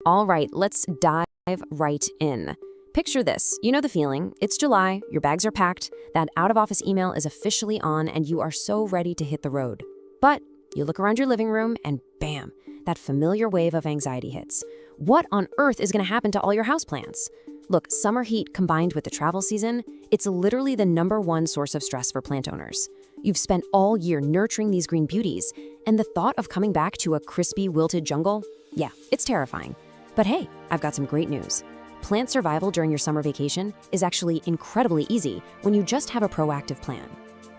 All right, let's dive right in. Picture this. You know the feeling. It's July, your bags are packed, that out-of-office email is officially on, and you are so ready to hit the road. But you look around your living room and bam, that familiar wave of anxiety hits. What on earth is going to happen to all your houseplants? Look, summer heat combined with the travel season, it's literally the #1 source of stress for plant owners. You've spent all year nurturing these green beauties, and the thought of coming back to a crispy, wilted jungle? Yeah, it's terrifying. But hey, I've got some great news. Plant survival during your summer vacation is actually incredibly easy when you just have a proactive plan.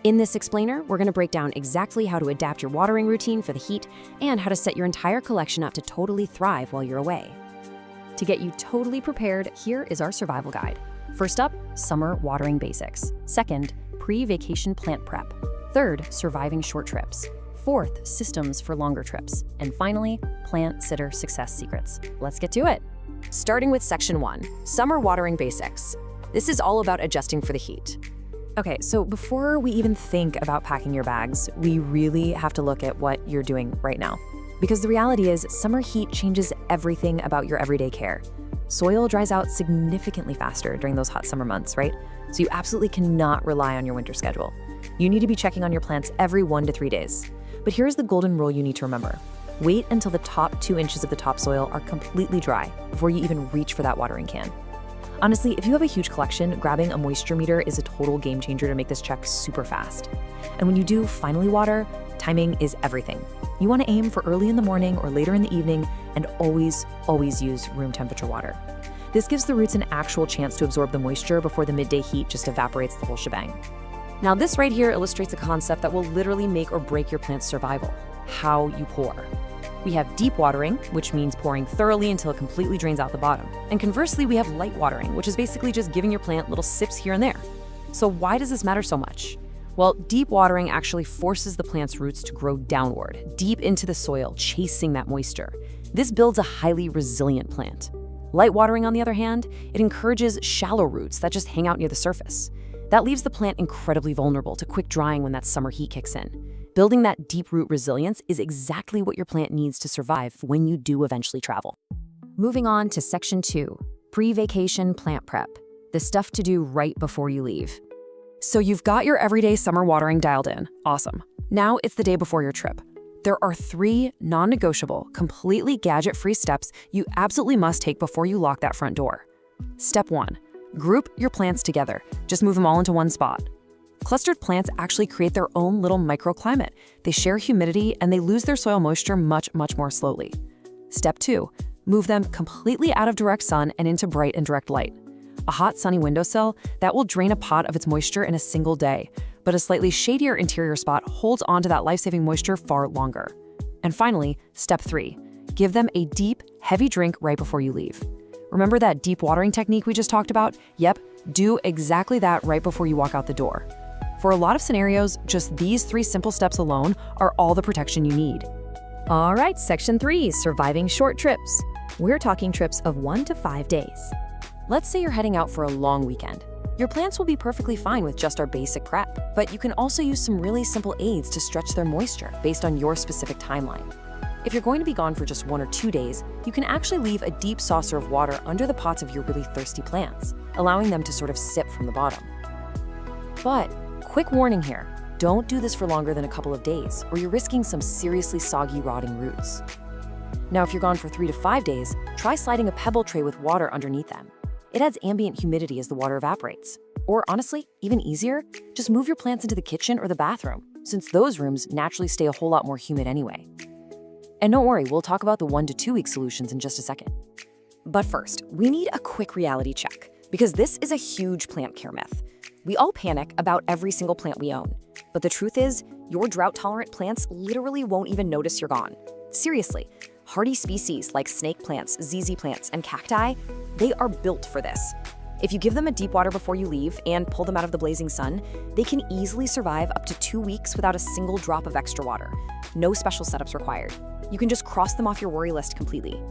In this explainer, we're going to break down exactly how to adapt your watering routine for the heat and how to set your entire collection up to totally thrive while you're away. To get you totally prepared, here is our survival guide. First up, summer watering basics. Second, pre-vacation plant prep. Third, surviving short trips. Fourth, systems for longer trips. And finally, plant sitter success secrets. Let's get to it. Starting with section 1, summer watering basics. This is all about adjusting for the heat. Okay, so before we even think about packing your bags, we really have to look at what you're doing right now. Because the reality is, summer heat changes everything about your everyday care. Soil dries out significantly faster during those hot summer months, right? So you absolutely cannot rely on your winter schedule. You need to be checking on your plants every 1 to 3 days. But here's the golden rule you need to remember. Wait until the top 2 inches of the topsoil are completely dry before you even reach for that watering can. Honestly, if you have a huge collection, grabbing a moisture meter is a total game changer to make this check super fast. And when you do finally water, timing is everything. You want to aim for early in the morning or later in the evening, and always use room temperature water. This gives the roots an actual chance to absorb the moisture before the midday heat just evaporates the whole shebang. Now this right here illustrates a concept that will literally make or break your plant's survival: how you pour. We have deep watering, which means pouring thoroughly until it completely drains out the bottom. And conversely, we have light watering, which is basically just giving your plant little sips here and there. So why does this matter so much? Well, deep watering actually forces the plant's roots to grow downward, deep into the soil, chasing that moisture. This builds a highly resilient plant. Light watering, on the other hand, it encourages shallow roots that just hang out near the surface. That leaves the plant incredibly vulnerable to quick drying when that summer heat kicks in. Building that deep root resilience is exactly what your plant needs to survive when you do eventually travel. Moving on to section 2, pre-vacation plant prep, the stuff to do right before you leave. So you've got your everyday summer watering dialed in. Awesome. Now it's the day before your trip. There are 3 non-negotiable, completely gadget-free steps you absolutely must take before you lock that front door. Step 1, group your plants together. Just move them all into one spot. Clustered plants actually create their own little microclimate. They share humidity and they lose their soil moisture much more slowly. Step 2, move them completely out of direct sun and into bright and direct light. A hot, sunny windowsill, that will drain a pot of its moisture in a single day, but a slightly shadier interior spot holds onto that life-saving moisture far longer. And finally, step 3, give them a deep, heavy drink right before you leave. Remember that deep watering technique we just talked about? Yep, do exactly that right before you walk out the door. For a lot of scenarios, just these 3 simple steps alone are all the protection you need. All right, section 3, surviving short trips. We're talking trips of 1 to 5 days. Let's say you're heading out for a long weekend. Your plants will be perfectly fine with just our basic prep, but you can also use some really simple aids to stretch their moisture based on your specific timeline. If you're going to be gone for just 1 or 2 days, you can actually leave a deep saucer of water under the pots of your really thirsty plants, allowing them to sort of sip from the bottom. But quick warning here, don't do this for longer than a couple of days, or you're risking some seriously soggy, rotting roots. Now, if you're gone for 3 to 5 days, try sliding a pebble tray with water underneath them. It adds ambient humidity as the water evaporates. Or honestly, even easier, just move your plants into the kitchen or the bathroom, since those rooms naturally stay a whole lot more humid anyway. And don't worry, we'll talk about the 1 to 2 week solutions in just a second. But first, we need a quick reality check, because this is a huge plant care myth. We all panic about every single plant we own. But the truth is, your drought-tolerant plants literally won't even notice you're gone. Seriously, hardy species like snake plants, ZZ plants, and cacti, they are built for this. If you give them a deep water before you leave and pull them out of the blazing sun, they can easily survive up to 2 weeks without a single drop of extra water. No special setups required. You can just cross them off your worry list completely.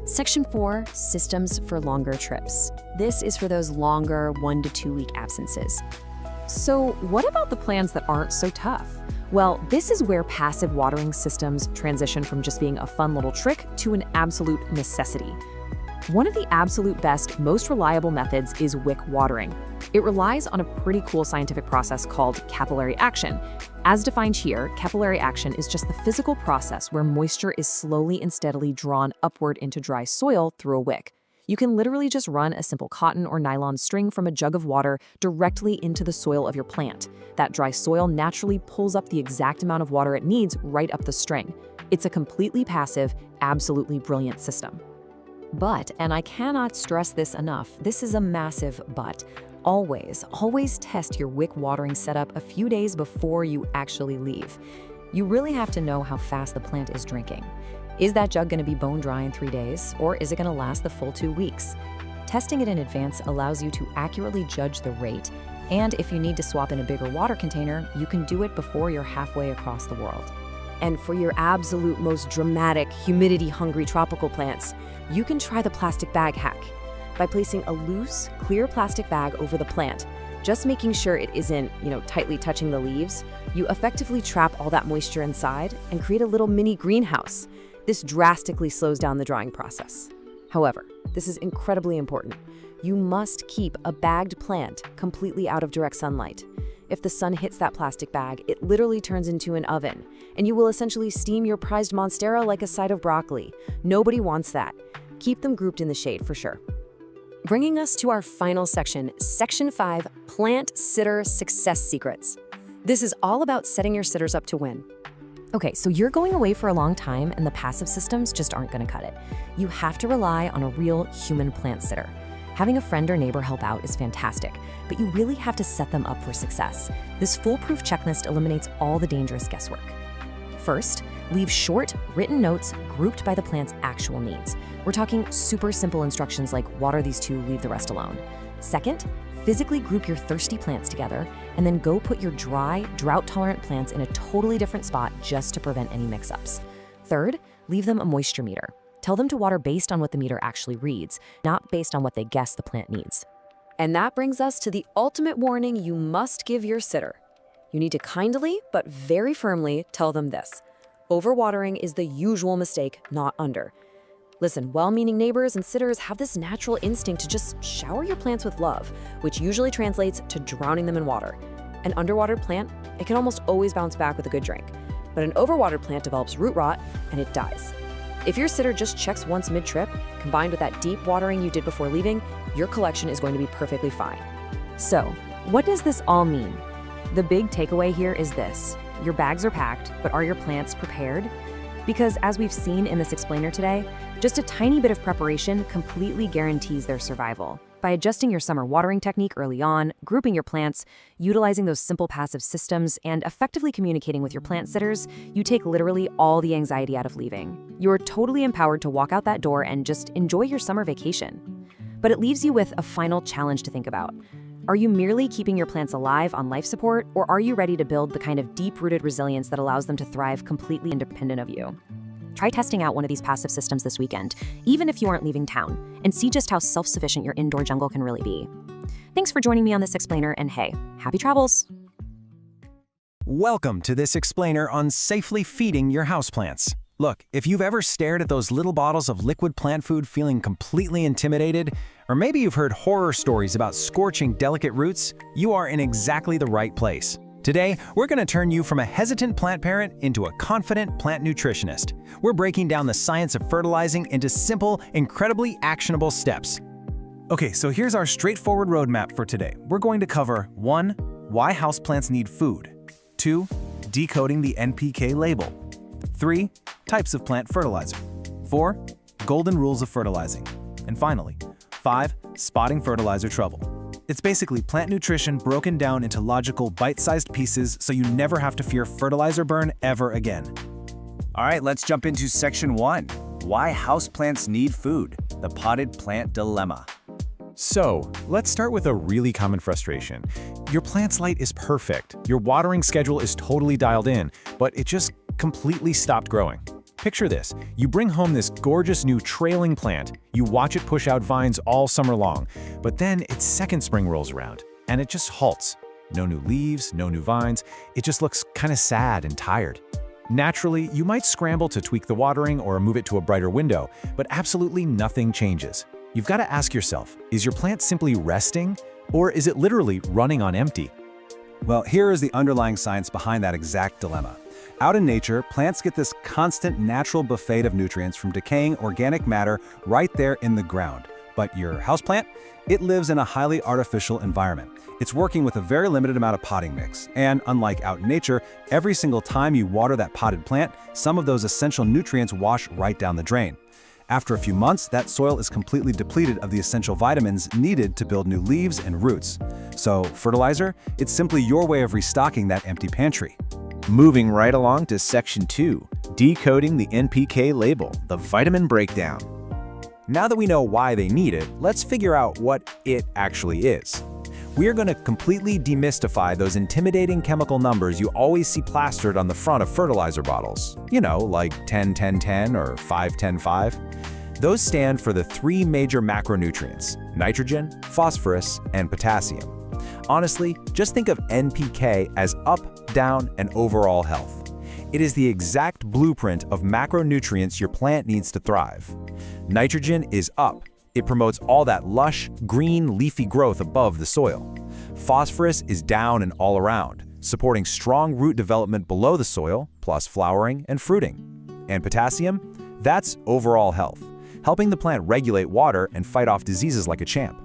Section 4, systems for longer trips. This is for those longer 1 to 2 week absences. So what about the plans that aren't so tough? Well, this is where passive watering systems transition from just being a fun little trick to an absolute necessity. One of the absolute best, most reliable methods is wick watering. It relies on a pretty cool scientific process called capillary action. As defined here, capillary action is just the physical process where moisture is slowly and steadily drawn upward into dry soil through a wick. You can literally just run a simple cotton or nylon string from a jug of water directly into the soil of your plant. That dry soil naturally pulls up the exact amount of water it needs right up the string. It's a completely passive, absolutely brilliant system. But, and I cannot stress this enough, this is a massive but. Always test your wick watering setup a few days before you actually leave. You really have to know how fast the plant is drinking. Is that jug going to be bone dry in 3 days, or is it going to last the full 2 weeks? Testing it in advance allows you to accurately judge the rate, and if you need to swap in a bigger water container, you can do it before you're halfway across the world. And for your absolute most dramatic, humidity-hungry tropical plants, you can try the plastic bag hack. By placing a loose, clear plastic bag over the plant, just making sure it isn't, tightly touching the leaves, you effectively trap all that moisture inside and create a little mini greenhouse. This drastically slows down the drying process. However, this is incredibly important. You must keep a bagged plant completely out of direct sunlight. If the sun hits that plastic bag, it literally turns into an oven, and you will essentially steam your prized monstera like a side of broccoli. Nobody wants that. Keep them grouped in the shade for sure. Bringing us to our final section, Section 5, Plant Sitter Success Secrets. This is all about setting your sitters up to win. Okay, so you're going away for a long time and the passive systems just aren't going to cut it. You have to rely on a real human plant sitter. Having a friend or neighbor help out is fantastic, but you really have to set them up for success. This foolproof checklist eliminates all the dangerous guesswork. First, leave short, written notes grouped by the plant's actual needs. We're talking super simple instructions like water these 2, leave the rest alone. Second, physically group your thirsty plants together and then go put your dry, drought-tolerant plants in a totally different spot just to prevent any mix-ups. Third, leave them a moisture meter. Tell them to water based on what the meter actually reads, not based on what they guess the plant needs. And that brings us to the ultimate warning you must give your sitter. You need to kindly, but very firmly, tell them this. Overwatering is the usual mistake, not under. Listen, well-meaning neighbors and sitters have this natural instinct to just shower your plants with love, which usually translates to drowning them in water. An underwatered plant, it can almost always bounce back with a good drink. But an overwatered plant develops root rot and it dies. If your sitter just checks once mid-trip, combined with that deep watering you did before leaving, your collection is going to be perfectly fine. So, what does this all mean? The big takeaway here is this. Your bags are packed, but are your plants prepared? Because as we've seen in this explainer today, just a tiny bit of preparation completely guarantees their survival. By adjusting your summer watering technique early on, grouping your plants, utilizing those simple passive systems, and effectively communicating with your plant sitters, you take literally all the anxiety out of leaving. You're totally empowered to walk out that door and just enjoy your summer vacation. But it leaves you with a final challenge to think about. Are you merely keeping your plants alive on life support, or are you ready to build the kind of deep-rooted resilience that allows them to thrive completely independent of you? Try testing out one of these passive systems this weekend, even if you aren't leaving town, and see just how self-sufficient your indoor jungle can really be. Thanks for joining me on this explainer, and hey, happy travels! Welcome to this explainer on safely feeding your houseplants. Look, if you've ever stared at those little bottles of liquid plant food feeling completely intimidated, or maybe you've heard horror stories about scorching delicate roots, you are in exactly the right place. Today, we're going to turn you from a hesitant plant parent into a confident plant nutritionist. We're breaking down the science of fertilizing into simple, incredibly actionable steps. Okay, so here's our straightforward roadmap for today. We're going to cover 1. Why houseplants need food. 2. Decoding the NPK label. 3. Types of plant fertilizer. 4. Golden rules of fertilizing. And finally, 5. Spotting fertilizer trouble. It's basically plant nutrition broken down into logical, bite-sized pieces so you never have to fear fertilizer burn ever again. All right, let's jump into Section 1. Why houseplants need food. The potted plant dilemma. So, let's start with a really common frustration. Your plant's light is perfect, your watering schedule is totally dialed in, but it just completely stopped growing. Picture this, you bring home this gorgeous new trailing plant, you watch it push out vines all summer long, but then its second spring rolls around, and it just halts. No new leaves, no new vines. It just looks kind of sad and tired. Naturally, you might scramble to tweak the watering or move it to a brighter window, but absolutely nothing changes. You've got to ask yourself, is your plant simply resting, or is it literally running on empty? Well, here is the underlying science behind that exact dilemma. Out in nature, plants get this constant natural buffet of nutrients from decaying organic matter right there in the ground. But your houseplant? It lives in a highly artificial environment. It's working with a very limited amount of potting mix. And unlike out in nature, every single time you water that potted plant, some of those essential nutrients wash right down the drain. After a few months, that soil is completely depleted of the essential vitamins needed to build new leaves and roots. So, fertilizer? It's simply your way of restocking that empty pantry. Moving right along to Section 2, decoding the NPK label, the vitamin breakdown. Now that we know why they need it, let's figure out what it actually is. We're going to completely demystify those intimidating chemical numbers you always see plastered on the front of fertilizer bottles. You know, like 10-10-10 or 5-10-5. Those stand for the three major macronutrients: nitrogen, phosphorus, and potassium. Honestly, just think of NPK as up, down, and overall health. It is the exact blueprint of macronutrients your plant needs to thrive. Nitrogen is up. It promotes all that lush, green, leafy growth above the soil. Phosphorus is down and all around, supporting strong root development below the soil, plus flowering and fruiting. And potassium? That's overall health, helping the plant regulate water and fight off diseases like a champ.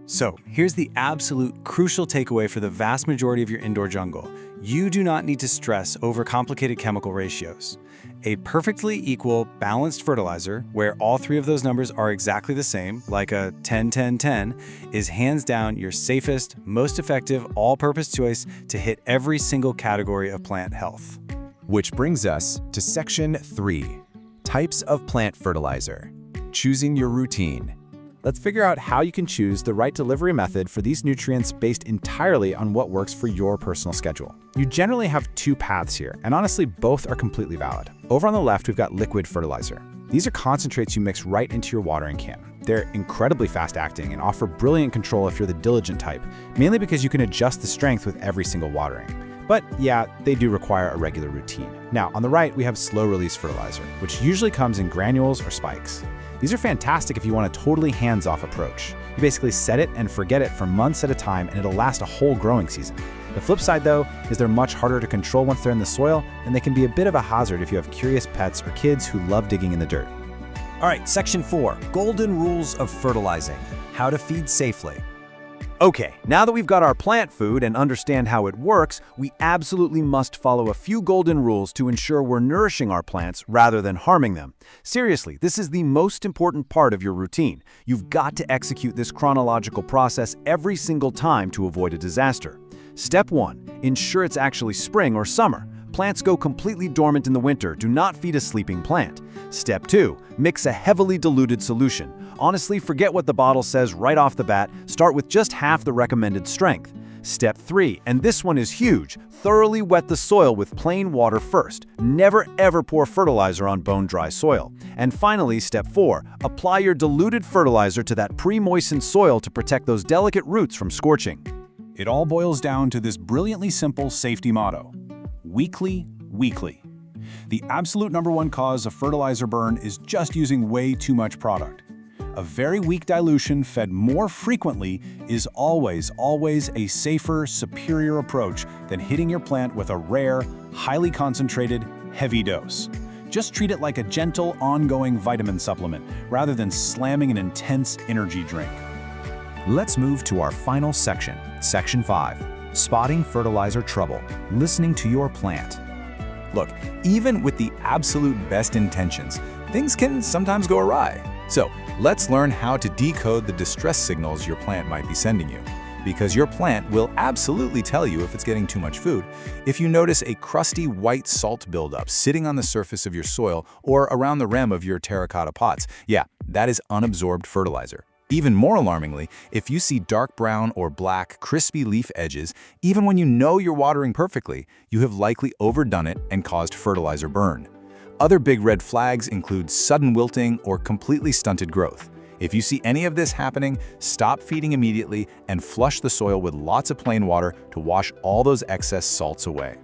So, here's the absolute crucial takeaway for the vast majority of your indoor jungle. You do not need to stress over complicated chemical ratios. A perfectly equal, balanced fertilizer, where all three of those numbers are exactly the same, like a 10-10-10, is hands down your safest, most effective, all-purpose choice to hit every single category of plant health. Which brings us to Section 3, Types of Plant Fertilizer. Choosing your routine. Let's figure out how you can choose the right delivery method for these nutrients based entirely on what works for your personal schedule. You generally have two paths here, and honestly, both are completely valid. Over on the left, we've got liquid fertilizer. These are concentrates you mix right into your watering can. They're incredibly fast-acting and offer brilliant control if you're the diligent type, mainly because you can adjust the strength with every single watering. But yeah, they do require a regular routine. Now, on the right, we have slow-release fertilizer, which usually comes in granules or spikes. These are fantastic if you want a totally hands-off approach. You basically set it and forget it for months at a time, and it'll last a whole growing season. The flip side, though, is they're much harder to control once they're in the soil, and they can be a bit of a hazard if you have curious pets or kids who love digging in the dirt. All right, Section 4, Golden Rules of Fertilizing. How to feed safely. Okay, now that we've got our plant food and understand how it works, we absolutely must follow a few golden rules to ensure we're nourishing our plants rather than harming them. Seriously, this is the most important part of your routine. You've got to execute this chronological process every single time to avoid a disaster. Step 1, ensure it's actually spring or summer. Plants go completely dormant in the winter. Do not feed a sleeping plant. Step 2, mix a heavily diluted solution. Honestly, forget what the bottle says right off the bat. Start with just half the recommended strength. Step 3, and this one is huge, thoroughly wet the soil with plain water first. Never ever pour fertilizer on bone-dry soil. And finally, Step 4, apply your diluted fertilizer to that pre-moistened soil to protect those delicate roots from scorching. It all boils down to this brilliantly simple safety motto: weekly, weekly. The absolute #1 cause of fertilizer burn is just using way too much product. A very weak dilution fed more frequently is always a safer, superior approach than hitting your plant with a rare, highly concentrated, heavy dose. Just treat it like a gentle, ongoing vitamin supplement rather than slamming an intense energy drink. Let's move to our final section, Section 5, Spotting Fertilizer Trouble, Listening to Your Plant. Look, even with the absolute best intentions, things can sometimes go awry. So, let's learn how to decode the distress signals your plant might be sending you. Because your plant will absolutely tell you if it's getting too much food. If you notice a crusty white salt buildup sitting on the surface of your soil or around the rim of your terracotta pots, yeah, that is unabsorbed fertilizer. Even more alarmingly, if you see dark brown or black, crispy leaf edges, even when you know you're watering perfectly, you have likely overdone it and caused fertilizer burn. Other big red flags include sudden wilting or completely stunted growth. If you see any of this happening, stop feeding immediately and flush the soil with lots of plain water to wash all those excess salts away.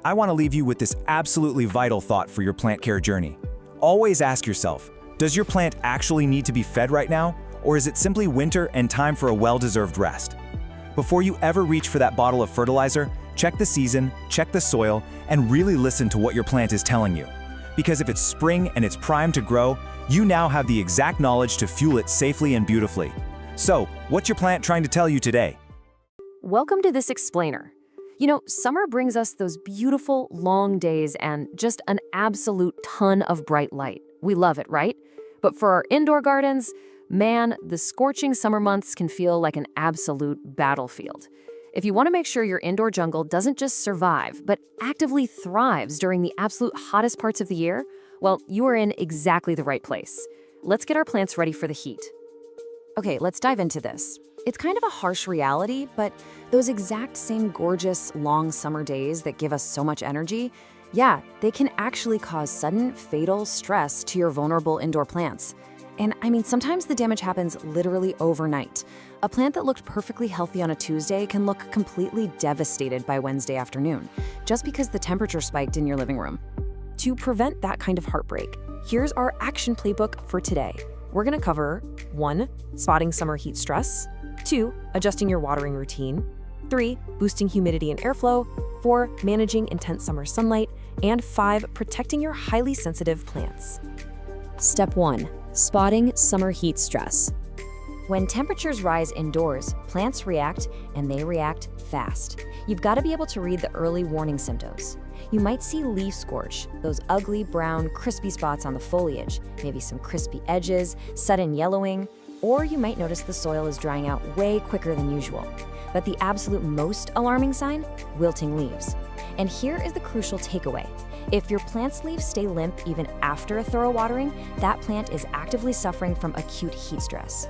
I want to leave you with this absolutely vital thought for your plant care journey. Always ask yourself, does your plant actually need to be fed right now, or is it simply winter and time for a well-deserved rest? Before you ever reach for that bottle of fertilizer, check the season, check the soil, and really listen to what your plant is telling you. Because if it's spring and it's primed to grow, you now have the exact knowledge to fuel it safely and beautifully. So, what's your plant trying to tell you today? Welcome to this explainer. You know, summer brings us those beautiful, long days and just an absolute ton of bright light. We love it, right? But for our indoor gardens, man, the scorching summer months can feel like an absolute battlefield. If you want to make sure your indoor jungle doesn't just survive, but actively thrives during the absolute hottest parts of the year, well, you are in exactly the right place. Let's get our plants ready for the heat. Okay, let's dive into this. It's kind of a harsh reality, but those exact same gorgeous, long summer days that give us so much energy, yeah, they can actually cause sudden, fatal stress to your vulnerable indoor plants. And I mean, sometimes the damage happens literally overnight. A plant that looked perfectly healthy on a Tuesday can look completely devastated by Wednesday afternoon, just because the temperature spiked in your living room. To prevent that kind of heartbreak, here's our action playbook for today. We're gonna cover 1. Spotting summer heat stress, 2. Adjusting your watering routine, 3. Boosting humidity and airflow, 4. Managing intense summer sunlight, and 5. Protecting your highly sensitive plants. Step 1. Spotting summer heat stress. When temperatures rise indoors, plants react, and they react fast. You've got to be able to read the early warning symptoms. You might see leaf scorch, those ugly brown, crispy spots on the foliage, maybe some crispy edges, sudden yellowing, or you might notice the soil is drying out way quicker than usual. But the absolute most alarming sign? Wilting leaves. And here is the crucial takeaway. If your plant's leaves stay limp even after a thorough watering, that plant is actively suffering from acute heat stress.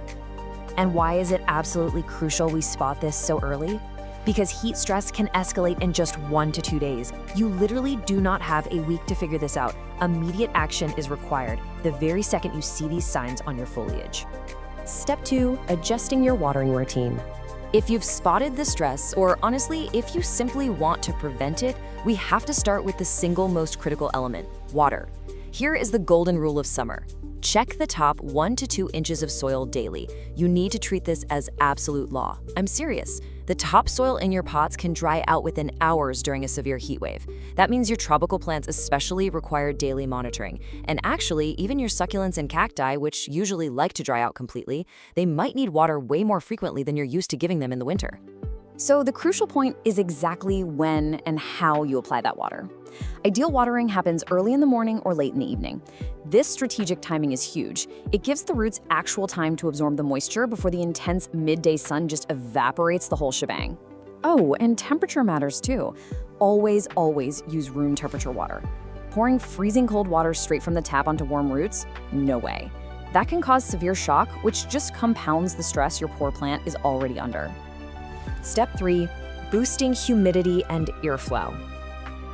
And why is it absolutely crucial we spot this so early? Because heat stress can escalate in just 1 to 2 days. You literally do not have a week to figure this out. Immediate action is required the very second you see these signs on your foliage. Step 2, adjusting your watering routine. If you've spotted the stress, or honestly, if you simply want to prevent it, we have to start with the single most critical element, water. Here is the golden rule of summer. Check the top 1 to 2 inches of soil daily. You need to treat this as absolute law. I'm serious. The topsoil in your pots can dry out within hours during a severe heat wave. That means your tropical plants especially require daily monitoring. And actually, even your succulents and cacti, which usually like to dry out completely, they might need water way more frequently than you're used to giving them in the winter. So the crucial point is exactly when and how you apply that water. Ideal watering happens early in the morning or late in the evening. This strategic timing is huge. It gives the roots actual time to absorb the moisture before the intense midday sun just evaporates the whole shebang. Oh, and temperature matters too. Always, always use room temperature water. Pouring freezing cold water straight from the tap onto warm roots? No way. That can cause severe shock, which just compounds the stress your poor plant is already under. Step 3, boosting humidity and airflow.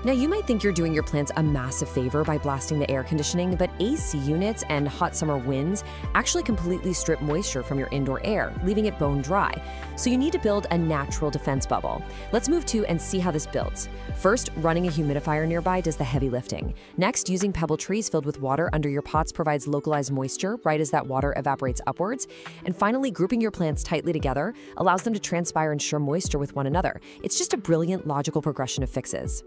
Now, you might think you're doing your plants a massive favor by blasting the air conditioning, but AC units and hot summer winds actually completely strip moisture from your indoor air, leaving it bone dry. So you need to build a natural defense bubble. Let's move to and see how this builds. First, running a humidifier nearby does the heavy lifting. Next, using pebble trees filled with water under your pots provides localized moisture right as that water evaporates upwards. And finally, grouping your plants tightly together allows them to transpire and share moisture with one another. It's just a brilliant logical progression of fixes.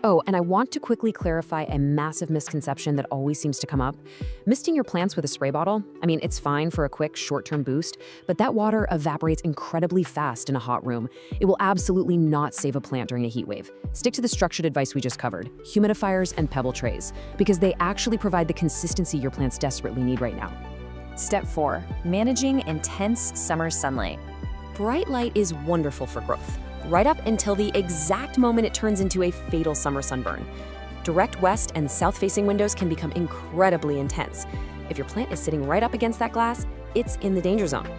Oh, and I want to quickly clarify a massive misconception that always seems to come up. Misting your plants with a spray bottle, I mean, it's fine for a quick short-term boost, but that water evaporates incredibly fast in a hot room. It will absolutely not save a plant during a heat wave. Stick to the structured advice we just covered, humidifiers and pebble trays, because they actually provide the consistency your plants desperately need right now. Step 4, managing intense summer sunlight. Bright light is wonderful for growth, right up until the exact moment it turns into a fatal summer sunburn. Direct west and south-facing windows can become incredibly intense. If your plant is sitting right up against that glass, it's in the danger zone.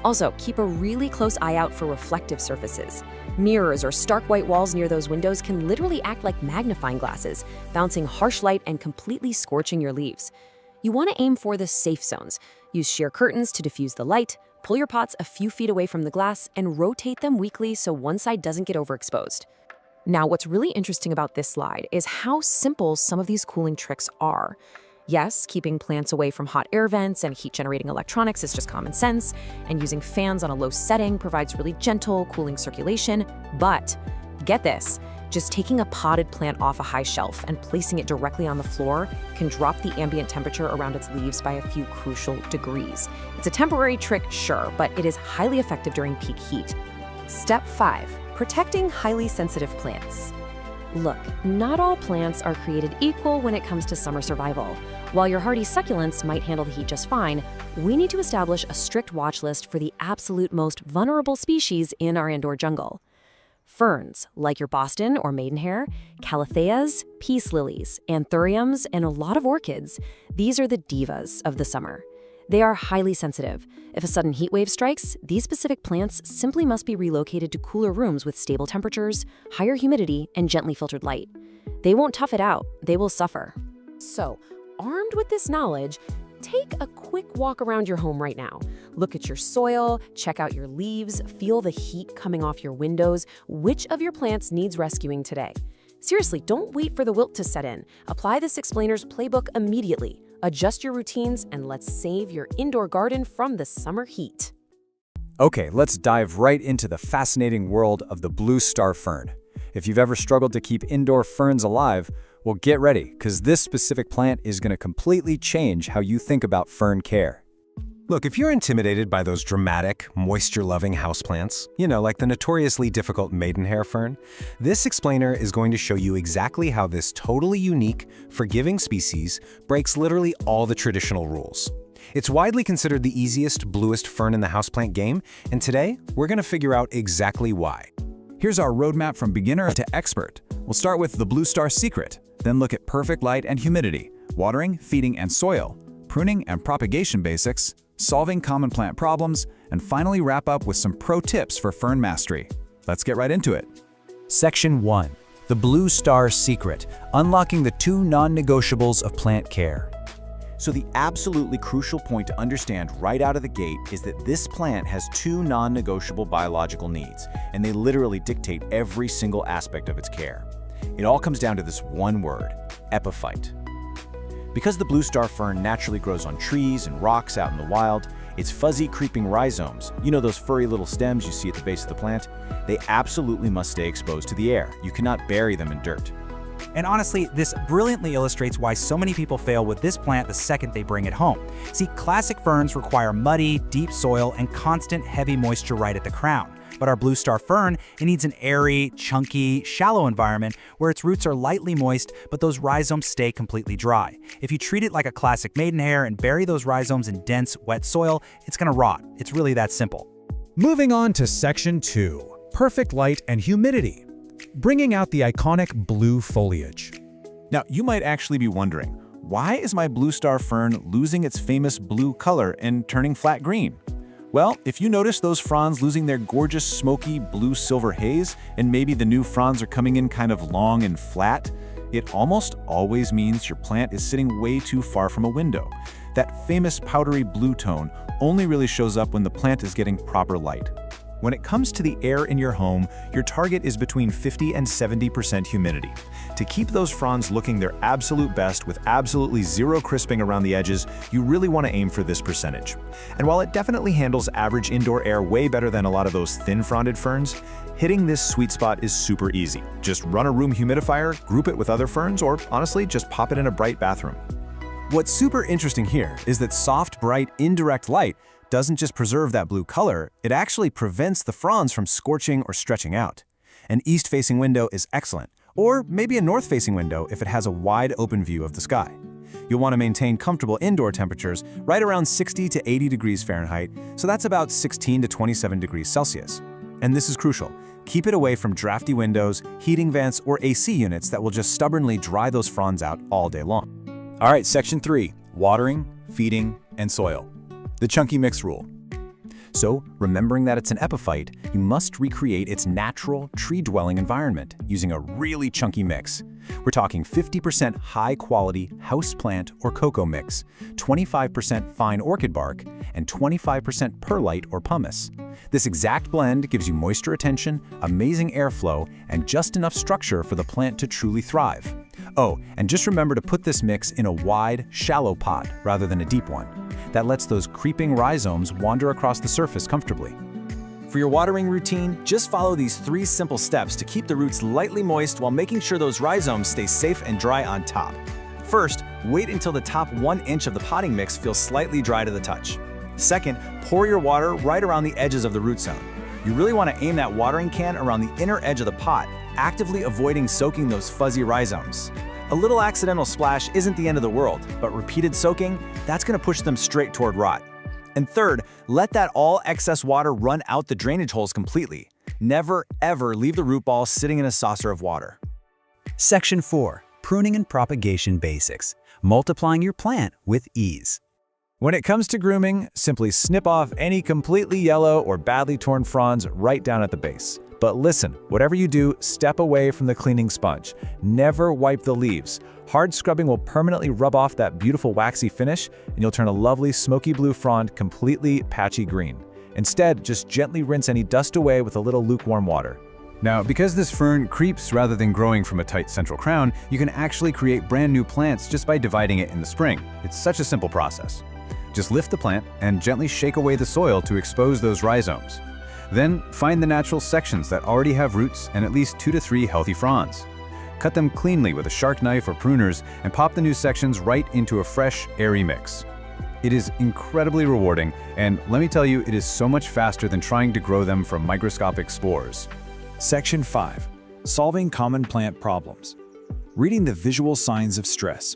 Also, keep a really close eye out for reflective surfaces. Mirrors or stark white walls near those windows can literally act like magnifying glasses, bouncing harsh light and completely scorching your leaves. You want to aim for the safe zones. Use sheer curtains to diffuse the light, pull your pots a few feet away from the glass, and rotate them weekly so one side doesn't get overexposed. Now, what's really interesting about this slide is how simple some of these cooling tricks are. Yes, keeping plants away from hot air vents and heat-generating electronics is just common sense, and using fans on a low setting provides really gentle, cooling circulation. But get this, just taking a potted plant off a high shelf and placing it directly on the floor can drop the ambient temperature around its leaves by a few crucial degrees. It's a temporary trick, sure, but it is highly effective during peak heat. Step 5. Protecting highly sensitive plants. Look, not all plants are created equal when it comes to summer survival. While your hardy succulents might handle the heat just fine, we need to establish a strict watch list for the absolute most vulnerable species in our indoor jungle. Ferns, like your Boston or maidenhair, calatheas, peace lilies, anthuriums, and a lot of orchids, these are the divas of the summer. They are highly sensitive. If a sudden heat wave strikes, these specific plants simply must be relocated to cooler rooms with stable temperatures, higher humidity, and gently filtered light. They won't tough it out, they will suffer. So, armed with this knowledge, take a quick walk around your home right now. Look at your soil, check out your leaves, feel the heat coming off your windows. Which of your plants needs rescuing today? Seriously, don't wait for the wilt to set in. Apply this explainer's playbook immediately. Adjust your routines, and let's save your indoor garden from the summer heat. Okay, let's dive right into the fascinating world of the blue star fern. If you've ever struggled to keep indoor ferns alive, well, get ready, because this specific plant is going to completely change how you think about fern care. Look, if you're intimidated by those dramatic, moisture-loving houseplants, like the notoriously difficult maidenhair fern, this explainer is going to show you exactly how this totally unique, forgiving species breaks literally all the traditional rules. It's widely considered the easiest, bluest fern in the houseplant game, and today, we're going to figure out exactly why. Here's our roadmap from beginner to expert. We'll start with the blue star secret, then look at perfect light and humidity, watering, feeding, and soil, pruning and propagation basics, solving common plant problems, and finally wrap up with some pro tips for fern mastery. Let's get right into it. Section 1. The Blue Star Secret, unlocking the 2 non-negotiables of plant care. So the absolutely crucial point to understand right out of the gate is that this plant has 2 non-negotiable biological needs, and they literally dictate every single aspect of its care. It all comes down to this one word: epiphyte. Because the blue star fern naturally grows on trees and rocks out in the wild, its fuzzy creeping rhizomes, those furry little stems you see at the base of the plant, they absolutely must stay exposed to the air. You cannot bury them in dirt. And honestly, this brilliantly illustrates why so many people fail with this plant the second they bring it home. See, classic ferns require muddy, deep soil and constant heavy moisture right at the crown. But our blue star fern, it needs an airy, chunky, shallow environment where its roots are lightly moist, but those rhizomes stay completely dry. If you treat it like a classic maidenhair and bury those rhizomes in dense, wet soil, it's gonna rot. It's really that simple. Moving on to Section 2, Perfect Light and Humidity, bringing out the iconic blue foliage. Now, you might actually be wondering, why is my blue star fern losing its famous blue color and turning flat green? Well, if you notice those fronds losing their gorgeous, smoky, blue-silver haze, and maybe the new fronds are coming in kind of long and flat, it almost always means your plant is sitting way too far from a window. That famous powdery blue tone only really shows up when the plant is getting proper light. When it comes to the air in your home, your target is between 50 and 70% humidity. To keep those fronds looking their absolute best with absolutely zero crisping around the edges, you really want to aim for this percentage. And while it definitely handles average indoor air way better than a lot of those thin-fronded ferns, hitting this sweet spot is super easy. Just run a room humidifier, group it with other ferns, or honestly, just pop it in a bright bathroom. What's super interesting here is that soft, bright, indirect light doesn't just preserve that blue color, it actually prevents the fronds from scorching or stretching out. An east-facing window is excellent, or maybe a north-facing window if it has a wide open view of the sky. You'll want to maintain comfortable indoor temperatures right around 60 to 80 degrees Fahrenheit, so that's about 16 to 27 degrees Celsius. And this is crucial. Keep it away from drafty windows, heating vents, or AC units that will just stubbornly dry those fronds out all day long. All right, Section 3, Watering, Feeding, and Soil. The chunky mix rule. So, remembering that it's an epiphyte, you must recreate its natural tree-dwelling environment using a really chunky mix. We're talking 50% high-quality houseplant or cocoa mix, 25% fine orchid bark, and 25% perlite or pumice. This exact blend gives you moisture retention, amazing airflow, and just enough structure for the plant to truly thrive. Oh, and just remember to put this mix in a wide, shallow pot rather than a deep one. That lets those creeping rhizomes wander across the surface comfortably. For your watering routine, just follow these 3 simple steps to keep the roots lightly moist while making sure those rhizomes stay safe and dry on top. First, wait until the top 1 inch of the potting mix feels slightly dry to the touch. Second, pour your water right around the edges of the root zone. You really want to aim that watering can around the inner edge of the pot, actively avoiding soaking those fuzzy rhizomes. A little accidental splash isn't the end of the world, but repeated soaking, that's going to push them straight toward rot. And third, let that all excess water run out the drainage holes completely. Never, ever leave the root ball sitting in a saucer of water. Section 4. Pruning and Propagation Basics. Multiplying your plant with ease. When it comes to grooming, simply snip off any completely yellow or badly torn fronds right down at the base. But listen, whatever you do, step away from the cleaning sponge. Never wipe the leaves. Hard scrubbing will permanently rub off that beautiful waxy finish, and you'll turn a lovely smoky blue frond completely patchy green. Instead, just gently rinse any dust away with a little lukewarm water. Now, because this fern creeps rather than growing from a tight central crown, you can actually create brand new plants just by dividing it in the spring. It's such a simple process. Just lift the plant and gently shake away the soil to expose those rhizomes. Then, find the natural sections that already have roots and at least 2 to 3 healthy fronds. Cut them cleanly with a sharp knife or pruners and pop the new sections right into a fresh, airy mix. It is incredibly rewarding, and let me tell you, it is so much faster than trying to grow them from microscopic spores. Section 5. Solving common plant problems. Reading the visual signs of stress.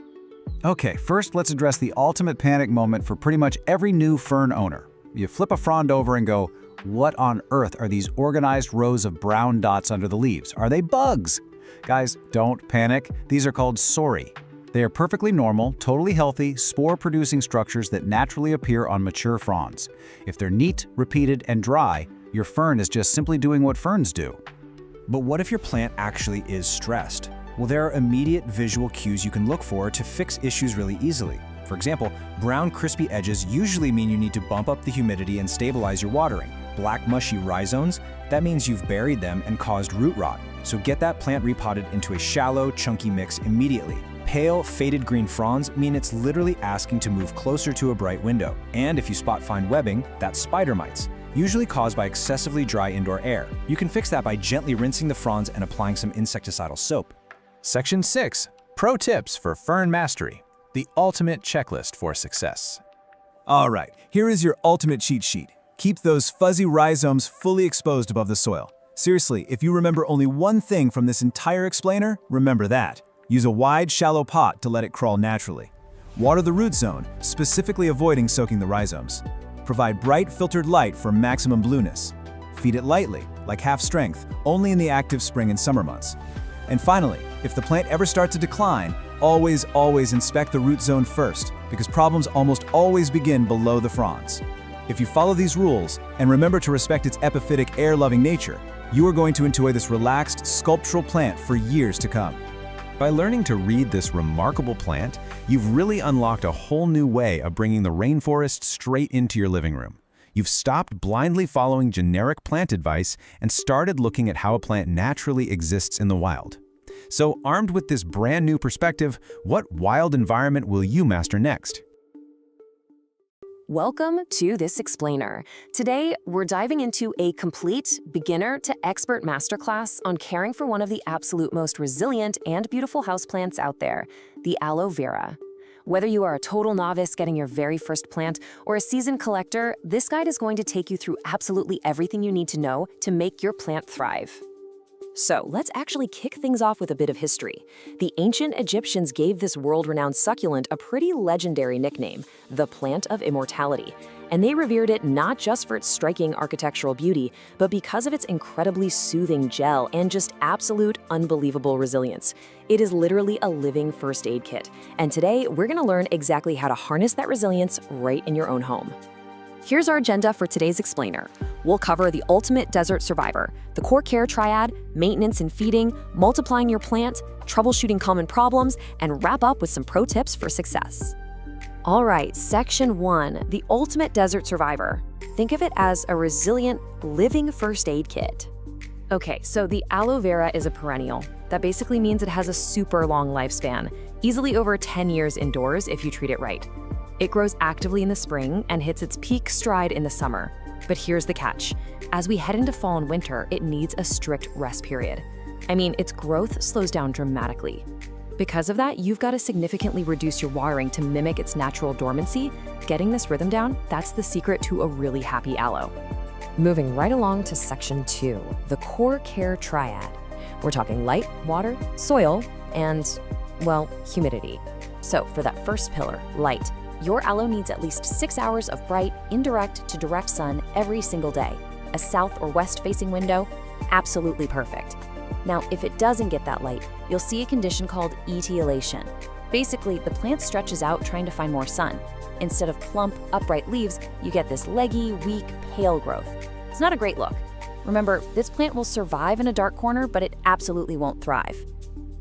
Okay, first let's address the ultimate panic moment for pretty much every new fern owner. You flip a frond over and go, what on earth are these organized rows of brown dots under the leaves? Are they bugs? Guys, don't panic. These are called sori. They are perfectly normal, totally healthy, spore-producing structures that naturally appear on mature fronds. If they're neat, repeated, and dry, your fern is just simply doing what ferns do. But what if your plant actually is stressed? Well, there are immediate visual cues you can look for to fix issues really easily. For example, brown crispy edges usually mean you need to bump up the humidity and stabilize your watering. Black mushy rhizomes, that means you've buried them and caused root rot. So get that plant repotted into a shallow, chunky mix immediately. Pale, faded green fronds mean it's literally asking to move closer to a bright window. And if you spot fine webbing, that's spider mites, usually caused by excessively dry indoor air. You can fix that by gently rinsing the fronds and applying some insecticidal soap. Section 6. Pro tips for fern mastery. The ultimate checklist for success. All right, here is your ultimate cheat sheet. Keep those fuzzy rhizomes fully exposed above the soil. Seriously, if you remember only one thing from this entire explainer, remember that. Use a wide, shallow pot to let it crawl naturally. Water the root zone, specifically avoiding soaking the rhizomes. Provide bright, filtered light for maximum blueness. Feed it lightly, like half strength, only in the active spring and summer months. And finally, if the plant ever starts to decline, always inspect the root zone first, because problems almost always begin below the fronds. If you follow these rules, and remember to respect its epiphytic, air-loving nature, you are going to enjoy this relaxed, sculptural plant for years to come. By learning to read this remarkable plant, you've really unlocked a whole new way of bringing the rainforest straight into your living room. You've stopped blindly following generic plant advice and started looking at how a plant naturally exists in the wild. So, armed with this brand new perspective, what wild environment will you master next? Welcome to This Explainer. Today, we're diving into a complete beginner to expert masterclass on caring for one of the absolute most resilient and beautiful houseplants out there, the aloe vera. Whether you are a total novice getting your very first plant or a seasoned collector, this guide is going to take you through absolutely everything you need to know to make your plant thrive. So let's actually kick things off with a bit of history. The ancient Egyptians gave this world-renowned succulent a pretty legendary nickname, the plant of immortality. And they revered it not just for its striking architectural beauty, but because of its incredibly soothing gel and just absolute unbelievable resilience. It is literally a living first aid kit. And today, we're going to learn exactly how to harness that resilience right in your own home. Here's our agenda for today's explainer. We'll cover the ultimate desert survivor, the core care triad, maintenance and feeding, multiplying your plant, troubleshooting common problems, and wrap up with some pro tips for success. All right, section 1, the ultimate desert survivor. Think of it as a resilient, living first aid kit. Okay, so the aloe vera is a perennial. That basically means it has a super long lifespan, easily over 10 years indoors if you treat it right. It grows actively in the spring and hits its peak stride in the summer. But here's the catch. As we head into fall and winter, it needs a strict rest period. I mean, its growth slows down dramatically. Because of that, you've got to significantly reduce your watering to mimic its natural dormancy. Getting this rhythm down, that's the secret to a really happy aloe. Moving right along to section 2, the core care triad. We're talking light, water, soil, and, well, humidity. So for that first pillar, light, your aloe needs at least 6 hours of bright, indirect to direct sun every single day. A south or west facing window, absolutely perfect. Now, if it doesn't get that light, you'll see a condition called etiolation. Basically, the plant stretches out trying to find more sun. Instead of plump, upright leaves, you get this leggy, weak, pale growth. It's not a great look. Remember, this plant will survive in a dark corner, but it absolutely won't thrive.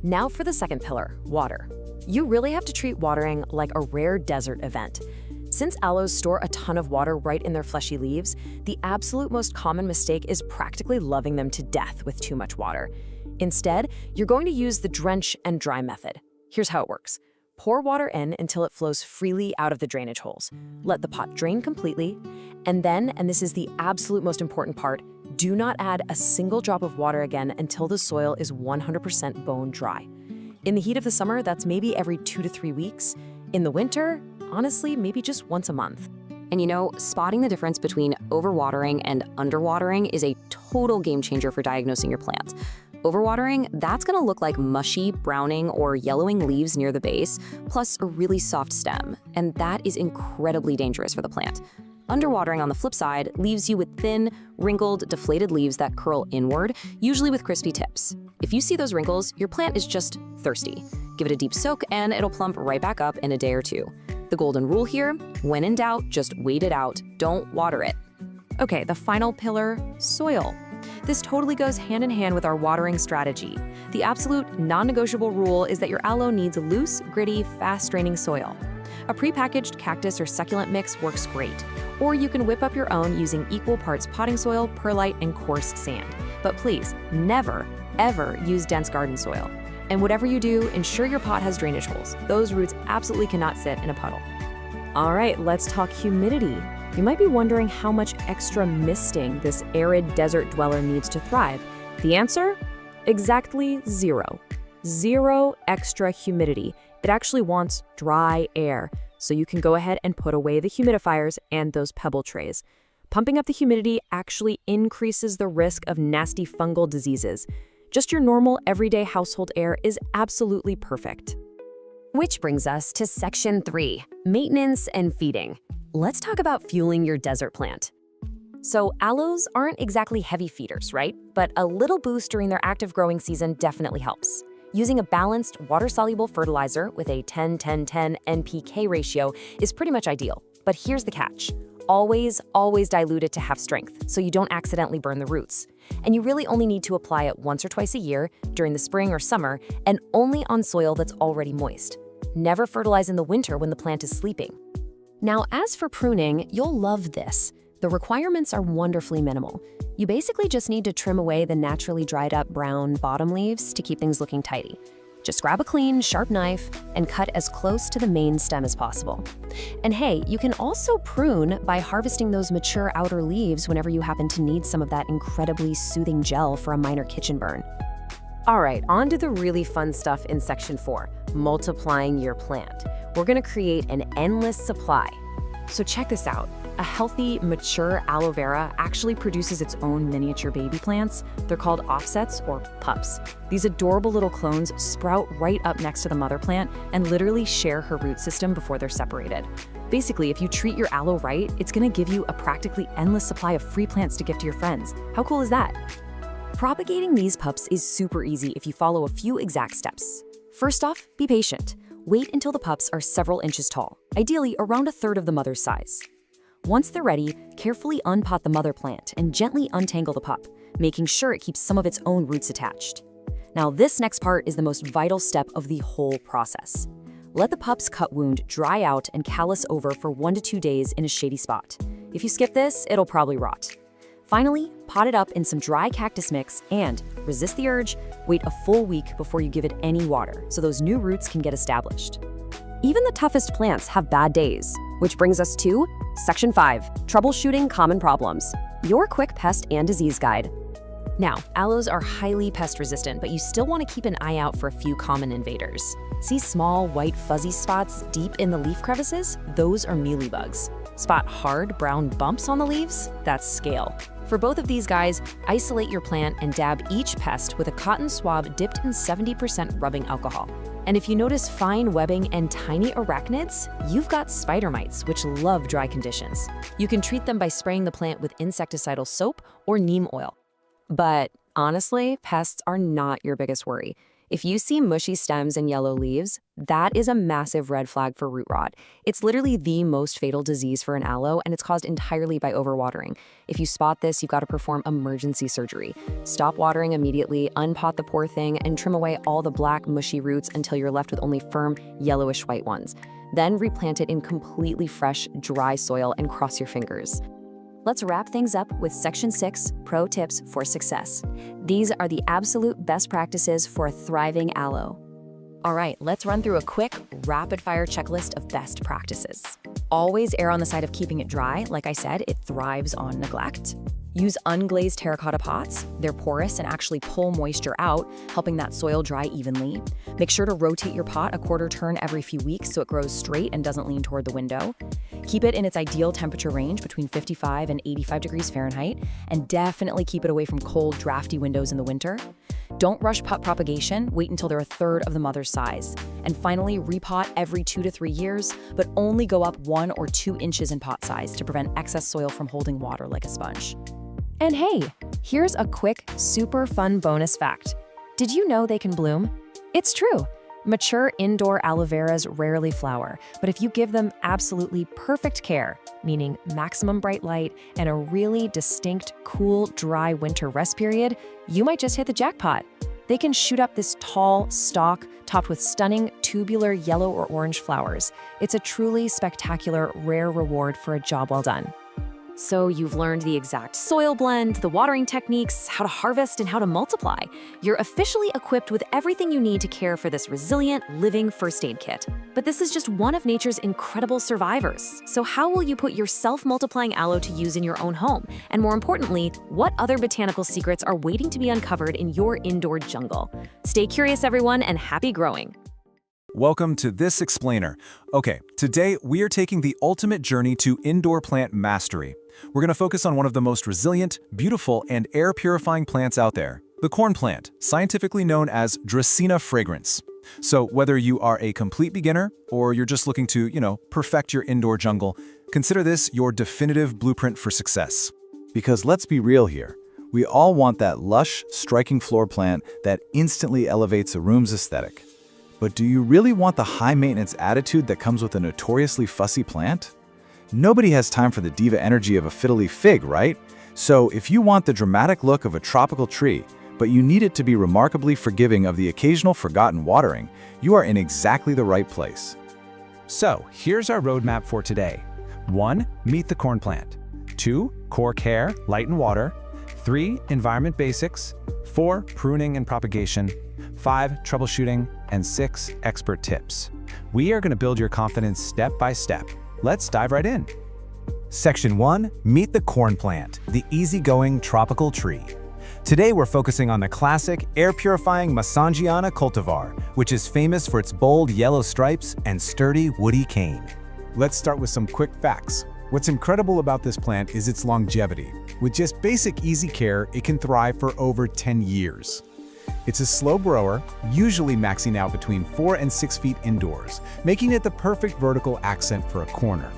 Now for the second pillar, water. You really have to treat watering like a rare desert event. Since aloes store a ton of water right in their fleshy leaves, the absolute most common mistake is practically loving them to death with too much water. Instead, you're going to use the drench and dry method. Here's how it works. Pour water in until it flows freely out of the drainage holes. Let the pot drain completely, and then, and this is the absolute most important part, do not add a single drop of water again until the soil is 100% bone dry. In the heat of the summer, that's maybe every 2 to 3 weeks. In the winter, honestly, maybe just once a month. And you know, spotting the difference between overwatering and underwatering is a total game changer for diagnosing your plant. Overwatering, that's gonna look like mushy, browning, or yellowing leaves near the base, plus a really soft stem, and that is incredibly dangerous for the plant. Underwatering, on the flip side, leaves you with thin, wrinkled, deflated leaves that curl inward, usually with crispy tips. If you see those wrinkles, your plant is just thirsty. Give it a deep soak and it'll plump right back up in a day or two. The golden rule here, when in doubt, just wait it out, don't water it. Okay, the final pillar, soil. This totally goes hand in hand with our watering strategy. The absolute non-negotiable rule is that your aloe needs loose, gritty, fast-draining soil. A prepackaged cactus or succulent mix works great, or you can whip up your own using equal parts potting soil, perlite, and coarse sand. But please, never, ever use dense garden soil. And whatever you do, ensure your pot has drainage holes. Those roots absolutely cannot sit in a puddle. All right, let's talk humidity. You might be wondering how much extra misting this arid desert dweller needs to thrive. The answer? Exactly 0. 0 extra humidity. It actually wants dry air, so you can go ahead and put away the humidifiers and those pebble trays. Pumping up the humidity actually increases the risk of nasty fungal diseases. Just your normal, everyday household air is absolutely perfect. Which brings us to section 3, maintenance and feeding. Let's talk about fueling your desert plant. So aloes aren't exactly heavy feeders, right? But a little boost during their active growing season definitely helps. Using a balanced, water-soluble fertilizer with a 10-10-10 NPK ratio is pretty much ideal. But here's the catch. Always dilute it to half strength so you don't accidentally burn the roots. And you really only need to apply it once or twice a year during the spring or summer and only on soil that's already moist. Never fertilize in the winter when the plant is sleeping. Now, as for pruning, you'll love this. The requirements are wonderfully minimal. You basically just need to trim away the naturally dried up brown bottom leaves to keep things looking tidy. Just grab a clean, sharp knife and cut as close to the main stem as possible. And hey, you can also prune by harvesting those mature outer leaves whenever you happen to need some of that incredibly soothing gel for a minor kitchen burn. All right, on to the really fun stuff in section 4, multiplying your plant. We're gonna create an endless supply. So check this out. A healthy, mature aloe vera actually produces its own miniature baby plants. They're called offsets or pups. These adorable little clones sprout right up next to the mother plant and literally share her root system before they're separated. Basically, if you treat your aloe right, it's gonna give you a practically endless supply of free plants to give to your friends. How cool is that? Propagating these pups is super easy if you follow a few exact steps. First off, be patient. Wait until the pups are several inches tall, ideally around a third of the mother's size. Once they're ready, carefully unpot the mother plant and gently untangle the pup, making sure it keeps some of its own roots attached. Now, this next part is the most vital step of the whole process. Let the pup's cut wound dry out and callus over for 1 to 2 days in a shady spot. If you skip this, it'll probably rot. Finally, pot it up in some dry cactus mix and, resist the urge, wait a full week before you give it any water so those new roots can get established. Even the toughest plants have bad days, which brings us to Section 5, Troubleshooting Common Problems, your quick pest and disease guide. Now, aloes are highly pest resistant, but you still want to keep an eye out for a few common invaders. See small, white, fuzzy spots deep in the leaf crevices? Those are mealybugs. Spot hard, brown bumps on the leaves? That's scale. For both of these guys, isolate your plant and dab each pest with a cotton swab dipped in 70% rubbing alcohol. And if you notice fine webbing and tiny arachnids, you've got spider mites, which love dry conditions. You can treat them by spraying the plant with insecticidal soap or neem oil. But honestly, pests are not your biggest worry. If you see mushy stems and yellow leaves, that is a massive red flag for root rot. It's literally the most fatal disease for an aloe, and it's caused entirely by overwatering. If you spot this, you've got to perform emergency surgery. Stop watering immediately, unpot the poor thing, and trim away all the black, mushy roots until you're left with only firm, yellowish white ones. Then replant it in completely fresh, dry soil and cross your fingers. Let's wrap things up with Section 6, Pro Tips for Success. These are the absolute best practices for a thriving aloe. All right, let's run through a quick, rapid-fire checklist of best practices. Always err on the side of keeping it dry. Like I said, it thrives on neglect. Use unglazed terracotta pots. They're porous and actually pull moisture out, helping that soil dry evenly. Make sure to rotate your pot a quarter turn every few weeks so it grows straight and doesn't lean toward the window. Keep it in its ideal temperature range between 55 and 85 degrees Fahrenheit, and definitely keep it away from cold, drafty windows in the winter. Don't rush pot propagation, wait until they're a third of the mother's size. And finally, repot every 2 to 3 years, but only go up 1 or 2 inches in pot size to prevent excess soil from holding water like a sponge. And hey, here's a quick, super fun bonus fact. Did you know they can bloom? It's true. Mature indoor aloe veras rarely flower, but if you give them absolutely perfect care, meaning maximum bright light and a really distinct, cool, dry winter rest period, you might just hit the jackpot. They can shoot up this tall stalk topped with stunning tubular yellow or orange flowers. It's a truly spectacular, rare reward for a job well done. So you've learned the exact soil blend, the watering techniques, how to harvest, and how to multiply. You're officially equipped with everything you need to care for this resilient, living first aid kit. But this is just one of nature's incredible survivors. So how will you put your self-multiplying aloe to use in your own home? And more importantly, what other botanical secrets are waiting to be uncovered in your indoor jungle? Stay curious, everyone, and happy growing. Welcome to This Explainer. Okay, today we are taking the ultimate journey to indoor plant mastery. We're going to focus on one of the most resilient, beautiful, and air-purifying plants out there, the corn plant, scientifically known as Dracaena fragrans. So whether you are a complete beginner or you're just looking to, perfect your indoor jungle, consider this your definitive blueprint for success. Because let's be real here, we all want that lush, striking floor plant that instantly elevates a room's aesthetic. But do you really want the high-maintenance attitude that comes with a notoriously fussy plant? Nobody has time for the diva energy of a fiddly fig, right? So if you want the dramatic look of a tropical tree, but you need it to be remarkably forgiving of the occasional forgotten watering, you are in exactly the right place. So, here's our roadmap for today. 1. Meet the corn plant. 2. Core care, light and water. 3. Environment basics. 4. Pruning and propagation. 5. Troubleshooting. And 6. Expert tips. We are going to build your confidence step by step. Let's dive right in. Section 1. Meet the corn plant, the easygoing tropical tree. Today we're focusing on the classic, air-purifying Masangiana cultivar, which is famous for its bold yellow stripes and sturdy woody cane. Let's start with some quick facts. What's incredible about this plant is its longevity. With just basic easy care, it can thrive for over 10 years. It's a slow grower, usually maxing out between 4 and 6 feet indoors, making it the perfect vertical accent for a corner.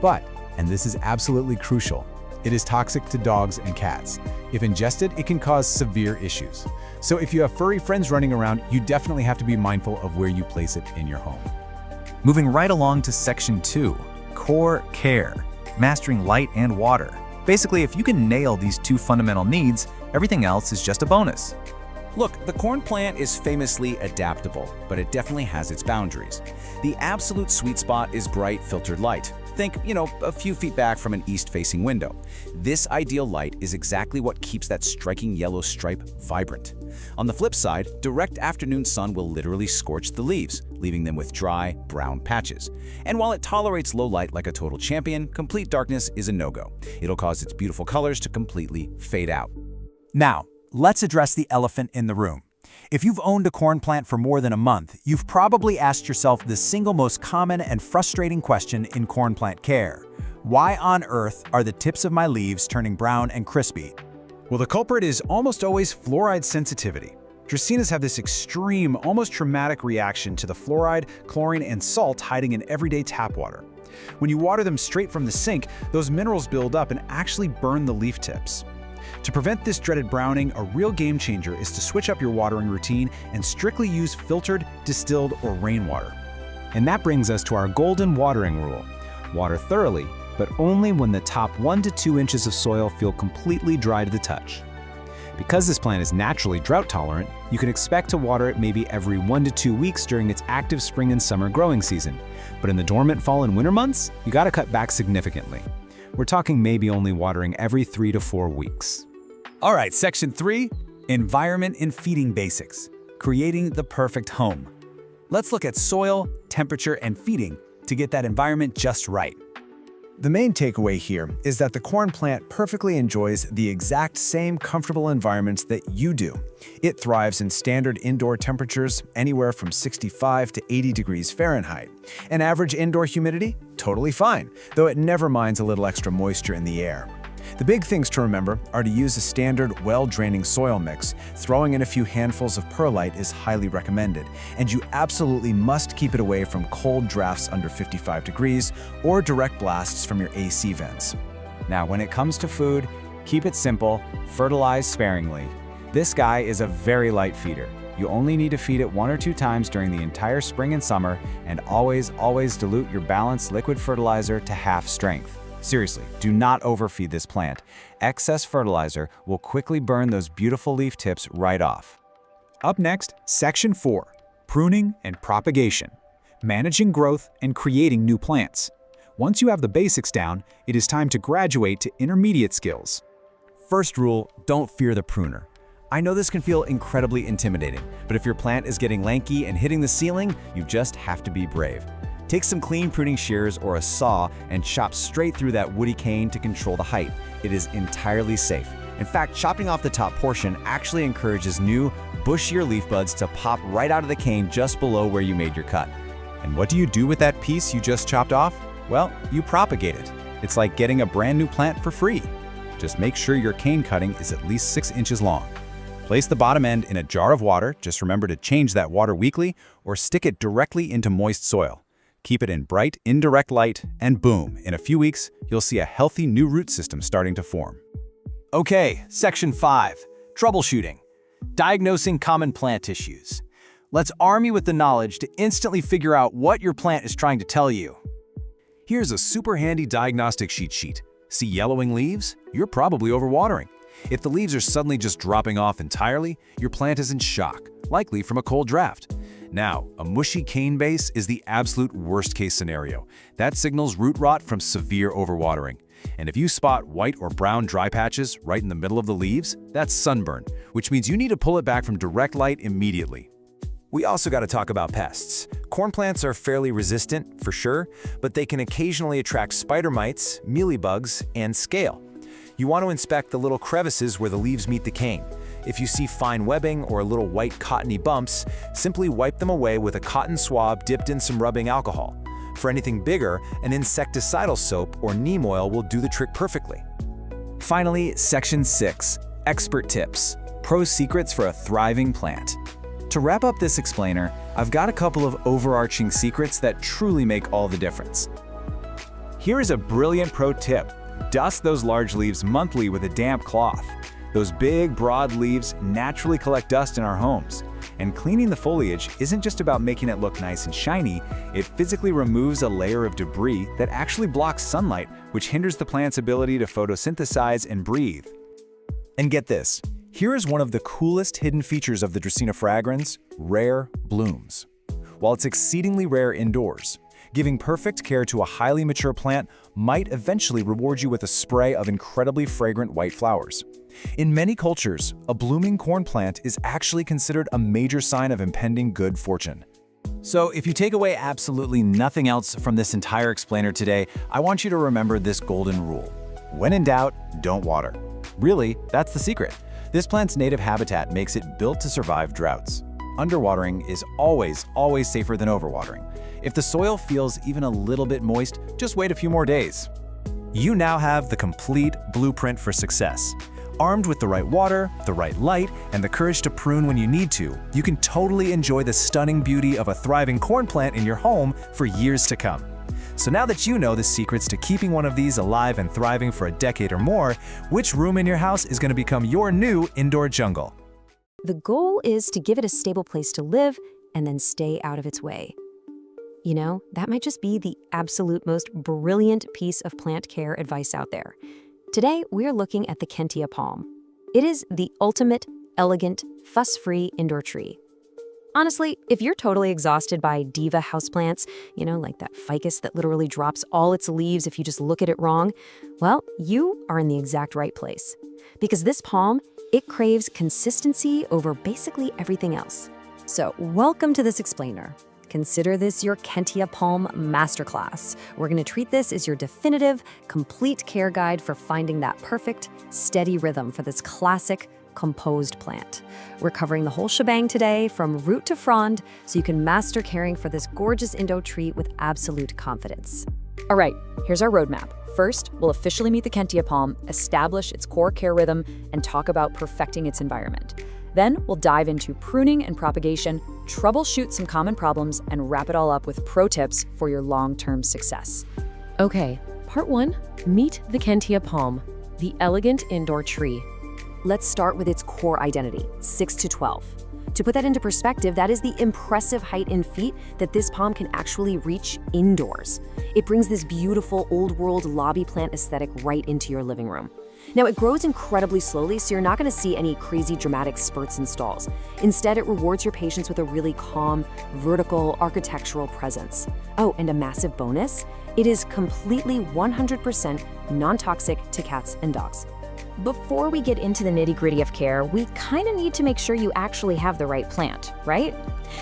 But, and this is absolutely crucial, it is toxic to dogs and cats. If ingested, it can cause severe issues. So if you have furry friends running around, you definitely have to be mindful of where you place it in your home. Moving right along to Section 2, Core Care. mastering light and water. Basically, if you can nail these two fundamental needs, everything else is just a bonus. Look, the corn plant is famously adaptable, but it definitely has its boundaries. The absolute sweet spot is bright filtered light. Think, a few feet back from an east-facing window. This ideal light is exactly what keeps that striking yellow stripe vibrant. On the flip side, direct afternoon sun will literally scorch the leaves, leaving them with dry, brown patches. And while it tolerates low light like a total champion, complete darkness is a no-go. It'll cause its beautiful colors to completely fade out. Now, let's address the elephant in the room. If you've owned a corn plant for more than a month, you've probably asked yourself the single most common and frustrating question in corn plant care. Why on earth are the tips of my leaves turning brown and crispy? Well, the culprit is almost always fluoride sensitivity. Dracaenas have this extreme, almost traumatic reaction to the fluoride, chlorine, and salt hiding in everyday tap water. When you water them straight from the sink, those minerals build up and actually burn the leaf tips. To prevent this dreaded browning, a real game changer is to switch up your watering routine and strictly use filtered, distilled, or rainwater. And that brings us to our golden watering rule. Water thoroughly, but only when the top 1 to 2 inches of soil feel completely dry to the touch. Because this plant is naturally drought tolerant, you can expect to water it maybe every 1 to 2 weeks during its active spring and summer growing season. But in the dormant fall and winter months, you gotta cut back significantly. We're talking maybe only watering every 3 to 4 weeks. All right, Section 3, Environment and Feeding Basics, creating the perfect home. Let's look at soil, temperature, and feeding to get that environment just right. The main takeaway here is that the corn plant perfectly enjoys the exact same comfortable environments that you do. It thrives in standard indoor temperatures anywhere from 65 to 80 degrees Fahrenheit. And average indoor humidity? Totally fine, though it never minds a little extra moisture in the air. The big things to remember are to use a standard, well-draining soil mix. Throwing in a few handfuls of perlite is highly recommended, and you absolutely must keep it away from cold drafts under 55 degrees or direct blasts from your AC vents. Now, when it comes to food, keep it simple, fertilize sparingly. This guy is a very light feeder. You only need to feed it 1 or 2 times during the entire spring and summer, and always dilute your balanced liquid fertilizer to half strength. Seriously, do not overfeed this plant. Excess fertilizer will quickly burn those beautiful leaf tips right off. Up next, Section 4, Pruning and Propagation, managing growth and creating new plants. Once you have the basics down, it is time to graduate to intermediate skills. First rule, don't fear the pruner. I know this can feel incredibly intimidating, but if your plant is getting lanky and hitting the ceiling, you just have to be brave. Take some clean pruning shears or a saw and chop straight through that woody cane to control the height. It is entirely safe. In fact, chopping off the top portion actually encourages new, bushier leaf buds to pop right out of the cane just below where you made your cut. And what do you do with that piece you just chopped off? Well, you propagate it. It's like getting a brand new plant for free. Just make sure your cane cutting is at least 6 inches long. Place the bottom end in a jar of water. Just remember to change that water weekly or stick it directly into moist soil. Keep it in bright, indirect light, and boom, in a few weeks, you'll see a healthy new root system starting to form. Okay, Section 5, Troubleshooting. Diagnosing common plant issues. Let's arm you with the knowledge to instantly figure out what your plant is trying to tell you. Here's a super handy diagnostic cheat sheet. See yellowing leaves? You're probably overwatering. If the leaves are suddenly just dropping off entirely, your plant is in shock, likely from a cold draft. Now, a mushy cane base is the absolute worst-case scenario. That signals root rot from severe overwatering. And if you spot white or brown dry patches right in the middle of the leaves, that's sunburn, which means you need to pull it back from direct light immediately. We also got to talk about pests. Corn plants are fairly resistant, for sure, but they can occasionally attract spider mites, mealybugs, and scale. You want to inspect the little crevices where the leaves meet the cane. If you see fine webbing or little white cottony bumps, simply wipe them away with a cotton swab dipped in some rubbing alcohol. For anything bigger, an insecticidal soap or neem oil will do the trick perfectly. Finally, Section 6, Expert Tips, Pro Secrets for a Thriving Plant. To wrap up this explainer, I've got a couple of overarching secrets that truly make all the difference. Here is a brilliant pro tip. Dust those large leaves monthly with a damp cloth. Those big, broad leaves naturally collect dust in our homes. And cleaning the foliage isn't just about making it look nice and shiny, it physically removes a layer of debris that actually blocks sunlight, which hinders the plant's ability to photosynthesize and breathe. And get this, here is one of the coolest hidden features of the Dracaena fragrans: rare blooms. While it's exceedingly rare indoors, giving perfect care to a highly mature plant might eventually reward you with a spray of incredibly fragrant white flowers. In many cultures, a blooming corn plant is actually considered a major sign of impending good fortune. So if you take away absolutely nothing else from this entire explainer today, I want you to remember this golden rule. When in doubt, don't water. Really, that's the secret. This plant's native habitat makes it built to survive droughts. Underwatering is always safer than overwatering. If the soil feels even a little bit moist, just wait a few more days. You now have the complete blueprint for success. Armed with the right water, the right light, and the courage to prune when you need to, you can totally enjoy the stunning beauty of a thriving corn plant in your home for years to come. So now that you know the secrets to keeping one of these alive and thriving for a decade or more, which room in your house is going to become your new indoor jungle? The goal is to give it a stable place to live and then stay out of its way. You know, that might just be the absolute most brilliant piece of plant care advice out there. Today, we're looking at the Kentia palm. It is the ultimate, elegant, fuss-free indoor tree. Honestly, if you're totally exhausted by diva houseplants, you know, like that ficus that literally drops all its leaves if you just look at it wrong, well, you are in the exact right place. Because this palm, it craves consistency over basically everything else. So, welcome to this explainer. Consider this your Kentia Palm Masterclass. We're going to treat this as your definitive, complete care guide for finding that perfect, steady rhythm for this classic, composed plant. We're covering the whole shebang today, from root to frond, so you can master caring for this gorgeous Indo tree with absolute confidence. All right, here's our roadmap. First, we'll officially meet the Kentia palm, establish its core care rhythm, and talk about perfecting its environment. Then we'll dive into pruning and propagation, troubleshoot some common problems, and wrap it all up with pro tips for your long-term success. Okay, part 1, meet the Kentia palm, the elegant indoor tree. Let's start with its core identity, 6 to 12. To put that into perspective, that is the impressive height in feet that this palm can actually reach indoors. It brings this beautiful old-world lobby plant aesthetic right into your living room. Now, it grows incredibly slowly, so you're not going to see any crazy dramatic spurts and stalls. Instead, it rewards your patience with a really calm, vertical, architectural presence. Oh, and a massive bonus, it is completely 100% non-toxic to cats and dogs. Before we get into the nitty-gritty of care, we kind of need to make sure you actually have the right plant, right?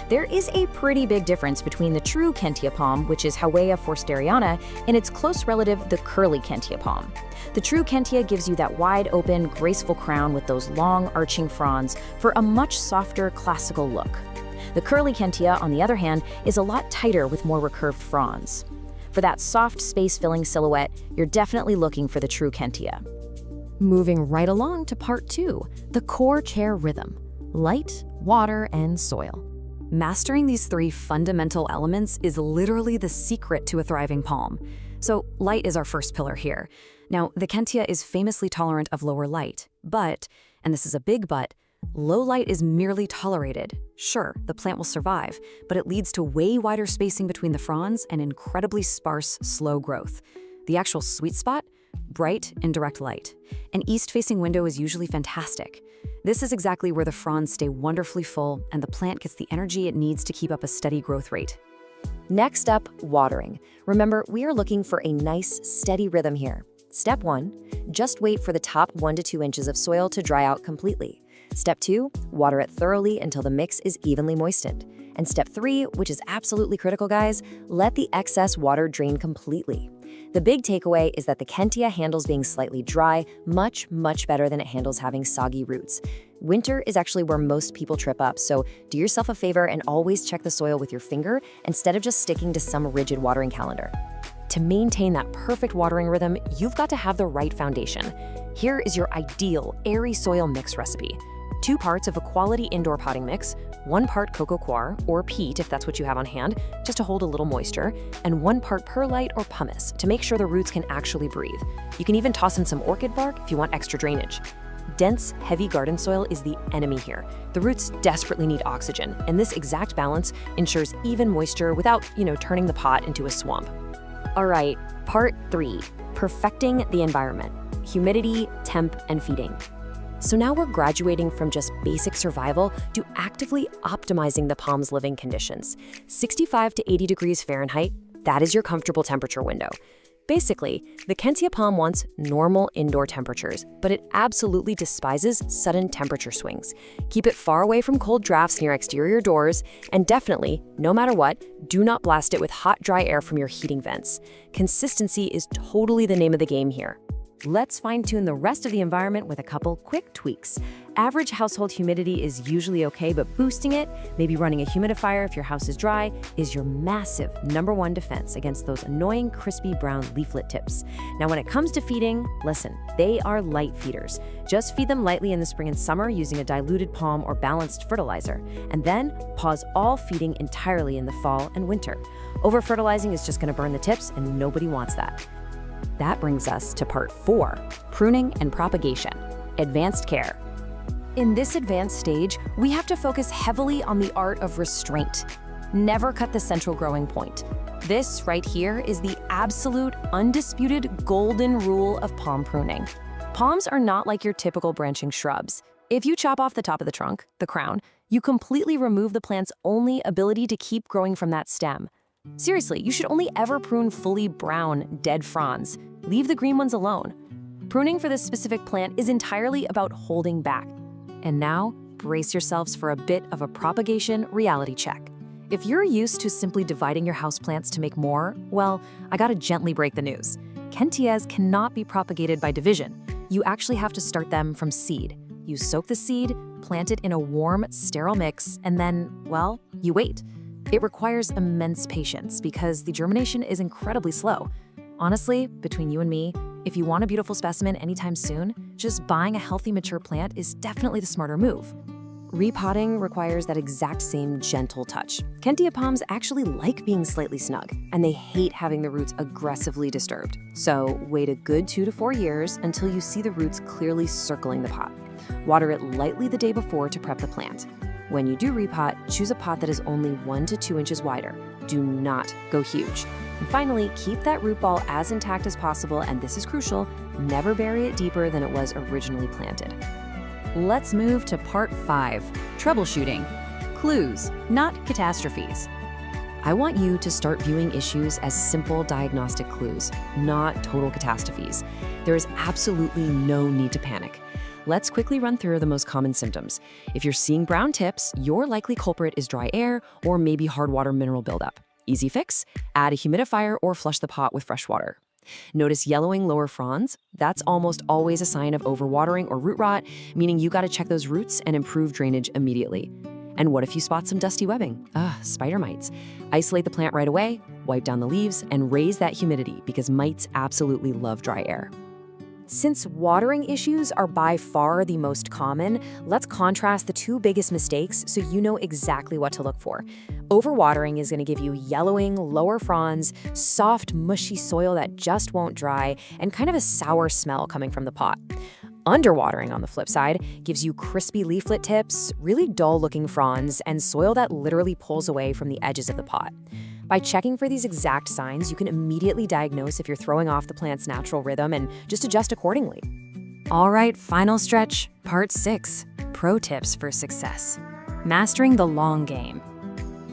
There is a pretty big difference between the true Kentia palm, which is Howea forsteriana, and its close relative, the curly Kentia palm. The true Kentia gives you that wide-open, graceful crown with those long, arching fronds for a much softer, classical look. The curly Kentia, on the other hand, is a lot tighter with more recurved fronds. For that soft, space-filling silhouette, you're definitely looking for the true Kentia. Moving right along to part 2, the core care rhythm: light, water, and soil. Mastering these 3 fundamental elements is literally the secret to a thriving palm. So light is our first pillar here. Now, the Kentia is famously tolerant of lower light, but, and this is a big but, low light is merely tolerated. Sure, the plant will survive, but it leads to way wider spacing between the fronds and incredibly sparse, slow growth. The actual sweet spot? Bright, indirect light. An east-facing window is usually fantastic. This is exactly where the fronds stay wonderfully full and the plant gets the energy it needs to keep up a steady growth rate. Next up, watering. Remember, we are looking for a nice, steady rhythm here. Step 1, just wait for the top 1 to 2 inches of soil to dry out completely. Step 2, water it thoroughly until the mix is evenly moistened. And step 3, which is absolutely critical, guys, let the excess water drain completely. The big takeaway is that the Kentia handles being slightly dry much better than it handles having soggy roots. Winter is actually where most people trip up, so do yourself a favor and always check the soil with your finger instead of just sticking to some rigid watering calendar. To maintain that perfect watering rhythm, you've got to have the right foundation. Here is your ideal airy soil mix recipe. 2 parts of a quality indoor potting mix, 1 part coco coir, or peat if that's what you have on hand, just to hold a little moisture, and 1 part perlite or pumice to make sure the roots can actually breathe. You can even toss in some orchid bark if you want extra drainage. Dense, heavy garden soil is the enemy here. The roots desperately need oxygen, and this exact balance ensures even moisture without, turning the pot into a swamp. All right, part 3, perfecting the environment: humidity, temp, and feeding. So now we're graduating from just basic survival to actively optimizing the palm's living conditions. 65 to 80 degrees Fahrenheit, that is your comfortable temperature window. Basically, the Kentia palm wants normal indoor temperatures, but it absolutely despises sudden temperature swings. Keep it far away from cold drafts near exterior doors, and definitely, no matter what, do not blast it with hot, dry air from your heating vents. Consistency is totally the name of the game here. Let's fine-tune the rest of the environment with a couple quick tweaks. Average household humidity is usually okay, but boosting it, maybe running a humidifier if your house is dry, is your massive #1 defense against those annoying crispy brown leaflet tips. Now when it comes to feeding, listen, they are light feeders. Just feed them lightly in the spring and summer using a diluted palm or balanced fertilizer, and then pause all feeding entirely in the fall and winter. Over-fertilizing is just going to burn the tips, and nobody wants that. That brings us to part 4, pruning and propagation, advanced care. In this advanced stage, we have to focus heavily on the art of restraint. Never cut the central growing point. This right here is the absolute, undisputed golden rule of palm pruning. Palms are not like your typical branching shrubs. If you chop off the top of the trunk, the crown, you completely remove the plant's only ability to keep growing from that stem. Seriously, you should only ever prune fully brown, dead fronds. Leave the green ones alone. Pruning for this specific plant is entirely about holding back. And now, brace yourselves for a bit of a propagation reality check. If you're used to simply dividing your houseplants to make more, well, I gotta gently break the news. Kentias cannot be propagated by division. You actually have to start them from seed. You soak the seed, plant it in a warm, sterile mix, and then, well, you wait. It requires immense patience because the germination is incredibly slow. Honestly, between you and me, if you want a beautiful specimen anytime soon, just buying a healthy mature plant is definitely the smarter move. Repotting requires that exact same gentle touch. Kentia palms actually like being slightly snug, and they hate having the roots aggressively disturbed. So wait a good 2 to 4 years until you see the roots clearly circling the pot. Water it lightly the day before to prep the plant. When you do repot, choose a pot that is only 1 to 2 inches wider. Do not go huge. And finally, keep that root ball as intact as possible, and this is crucial, never bury it deeper than it was originally planted. Let's move to part 5, troubleshooting. Clues, not catastrophes. I want you to start viewing issues as simple diagnostic clues, not total catastrophes. There is absolutely no need to panic. Let's quickly run through the most common symptoms. If you're seeing brown tips, your likely culprit is dry air or maybe hard water mineral buildup. Easy fix: add a humidifier or flush the pot with fresh water. Notice yellowing lower fronds? That's almost always a sign of overwatering or root rot, meaning you gotta check those roots and improve drainage immediately. And what if you spot some dusty webbing? Spider mites. Isolate the plant right away, wipe down the leaves, and raise that humidity because mites absolutely love dry air. Since watering issues are by far the most common, let's contrast the 2 biggest mistakes so you know exactly what to look for. Overwatering is going to give you yellowing, lower fronds, soft, mushy soil that just won't dry, and kind of a sour smell coming from the pot. Underwatering, on the flip side, gives you crispy leaflet tips, really dull-looking fronds, and soil that literally pulls away from the edges of the pot. By checking for these exact signs, you can immediately diagnose if you're throwing off the plant's natural rhythm and just adjust accordingly. All right, final stretch, part 6, pro tips for success. Mastering the long game.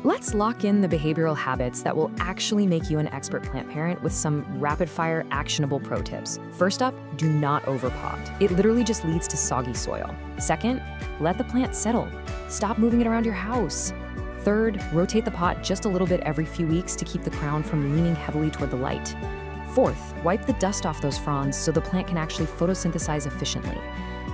Let's lock in the behavioral habits that will actually make you an expert plant parent with some rapid-fire actionable pro tips. First up, do not overpot. It literally just leads to soggy soil. Second, let the plant settle. Stop moving it around your house. Third, rotate the pot just a little bit every few weeks to keep the crown from leaning heavily toward the light. Fourth, wipe the dust off those fronds so the plant can actually photosynthesize efficiently.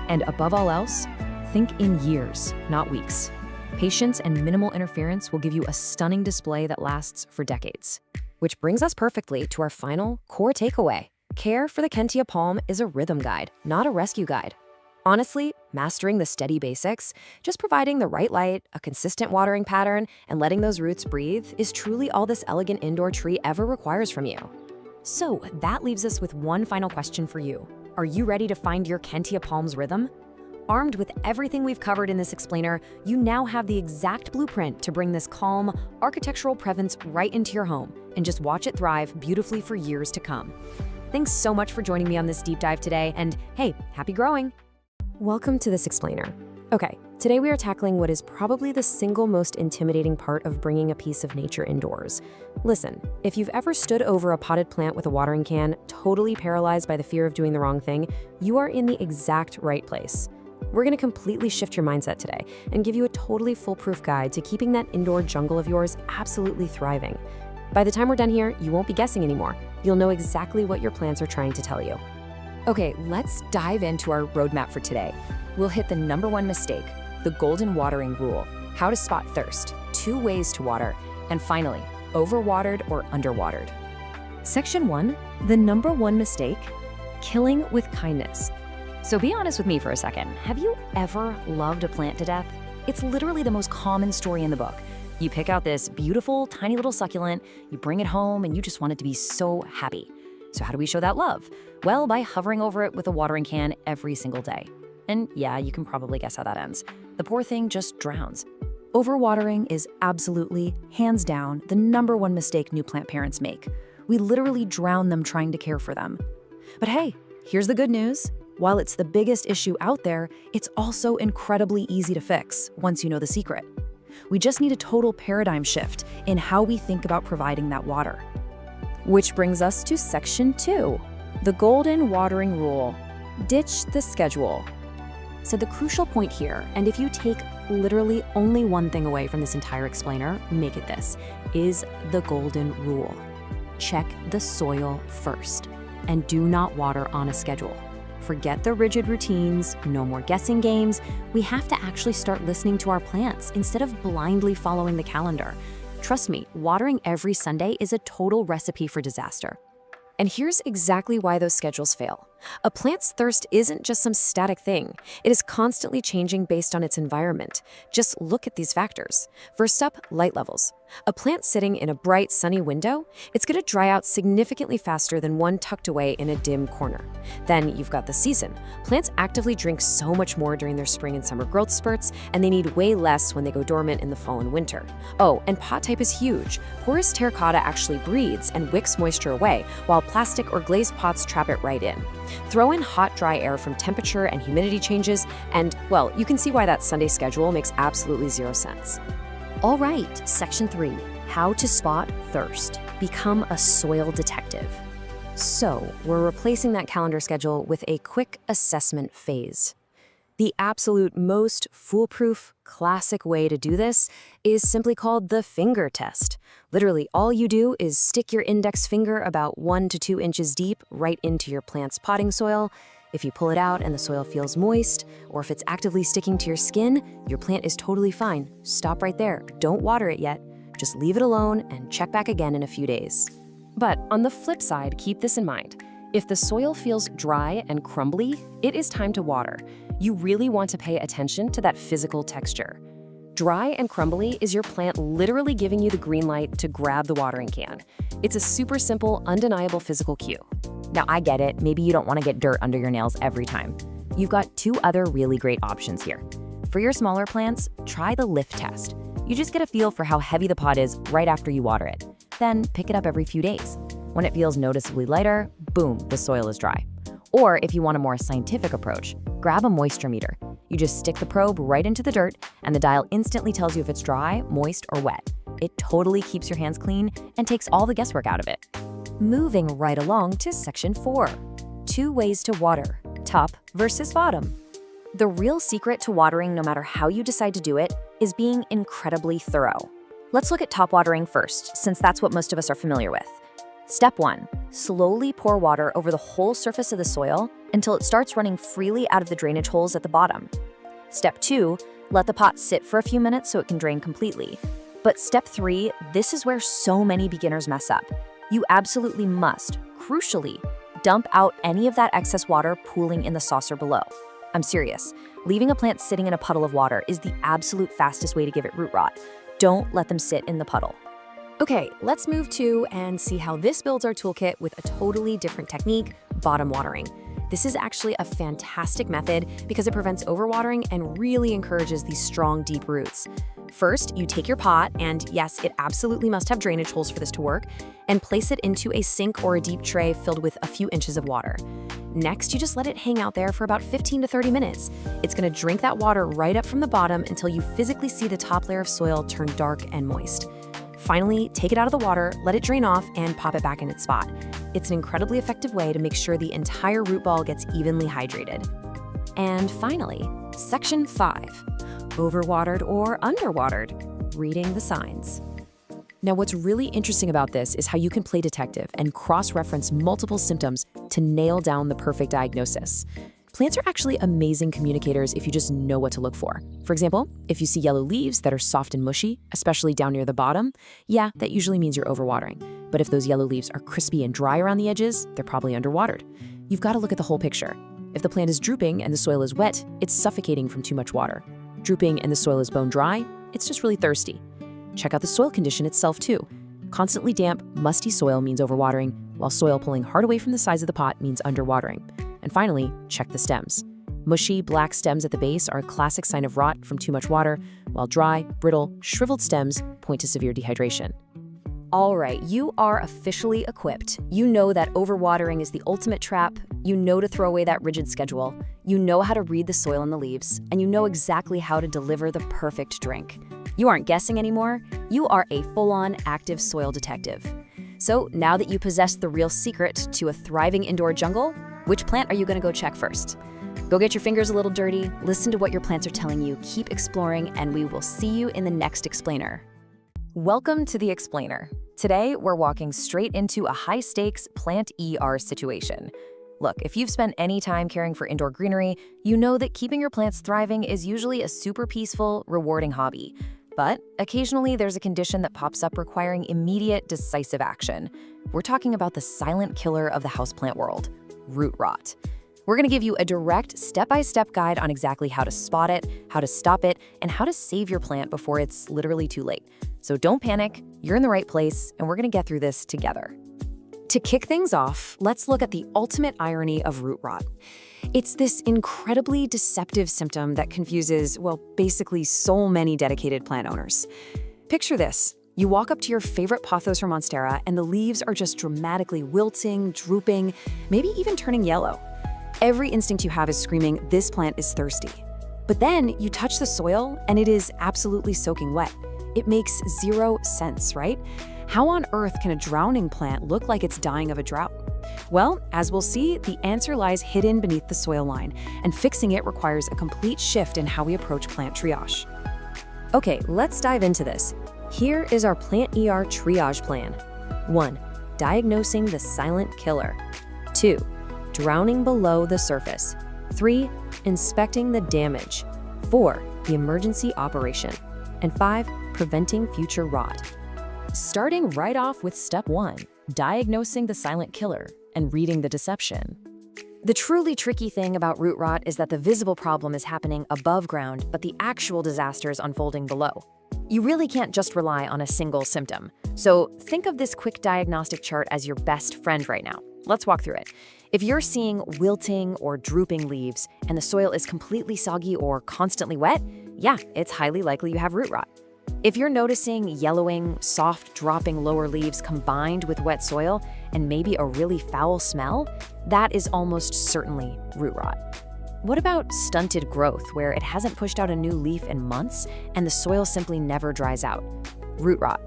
And above all else, think in years, not weeks. Patience and minimal interference will give you a stunning display that lasts for decades. Which brings us perfectly to our final core takeaway. Care for the Kentia palm is a rhythm guide, not a rescue guide. Honestly, mastering the steady basics, just providing the right light, a consistent watering pattern, and letting those roots breathe is truly all this elegant indoor tree ever requires from you. So that leaves us with one final question for you. Are you ready to find your Kentia palm's rhythm? Armed with everything we've covered in this explainer, you now have the exact blueprint to bring this calm, architectural presence right into your home and just watch it thrive beautifully for years to come. Thanks so much for joining me on this deep dive today, and hey, happy growing! Welcome to this explainer. Okay, today we are tackling what is probably the single most intimidating part of bringing a piece of nature indoors. Listen, if you've ever stood over a potted plant with a watering can, totally paralyzed by the fear of doing the wrong thing, you are in the exact right place. We're going to completely shift your mindset today and give you a totally foolproof guide to keeping that indoor jungle of yours absolutely thriving. By the time we're done here, you won't be guessing anymore. You'll know exactly what your plants are trying to tell you. Okay, let's dive into our roadmap for today. We'll hit the #1 mistake, the golden watering rule, how to spot thirst, 2 ways to water, and finally, overwatered or underwatered. Section 1, the #1 mistake, killing with kindness. So be honest with me for a second. Have you ever loved a plant to death? It's literally the most common story in the book. You pick out this beautiful, tiny little succulent, you bring it home, and you just want it to be so happy. So how do we show that love? Well, by hovering over it with a watering can every single day. And yeah, you can probably guess how that ends. The poor thing just drowns. Overwatering is absolutely, hands down, the #1 mistake new plant parents make. We literally drown them trying to care for them. But hey, here's the good news. While it's the biggest issue out there, it's also incredibly easy to fix once you know the secret. We just need a total paradigm shift in how we think about providing that water. Which brings us to Section 2, the golden watering rule. Ditch the schedule. So the crucial point here, and if you take literally only one thing away from this entire explainer, make it this, is the golden rule. Check the soil first, and do not water on a schedule. Forget the rigid routines, no more guessing games. We have to actually start listening to our plants instead of blindly following the calendar. Trust me, watering every Sunday is a total recipe for disaster. And here's exactly why those schedules fail. A plant's thirst isn't just some static thing. It is constantly changing based on its environment. Just look at these factors. First up, light levels. A plant sitting in a bright, sunny window, it's going to dry out significantly faster than one tucked away in a dim corner. Then you've got the season. Plants actively drink so much more during their spring and summer growth spurts, and they need way less when they go dormant in the fall and winter. Oh, and pot type is huge. Porous terracotta actually breathes and wicks moisture away, while plastic or glazed pots trap it right in. Throw in hot, dry air from temperature and humidity changes, and, well, you can see why that Sunday schedule makes absolutely zero sense. All right, Section 3, how to spot thirst. Become a soil detective. So, we're replacing that calendar schedule with a quick assessment phase. The absolute most foolproof, classic way to do this is simply called the finger test. Literally, all you do is stick your index finger about 1 to 2 inches deep right into your plant's potting soil. If you pull it out and the soil feels moist, or if it's actively sticking to your skin, your plant is totally fine. Stop right there. Don't water it yet. Just leave it alone and check back again in a few days. But on the flip side, keep this in mind. If the soil feels dry and crumbly, it is time to water. You really want to pay attention to that physical texture. Dry and crumbly is your plant literally giving you the green light to grab the watering can. It's a super simple, undeniable physical cue. Now, I get it, maybe you don't want to get dirt under your nails every time. You've got 2 other really great options here. For your smaller plants, try the lift test. You just get a feel for how heavy the pot is right after you water it. Then pick it up every few days. When it feels noticeably lighter, boom, the soil is dry. Or if you want a more scientific approach, grab a moisture meter. You just stick the probe right into the dirt, and the dial instantly tells you if it's dry, moist, or wet. It totally keeps your hands clean and takes all the guesswork out of it. Moving right along to Section 4, 2 ways to water, top versus bottom. The real secret to watering, no matter how you decide to do it, is being incredibly thorough. Let's look at top watering first, since that's what most of us are familiar with. Step 1, slowly pour water over the whole surface of the soil until it starts running freely out of the drainage holes at the bottom. Step 2, let the pot sit for a few minutes so it can drain completely. But step 3, this is where so many beginners mess up. You absolutely must, crucially, dump out any of that excess water pooling in the saucer below. I'm serious. Leaving a plant sitting in a puddle of water is the absolute fastest way to give it root rot. Don't let them sit in the puddle. Okay, let's move to and see how this builds our toolkit with a totally different technique, bottom watering. This is actually a fantastic method because it prevents overwatering and really encourages these strong, deep roots. First, you take your pot, and yes, it absolutely must have drainage holes for this to work, and place it into a sink or a deep tray filled with a few inches of water. Next, you just let it hang out there for about 15 to 30 minutes. It's going to drink that water right up from the bottom until you physically see the top layer of soil turn dark and moist. Finally, take it out of the water, let it drain off, and pop it back in its spot. It's an incredibly effective way to make sure the entire root ball gets evenly hydrated. And finally, Section 5. Overwatered or underwatered, reading the signs. Now, what's really interesting about this is how you can play detective and cross-reference multiple symptoms to nail down the perfect diagnosis. Plants are actually amazing communicators if you just know what to look for. For example, if you see yellow leaves that are soft and mushy, especially down near the bottom, yeah, that usually means you're overwatering. But if those yellow leaves are crispy and dry around the edges, they're probably underwatered. You've got to look at the whole picture. If the plant is drooping and the soil is wet, it's suffocating from too much water. Drooping and the soil is bone dry, it's just really thirsty. Check out the soil condition itself too. Constantly damp, musty soil means overwatering, while soil pulling hard away from the sides of the pot means underwatering. And finally, check the stems. Mushy, black stems at the base are a classic sign of rot from too much water, while dry, brittle, shriveled stems point to severe dehydration. All right, you are officially equipped. You know that overwatering is the ultimate trap. You know to throw away that rigid schedule. You know how to read the soil and the leaves, and you know exactly how to deliver the perfect drink. You aren't guessing anymore. You are a full-on active soil detective. So now that you possess the real secret to a thriving indoor jungle, which plant are you going to go check first? Go get your fingers a little dirty, listen to what your plants are telling you, keep exploring, and we will see you in the next explainer. Welcome to the Explainer. Today, we're walking straight into a high-stakes plant ER situation. Look, if you've spent any time caring for indoor greenery, you know that keeping your plants thriving is usually a super peaceful, rewarding hobby. But occasionally, there's a condition that pops up requiring immediate, decisive action. We're talking about the silent killer of the houseplant world, root rot. We're going to give you a direct, step-by-step guide on exactly how to spot it, how to stop it, and how to save your plant before it's literally too late. So don't panic, you're in the right place, and we're going to get through this together. To kick things off, let's look at the ultimate irony of root rot. It's this incredibly deceptive symptom that confuses, well, basically so many dedicated plant owners. Picture this. You walk up to your favorite pothos or monstera, and the leaves are just dramatically wilting, drooping, maybe even turning yellow. Every instinct you have is screaming, this plant is thirsty. But then you touch the soil, and it is absolutely soaking wet. It makes zero sense, right? How on earth can a drowning plant look like it's dying of a drought? Well, as we'll see, the answer lies hidden beneath the soil line, and fixing it requires a complete shift in how we approach plant triage. Okay, let's dive into this. Here is our plant ER triage plan. 1. Diagnosing the silent killer. 2. Drowning below the surface. 3. Inspecting the damage. 4. The emergency operation. And 5. Preventing future rot. Starting right off with step 1, diagnosing the silent killer and reading the deception. The truly tricky thing about root rot is that the visible problem is happening above ground, but the actual disaster is unfolding below. You really can't just rely on a single symptom. So think of this quick diagnostic chart as your best friend right now. Let's walk through it. If you're seeing wilting or drooping leaves and the soil is completely soggy or constantly wet, yeah, it's highly likely you have root rot. If you're noticing yellowing, soft dropping lower leaves combined with wet soil and maybe a really foul smell, that is almost certainly root rot. What about stunted growth, where it hasn't pushed out a new leaf in months and the soil simply never dries out? Root rot.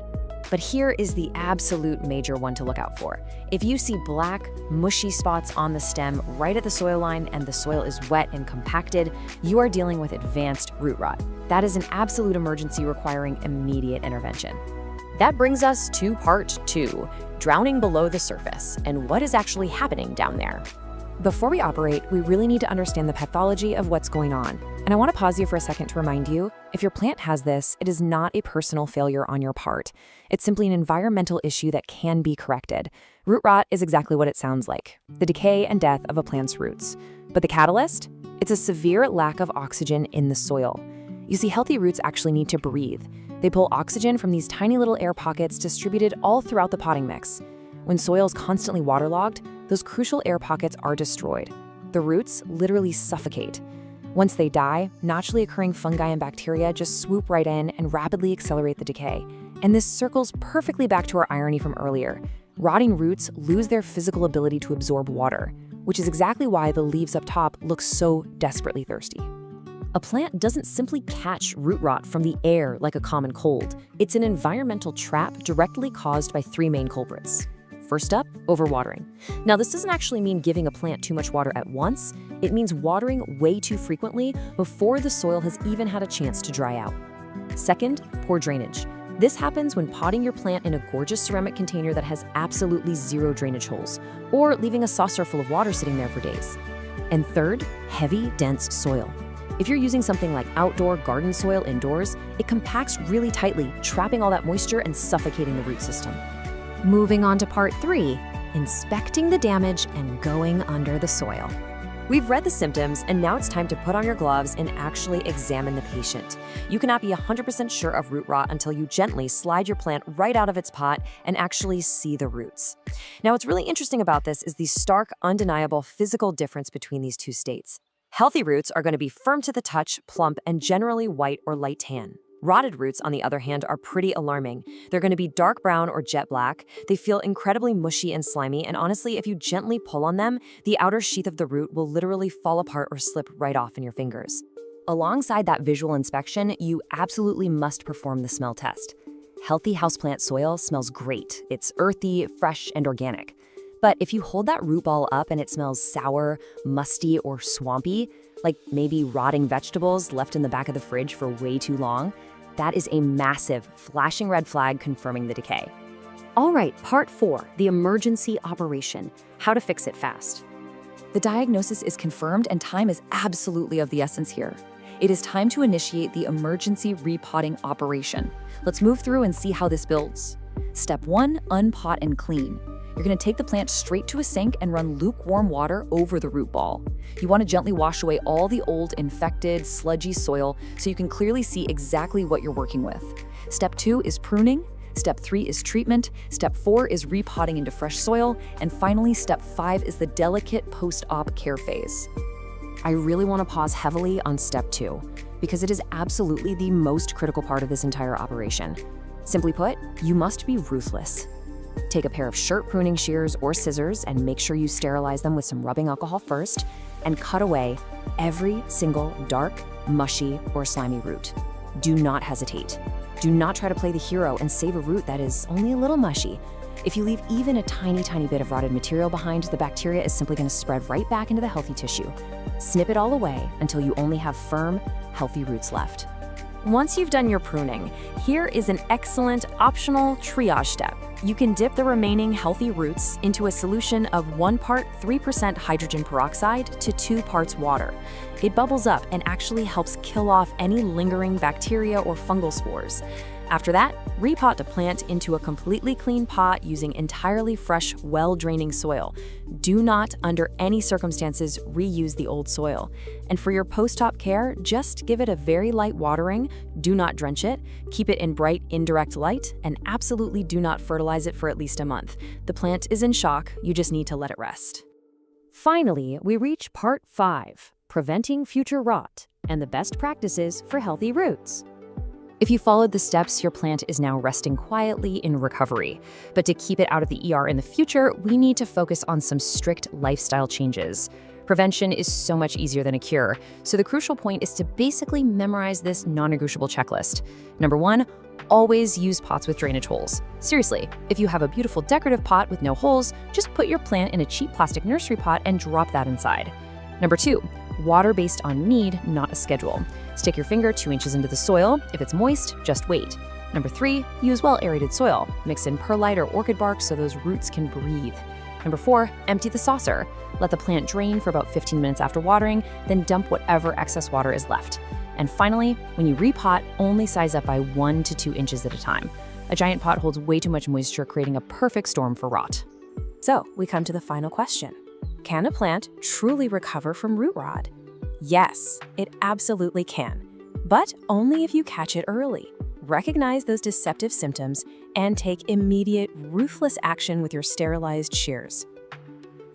But here is the absolute major one to look out for. If you see black, mushy spots on the stem right at the soil line and the soil is wet and compacted, you are dealing with advanced root rot. That is an absolute emergency requiring immediate intervention. That brings us to part 2, drowning below the surface, and what is actually happening down there. Before we operate, we really need to understand the pathology of what's going on. And I want to pause you for a second to remind you, if your plant has this, it is not a personal failure on your part. It's simply an environmental issue that can be corrected. Root rot is exactly what it sounds like, the decay and death of a plant's roots. But the catalyst? It's a severe lack of oxygen in the soil. You see, healthy roots actually need to breathe. They pull oxygen from these tiny little air pockets distributed all throughout the potting mix. When soil is constantly waterlogged, those crucial air pockets are destroyed. The roots literally suffocate. Once they die, naturally occurring fungi and bacteria just swoop right in and rapidly accelerate the decay. And this circles perfectly back to our irony from earlier. Rotting roots lose their physical ability to absorb water, which is exactly why the leaves up top look so desperately thirsty. A plant doesn't simply catch root rot from the air like a common cold. It's an environmental trap directly caused by three main culprits. First up, overwatering. Now, this doesn't actually mean giving a plant too much water at once. It means watering way too frequently before the soil has even had a chance to dry out. Second, poor drainage. This happens when potting your plant in a gorgeous ceramic container that has absolutely zero drainage holes, or leaving a saucer full of water sitting there for days. And third, heavy, dense soil. If you're using something like outdoor garden soil indoors, it compacts really tightly, trapping all that moisture and suffocating the root system. Moving on to part 3, inspecting the damage and going under the soil. We've read the symptoms, and now it's time to put on your gloves and actually examine the patient. You cannot be 100% sure of root rot until you gently slide your plant right out of its pot and actually see the roots. Now, what's really interesting about this is the stark, undeniable physical difference between these two states. Healthy roots are going to be firm to the touch, plump, and generally white or light tan. Rotted roots, on the other hand, are pretty alarming. They're going to be dark brown or jet black. They feel incredibly mushy and slimy, and honestly, if you gently pull on them, the outer sheath of the root will literally fall apart or slip right off in your fingers. Alongside that visual inspection, you absolutely must perform the smell test. Healthy houseplant soil smells great. It's earthy, fresh, and organic. But if you hold that root ball up and it smells sour, musty, or swampy, like maybe rotting vegetables left in the back of the fridge for way too long, that is a massive, flashing red flag confirming the decay. All right, part 4, the emergency operation, how to fix it fast. The diagnosis is confirmed and time is absolutely of the essence here. It is time to initiate the emergency repotting operation. Let's move through and see how this builds. Step 1, unpot and clean. You're going to take the plant straight to a sink and run lukewarm water over the root ball. You want to gently wash away all the old, infected, sludgy soil so you can clearly see exactly what you're working with. Step 2 is pruning. Step 3 is treatment. Step 4 is repotting into fresh soil. And finally, step 5 is the delicate post-op care phase. I really want to pause heavily on step 2 because it is absolutely the most critical part of this entire operation. Simply put, you must be ruthless. Take a pair of shirt pruning shears or scissors and make sure you sterilize them with some rubbing alcohol first, and cut away every single dark, mushy, or slimy root. Do not hesitate. Do not try to play the hero and save a root that is only a little mushy. If you leave even a tiny bit of rotted material behind, the bacteria is simply going to spread right back into the healthy tissue. Snip it all away until you only have firm, healthy roots left. Once you've done your pruning, here is an excellent optional triage step. You can dip the remaining healthy roots into a solution of 1 part 3% hydrogen peroxide to 2 parts water. It bubbles up and actually helps kill off any lingering bacteria or fungal spores. After that, repot the plant into a completely clean pot using entirely fresh, well-draining soil. Do not, under any circumstances, reuse the old soil. And for your post-op care, just give it a very light watering, do not drench it, keep it in bright, indirect light, and absolutely do not fertilize it for at least a month. The plant is in shock, you just need to let it rest. Finally, we reach part 5, preventing future rot, and the best practices for healthy roots. If you followed the steps, your plant is now resting quietly in recovery. But to keep it out of the ER in the future, we need to focus on some strict lifestyle changes. Prevention is so much easier than a cure, so the crucial point is to basically memorize this non-negotiable checklist. Number 1, always use pots with drainage holes. Seriously, if you have a beautiful decorative pot with no holes, just put your plant in a cheap plastic nursery pot and drop that inside. Number 2, water based on need, not a schedule. Stick your finger 2 inches into the soil. If it's moist, just wait. Number 3, use well-aerated soil. Mix in perlite or orchid bark so those roots can breathe. Number 4, empty the saucer. Let the plant drain for about 15 minutes after watering, then dump whatever excess water is left. And finally, when you repot, only size up by 1 to 2 inches at a time. A giant pot holds way too much moisture, creating a perfect storm for rot. So, we come to the final question. Can a plant truly recover from root rot? Yes, it absolutely can, but only if you catch it early. Recognize those deceptive symptoms and take immediate, ruthless action with your sterilized shears.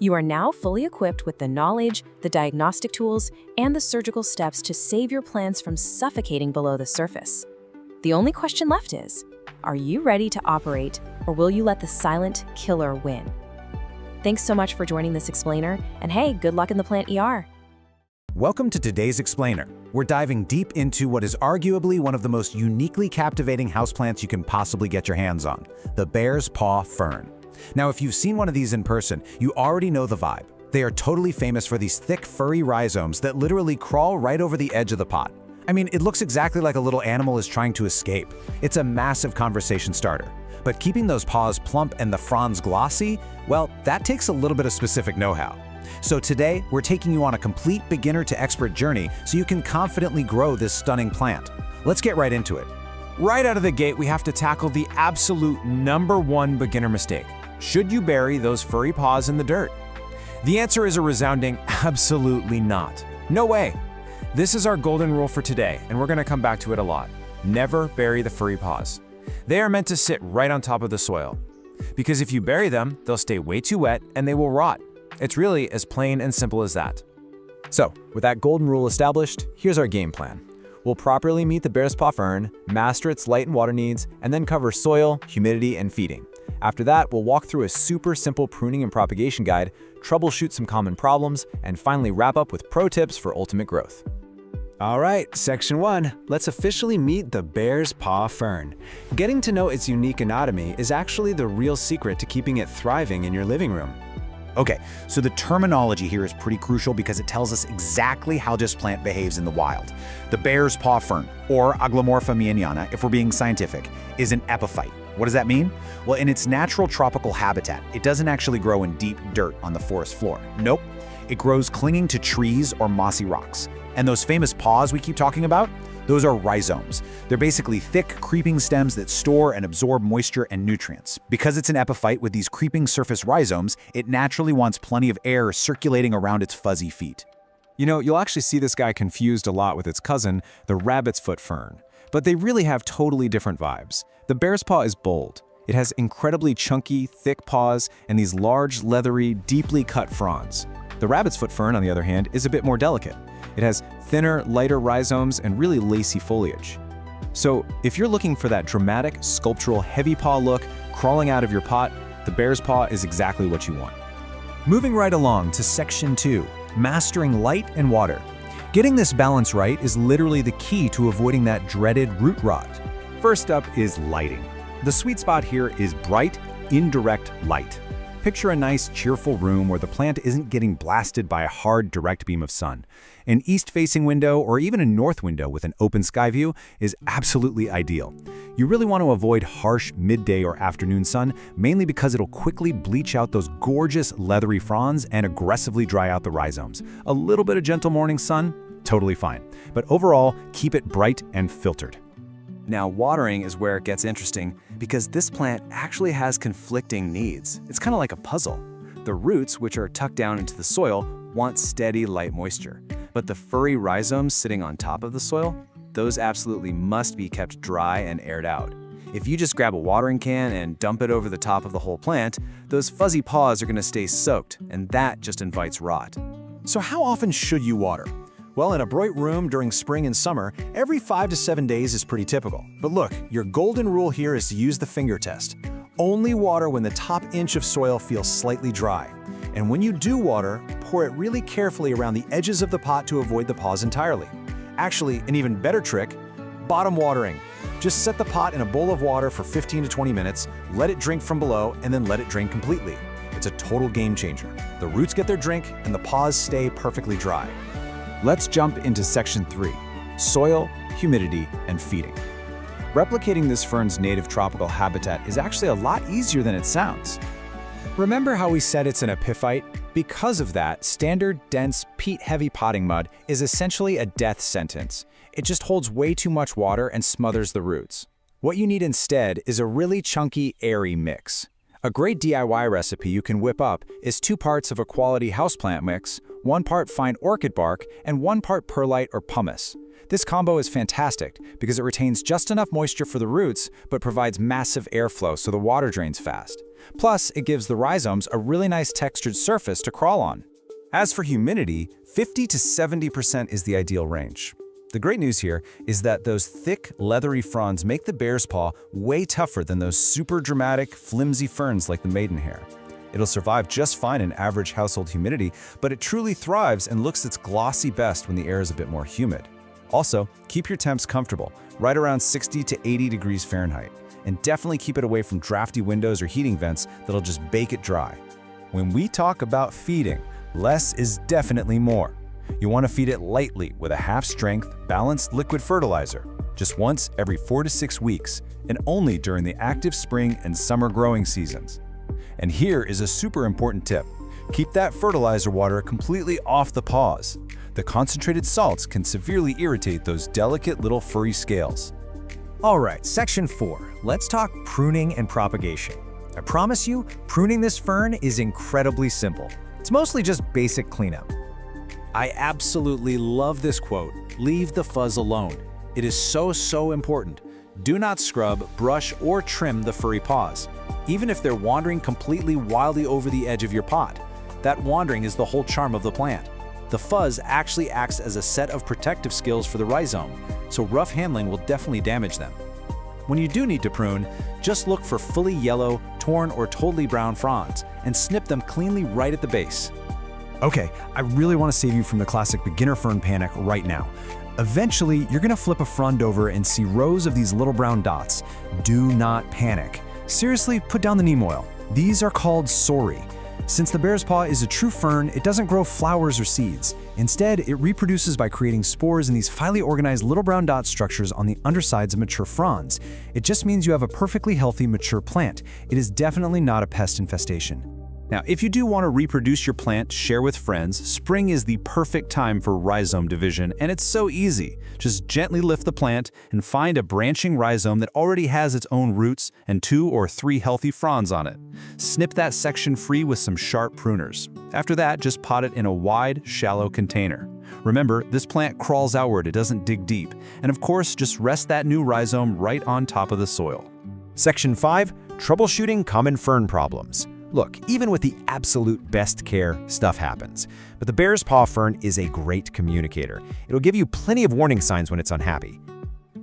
You are now fully equipped with the knowledge, the diagnostic tools, and the surgical steps to save your plants from suffocating below the surface. The only question left is, are you ready to operate, or will you let the silent killer win? Thanks so much for joining this explainer, and hey, good luck in the plant ER. Welcome to today's explainer. We're diving deep into what is arguably one of the most uniquely captivating houseplants you can possibly get your hands on, the bear's paw fern. Now, if you've seen one of these in person, you already know the vibe. They are totally famous for these thick, furry rhizomes that literally crawl right over the edge of the pot. I mean, it looks exactly like a little animal is trying to escape. It's a massive conversation starter. But keeping those paws plump and the fronds glossy, well, that takes a little bit of specific know-how. So today, we're taking you on a complete beginner to expert journey so you can confidently grow this stunning plant. Let's get right into it. Right out of the gate, we have to tackle the absolute #1 beginner mistake. Should you bury those furry paws in the dirt? The answer is a resounding absolutely not. No way. This is our golden rule for today, and we're going to come back to it a lot. Never bury the furry paws. They are meant to sit right on top of the soil. Because if you bury them, they'll stay way too wet and they will rot. It's really as plain and simple as that. So, with that golden rule established, here's our game plan. We'll properly meet the bear's paw fern, master its light and water needs, and then cover soil, humidity, and feeding. After that, we'll walk through a super simple pruning and propagation guide, troubleshoot some common problems, and finally wrap up with pro tips for ultimate growth. All right, section 1, let's officially meet the bear's paw fern. Getting to know its unique anatomy is actually the real secret to keeping it thriving in your living room. Okay, so the terminology here is pretty crucial because it tells us exactly how this plant behaves in the wild. The bear's paw fern, or Aglomorpha meianiana, if we're being scientific, is an epiphyte. What does that mean? Well, in its natural tropical habitat, it doesn't actually grow in deep dirt on the forest floor. Nope, it grows clinging to trees or mossy rocks. And those famous paws we keep talking about? Those are rhizomes. They're basically thick, creeping stems that store and absorb moisture and nutrients. Because it's an epiphyte with these creeping surface rhizomes, it naturally wants plenty of air circulating around its fuzzy feet. You know, you'll actually see this guy confused a lot with its cousin, the rabbit's foot fern. But they really have totally different vibes. The bear's paw is bold. It has incredibly chunky, thick paws and these large, leathery, deeply cut fronds. The rabbit's foot fern, on the other hand, is a bit more delicate. It has thinner, lighter rhizomes and really lacy foliage. So if you're looking for that dramatic, sculptural, heavy paw look crawling out of your pot, the bear's paw is exactly what you want. Moving right along to section 2, mastering light and water. Getting this balance right is literally the key to avoiding that dreaded root rot. First up is lighting. The sweet spot here is bright, indirect light. Picture a nice, cheerful room where the plant isn't getting blasted by a hard, direct beam of sun. An east-facing window or even a north window with an open sky view is absolutely ideal. You really want to avoid harsh midday or afternoon sun, mainly because it'll quickly bleach out those gorgeous leathery fronds and aggressively dry out the rhizomes. A little bit of gentle morning sun, totally fine. But overall, keep it bright and filtered. Now, watering is where it gets interesting because this plant actually has conflicting needs. It's kind of like a puzzle. The roots, which are tucked down into the soil, want steady, light moisture. But the furry rhizomes sitting on top of the soil, those absolutely must be kept dry and aired out. If you just grab a watering can and dump it over the top of the whole plant, those fuzzy paws are going to stay soaked, and that just invites rot. So how often should you water? Well, in a bright room during spring and summer, every 5 to 7 days is pretty typical. But look, your golden rule here is to use the finger test. Only water when the top inch of soil feels slightly dry. And when you do water, pour it really carefully around the edges of the pot to avoid the paws entirely. Actually, an even better trick, bottom watering. Just set the pot in a bowl of water for 15 to 20 minutes, let it drink from below, and then let it drain completely. It's a total game changer. The roots get their drink, and the paws stay perfectly dry. Let's jump into section 3, soil, humidity, and feeding. Replicating this fern's native tropical habitat is actually a lot easier than it sounds. Remember how we said it's an epiphyte? Because of that, standard, dense, peat-heavy potting mud is essentially a death sentence. It just holds way too much water and smothers the roots. What you need instead is a really chunky, airy mix. A great DIY recipe you can whip up is 2 parts of a quality houseplant mix, 1 part fine orchid bark, and 1 part perlite or pumice. This combo is fantastic because it retains just enough moisture for the roots but provides massive airflow so the water drains fast. Plus, it gives the rhizomes a really nice textured surface to crawl on. As for humidity, 50 to 70% is the ideal range. The great news here is that those thick, leathery fronds make the bear's paw way tougher than those super dramatic, flimsy ferns like the maidenhair. It'll survive just fine in average household humidity, but it truly thrives and looks its glossy best when the air is a bit more humid. Also, keep your temps comfortable, right around 60 to 80 degrees Fahrenheit, and definitely keep it away from drafty windows or heating vents that'll just bake it dry. When we talk about feeding, less is definitely more. You want to feed it lightly with a half-strength, balanced liquid fertilizer, just once every 4 to 6 weeks, and only during the active spring and summer growing seasons. And here is a super important tip. Keep that fertilizer water completely off the paws. The concentrated salts can severely irritate those delicate little furry scales. All right, section 4. Let's talk pruning and propagation. I promise you, pruning this fern is incredibly simple. It's mostly just basic cleanup. I absolutely love this quote, "Leave the fuzz alone." It is so important. Do not scrub, brush, or trim the furry paws, even if they're wandering completely wildly over the edge of your pot. That wandering is the whole charm of the plant. The fuzz actually acts as a set of protective skills for the rhizome, so rough handling will definitely damage them. When you do need to prune, just look for fully yellow, torn, or totally brown fronds, and snip them cleanly right at the base. Okay, I really want to save you from the classic beginner fern panic right now. Eventually, you're going to flip a frond over and see rows of these little brown dots. Do not panic. Seriously, put down the neem oil. These are called sori. Since the bear's paw is a true fern, it doesn't grow flowers or seeds. Instead, it reproduces by creating spores in these finely organized little brown dot structures on the undersides of mature fronds. It just means you have a perfectly healthy, mature plant. It is definitely not a pest infestation. Now, if you do want to reproduce your plant, share with friends, spring is the perfect time for rhizome division, and it's so easy. Just gently lift the plant and find a branching rhizome that already has its own roots and 2 or 3 healthy fronds on it. Snip that section free with some sharp pruners. After that, just pot it in a wide, shallow container. Remember, this plant crawls outward, it doesn't dig deep. And of course, just rest that new rhizome right on top of the soil. Section 5. Troubleshooting common fern problems. Look, even with the absolute best care, stuff happens. But the bear's paw fern is a great communicator. It'll give you plenty of warning signs when it's unhappy.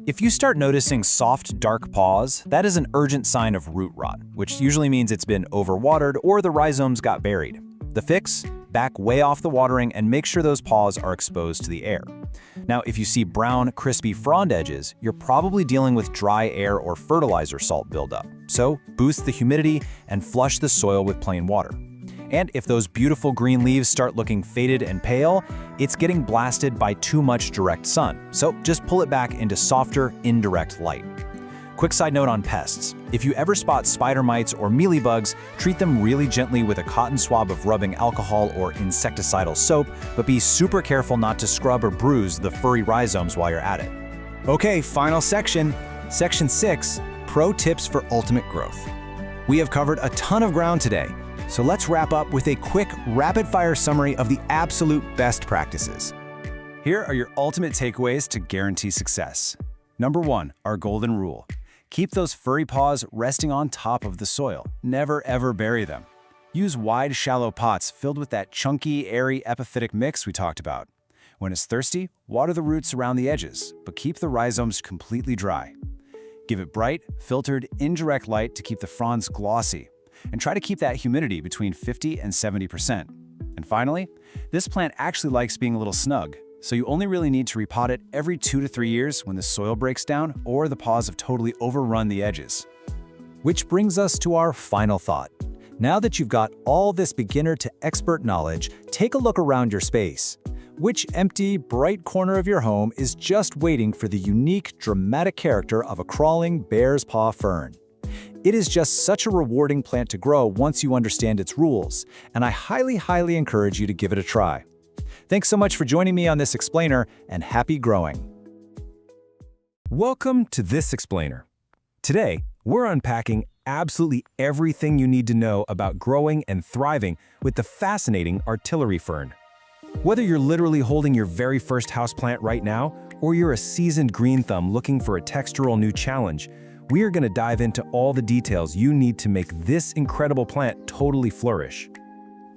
If you start noticing soft, dark paws, that is an urgent sign of root rot, which usually means it's been overwatered or the rhizomes got buried. The fix? Back way off the watering and make sure those paws are exposed to the air. Now, if you see brown, crispy frond edges, you're probably dealing with dry air or fertilizer salt buildup. So, boost the humidity and flush the soil with plain water. And if those beautiful green leaves start looking faded and pale, it's getting blasted by too much direct sun. So, just pull it back into softer, indirect light. Quick side note on pests. If you ever spot spider mites or mealybugs, treat them really gently with a cotton swab of rubbing alcohol or insecticidal soap, but be super careful not to scrub or bruise the furry rhizomes while you're at it. Okay, final section. Section 6, Pro Tips for Ultimate Growth. We have covered a ton of ground today, so let's wrap up with a quick, rapid-fire summary of the absolute best practices. Here are your ultimate takeaways to guarantee success. Number 1, our golden rule. Keep those furry paws resting on top of the soil. Never ever bury them. Use wide, shallow pots filled with that chunky, airy epiphytic mix we talked about. When it's thirsty, water the roots around the edges, but keep the rhizomes completely dry. Give it bright, filtered, indirect light to keep the fronds glossy, and try to keep that humidity between 50 and 70%. And finally, this plant actually likes being a little snug, so you only really need to repot it every 2 to 3 years when the soil breaks down or the paws have totally overrun the edges. Which brings us to our final thought. Now that you've got all this beginner to expert knowledge, take a look around your space. Which empty, bright corner of your home is just waiting for the unique, dramatic character of a crawling bear's paw fern? It is just such a rewarding plant to grow once you understand its rules, and I highly encourage you to give it a try. Thanks so much for joining me on this explainer, and happy growing. Welcome to This Explainer. Today, we're unpacking absolutely everything you need to know about growing and thriving with the fascinating artillery fern. Whether you're literally holding your very first houseplant right now, or you're a seasoned green thumb looking for a textural new challenge, we are going to dive into all the details you need to make this incredible plant totally flourish.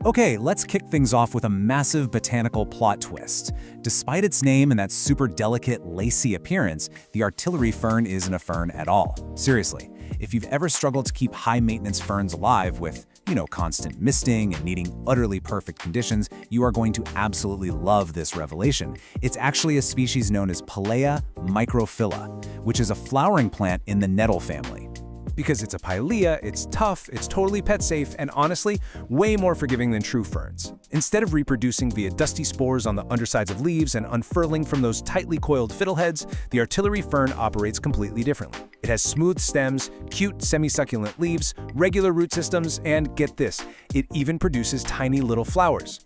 Okay, let's kick things off with a massive botanical plot twist. Despite its name and that super delicate, lacy appearance, the artillery fern isn't a fern at all. Seriously, if you've ever struggled to keep high-maintenance ferns alive with, constant misting and needing utterly perfect conditions, you are going to absolutely love this revelation. It's actually a species known as Pilea microphylla, which is a flowering plant in the nettle family. Because it's a pilea, it's tough, it's totally pet safe, and honestly, way more forgiving than true ferns. Instead of reproducing via dusty spores on the undersides of leaves and unfurling from those tightly coiled fiddleheads, the artillery fern operates completely differently. It has smooth stems, cute semi-succulent leaves, regular root systems, and get this, it even produces tiny little flowers.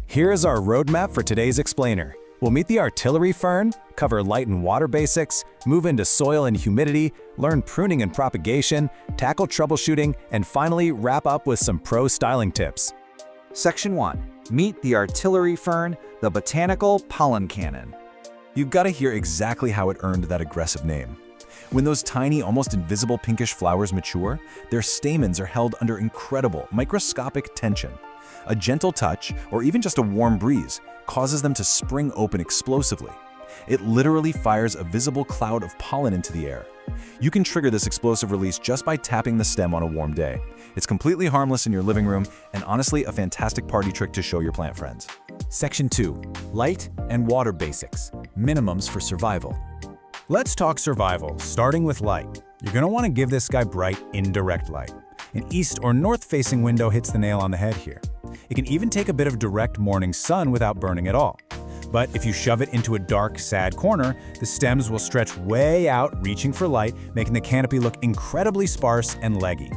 Here's our roadmap for today's explainer. We'll meet the artillery fern, cover light and water basics, move into soil and humidity, learn pruning and propagation, tackle troubleshooting, and finally wrap up with some pro styling tips. Section 1. Meet the artillery fern, the botanical pollen cannon. You've got to hear exactly how it earned that aggressive name. When those tiny, almost invisible pinkish flowers mature, their stamens are held under incredible, microscopic tension. A gentle touch, or even just a warm breeze, causes them to spring open explosively. It literally fires a visible cloud of pollen into the air. You can trigger this explosive release just by tapping the stem on a warm day. It's completely harmless in your living room, and honestly a fantastic party trick to show your plant friends. Section 2. Light and water basics. Minimums for survival. Let's talk survival, starting with light. You're going to want to give this guy bright, indirect light. An east or north-facing window hits the nail on the head here. It can even take a bit of direct morning sun without burning at all. But if you shove it into a dark, sad corner, the stems will stretch way out, reaching for light, making the canopy look incredibly sparse and leggy.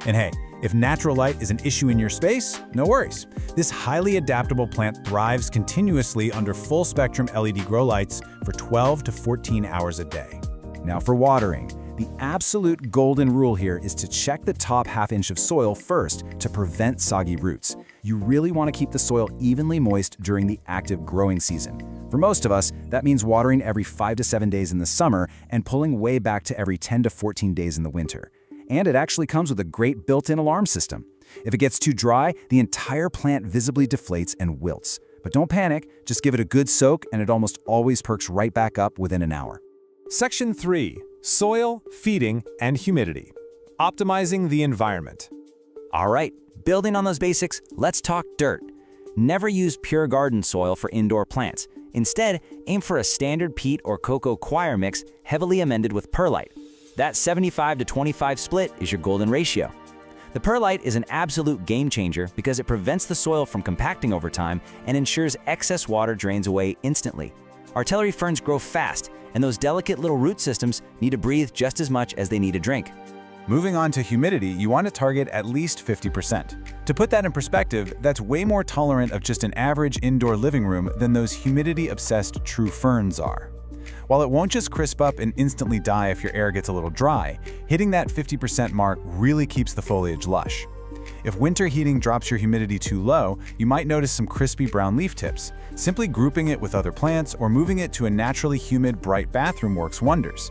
And hey, if natural light is an issue in your space, no worries. This highly adaptable plant thrives continuously under full-spectrum LED grow lights for 12 to 14 hours a day. Now for watering. The absolute golden rule here is to check the top half-inch of soil first to prevent soggy roots. You really want to keep the soil evenly moist during the active growing season. For most of us, that means watering every 5 to 7 days in the summer and pulling way back to every 10 to 14 days in the winter. And it actually comes with a great built-in alarm system. If it gets too dry, the entire plant visibly deflates and wilts. But don't panic, just give it a good soak and it almost always perks right back up within an hour. Section 3. Soil, feeding, and humidity. Optimizing the environment. All right, building on those basics, let's talk dirt. Never use pure garden soil for indoor plants. Instead, aim for a standard peat or cocoa coir mix heavily amended with perlite. That 75 to 25 split is your golden ratio. The perlite is an absolute game changer because it prevents the soil from compacting over time and ensures excess water drains away instantly. Artillery ferns grow fast, and those delicate little root systems need to breathe just as much as they need a drink. Moving on to humidity, you want to target at least 50%. To put that in perspective, that's way more tolerant of just an average indoor living room than those humidity-obsessed true ferns are. While it won't just crisp up and instantly die if your air gets a little dry, hitting that 50% mark really keeps the foliage lush. If winter heating drops your humidity too low, you might notice some crispy brown leaf tips. Simply grouping it with other plants or moving it to a naturally humid, bright bathroom works wonders.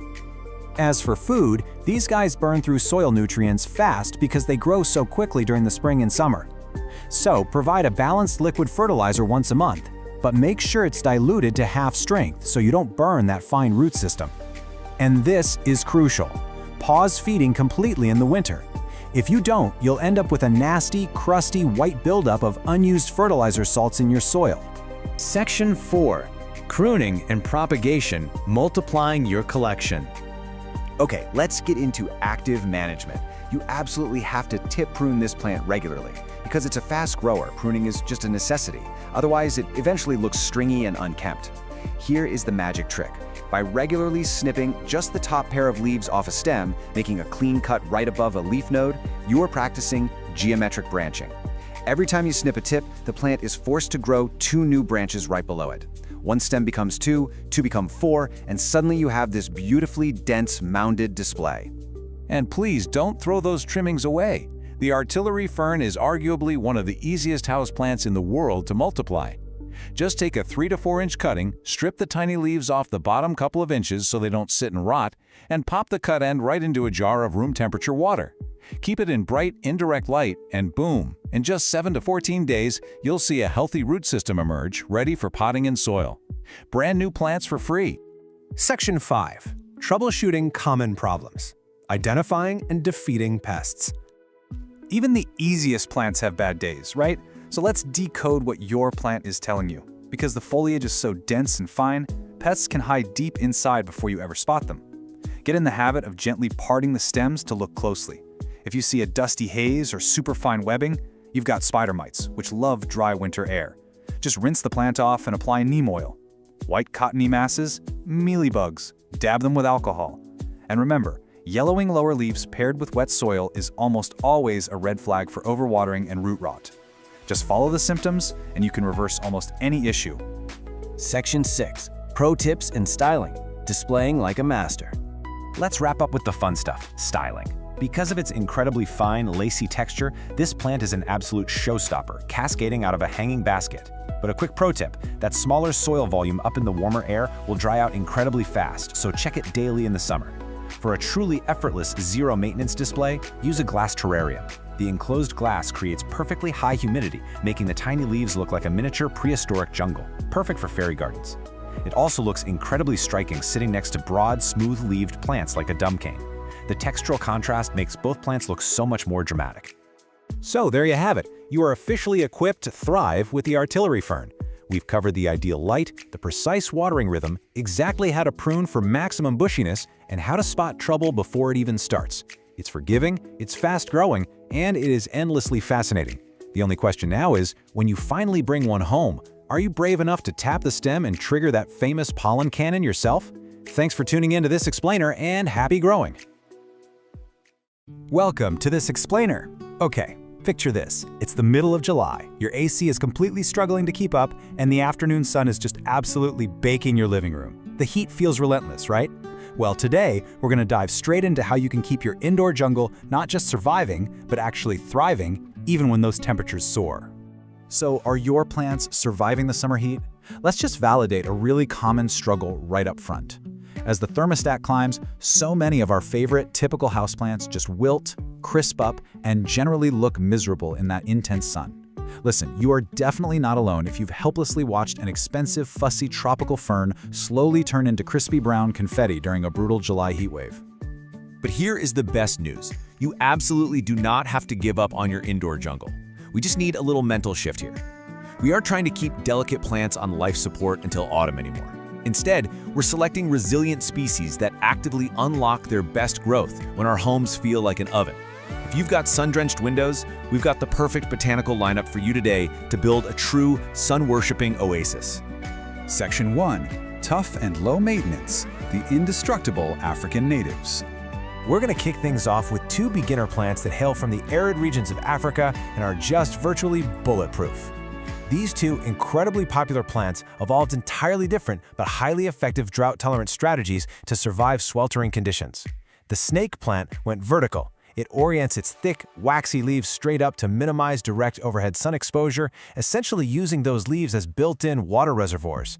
As for food, these guys burn through soil nutrients fast because they grow so quickly during the spring and summer. So provide a balanced liquid fertilizer once a month, but make sure it's diluted to half strength so you don't burn that fine root system. And this is crucial. Pause feeding completely in the winter. If you don't, you'll end up with a nasty, crusty white buildup of unused fertilizer salts in your soil. Section 4. Pruning and propagation, multiplying your collection. Okay, let's get into active management. You absolutely have to tip prune this plant regularly. Because it's a fast grower, pruning is just a necessity. Otherwise, it eventually looks stringy and unkempt. Here is the magic trick. By regularly snipping just the top pair of leaves off a stem, making a clean cut right above a leaf node, you are practicing geometric branching. Every time you snip a tip, the plant is forced to grow 2 new branches right below it. One stem becomes 2, 2 become 4, and suddenly you have this beautifully dense, mounded display. And please don't throw those trimmings away. The artillery fern is arguably one of the easiest houseplants in the world to multiply. Just take a 3 to 4 inch cutting, strip the tiny leaves off the bottom couple of inches so they don't sit and rot, and pop the cut end right into a jar of room temperature water. Keep it in bright, indirect light, and boom, in just 7 to 14 days, you'll see a healthy root system emerge, ready for potting in soil. Brand new plants for free. Section 5. Troubleshooting common problems. Identifying and defeating pests. Even the easiest plants have bad days, right? So let's decode what your plant is telling you. Because the foliage is so dense and fine, pests can hide deep inside before you ever spot them. Get in the habit of gently parting the stems to look closely. If you see a dusty haze or superfine webbing, you've got spider mites, which love dry winter air. Just rinse the plant off and apply neem oil. White cottony masses, mealybugs, dab them with alcohol. And remember, yellowing lower leaves paired with wet soil is almost always a red flag for overwatering and root rot. Just follow the symptoms and you can reverse almost any issue. Section 6. Pro tips in styling. Displaying like a master. Let's wrap up with the fun stuff, styling. Because of its incredibly fine, lacy texture, this plant is an absolute showstopper, cascading out of a hanging basket. But a quick pro tip, that smaller soil volume up in the warmer air will dry out incredibly fast, so check it daily in the summer. For a truly effortless zero-maintenance display, use a glass terrarium. The enclosed glass creates perfectly high humidity, making the tiny leaves look like a miniature prehistoric jungle, perfect for fairy gardens. It also looks incredibly striking sitting next to broad, smooth-leaved plants like a dumb cane. The textural contrast makes both plants look so much more dramatic. So there you have it. You are officially equipped to thrive with the artillery fern. We've covered the ideal light, the precise watering rhythm, exactly how to prune for maximum bushiness, and how to spot trouble before it even starts. It's forgiving, it's fast-growing, and it is endlessly fascinating. The only question now is, when you finally bring one home, are you brave enough to tap the stem and trigger that famous pollen cannon yourself? Thanks for tuning in to This Explainer, and happy growing! Welcome to This Explainer. Okay, picture this. It's the middle of July. Your AC is completely struggling to keep up, and the afternoon sun is just absolutely baking your living room. The heat feels relentless, right? Well, today, we're going to dive straight into how you can keep your indoor jungle not just surviving, but actually thriving, even when those temperatures soar. So, are your plants surviving the summer heat? Let's just validate a really common struggle right up front. As the thermostat climbs, so many of our favorite typical houseplants just wilt, crisp up, and generally look miserable in that intense sun. Listen, you are definitely not alone if you've helplessly watched an expensive, fussy tropical fern slowly turn into crispy brown confetti during a brutal July heatwave. But here is the best news. You absolutely do not have to give up on your indoor jungle. We just need a little mental shift here. We aren't trying to keep delicate plants on life support until autumn anymore. Instead, we're selecting resilient species that actively unlock their best growth when our homes feel like an oven. If you've got sun-drenched windows, we've got the perfect botanical lineup for you today to build a true sun-worshipping oasis. Section 1. Tough and low maintenance. The indestructible African natives. We're going to kick things off with 2 beginner plants that hail from the arid regions of Africa and are just virtually bulletproof. These 2 incredibly popular plants evolved entirely different but highly effective drought-tolerant strategies to survive sweltering conditions. The snake plant went vertical. It orients its thick, waxy leaves straight up to minimize direct overhead sun exposure, essentially using those leaves as built-in water reservoirs.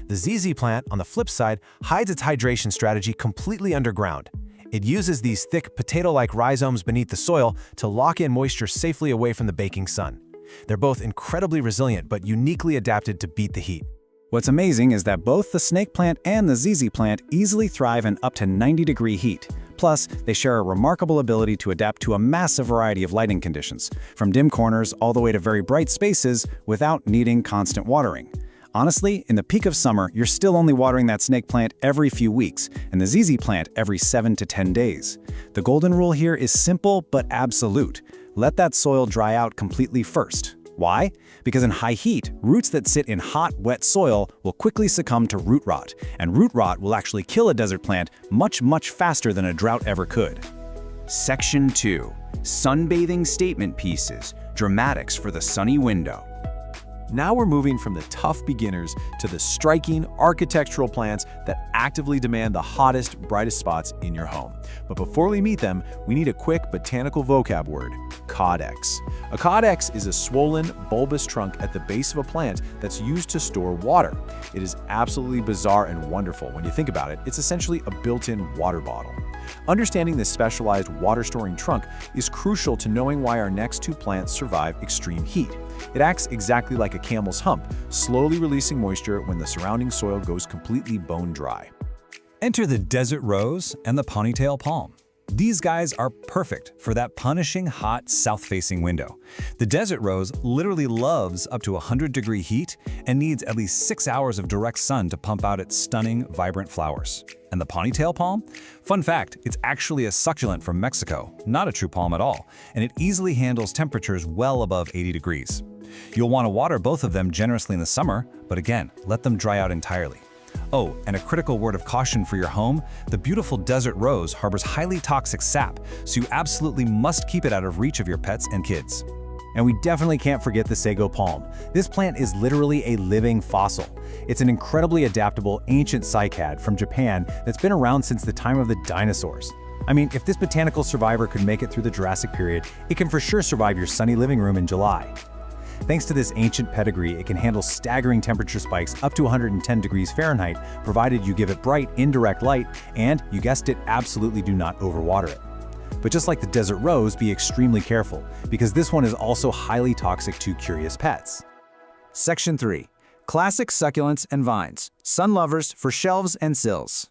The ZZ plant, on the flip side, hides its hydration strategy completely underground. It uses these thick, potato-like rhizomes beneath the soil to lock in moisture safely away from the baking sun. They're both incredibly resilient but uniquely adapted to beat the heat. What's amazing is that both the snake plant and the ZZ plant easily thrive in up to 90-degree heat. Plus, they share a remarkable ability to adapt to a massive variety of lighting conditions, from dim corners all the way to very bright spaces without needing constant watering. Honestly, in the peak of summer, you're still only watering that snake plant every few weeks, and the ZZ plant every 7 to 10 days. The golden rule here is simple but absolute. Let that soil dry out completely first. Why? Because in high heat, roots that sit in hot, wet soil will quickly succumb to root rot, and root rot will actually kill a desert plant much, much faster than a drought ever could. Section 2. Sunbathing statement pieces. Dramatics for the sunny window. Now we're moving from the tough beginners to the striking architectural plants that actively demand the hottest, brightest spots in your home. But before we meet them, we need a quick botanical vocab word: caudex. A caudex is a swollen, bulbous trunk at the base of a plant that's used to store water. It is absolutely bizarre and wonderful. When you think about it, it's essentially a built-in water bottle. Understanding this specialized water-storing trunk is crucial to knowing why our next two plants survive extreme heat. It acts exactly like a camel's hump, slowly releasing moisture when the surrounding soil goes completely bone dry. Enter the desert rose and the ponytail palm. These guys are perfect for that punishing hot south-facing window. The desert rose literally loves up to 100-degree heat and needs at least 6 hours of direct sun to pump out its stunning, vibrant flowers. And the ponytail palm? Fun fact, it's actually a succulent from Mexico, not a true palm at all, and it easily handles temperatures well above 80 degrees. You'll want to water both of them generously in the summer, but again, let them dry out entirely. Oh, and a critical word of caution for your home: the beautiful desert rose harbors highly toxic sap, so you absolutely must keep it out of reach of your pets and kids. And we definitely can't forget the sago palm. This plant is literally a living fossil. It's an incredibly adaptable ancient cycad from Japan that's been around since the time of the dinosaurs. I mean, if this botanical survivor could make it through the Jurassic period, it can for sure survive your sunny living room in July. Thanks to this ancient pedigree, it can handle staggering temperature spikes up to 110 degrees Fahrenheit, provided you give it bright, indirect light, and, you guessed it, absolutely do not overwater it. But just like the desert rose, be extremely careful, because this one is also highly toxic to curious pets. Section 3. Classic succulents and vines. Sun lovers for shelves and sills.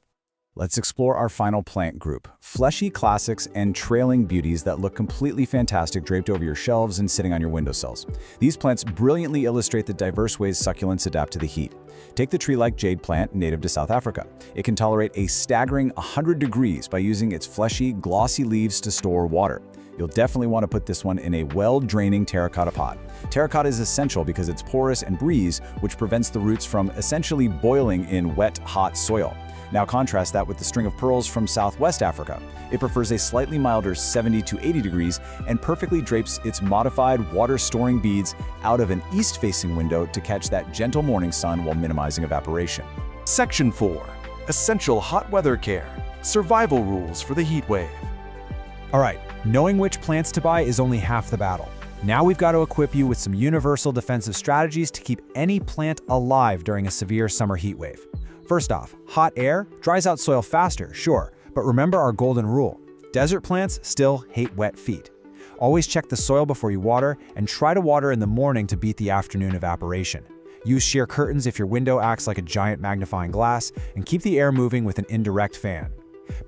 Let's explore our final plant group: fleshy classics and trailing beauties that look completely fantastic draped over your shelves and sitting on your windowsills. These plants brilliantly illustrate the diverse ways succulents adapt to the heat. Take the tree-like jade plant native to South Africa. It can tolerate a staggering 100 degrees by using its fleshy, glossy leaves to store water. You'll definitely want to put this one in a well-draining terracotta pot. Terracotta is essential because it's porous and breeze, which prevents the roots from essentially boiling in wet, hot soil. Now contrast that with the string of pearls from Southwest Africa. It prefers a slightly milder 70 to 80 degrees and perfectly drapes its modified water-storing beads out of an east-facing window to catch that gentle morning sun while minimizing evaporation. Section 4. Essential hot weather care. Survival rules for the heat wave. All right, knowing which plants to buy is only half the battle. Now we've got to equip you with some universal defensive strategies to keep any plant alive during a severe summer heat wave. First off, hot air dries out soil faster, sure, but remember our golden rule: desert plants still hate wet feet. Always check the soil before you water, and try to water in the morning to beat the afternoon evaporation. Use sheer curtains if your window acts like a giant magnifying glass, and keep the air moving with an indirect fan.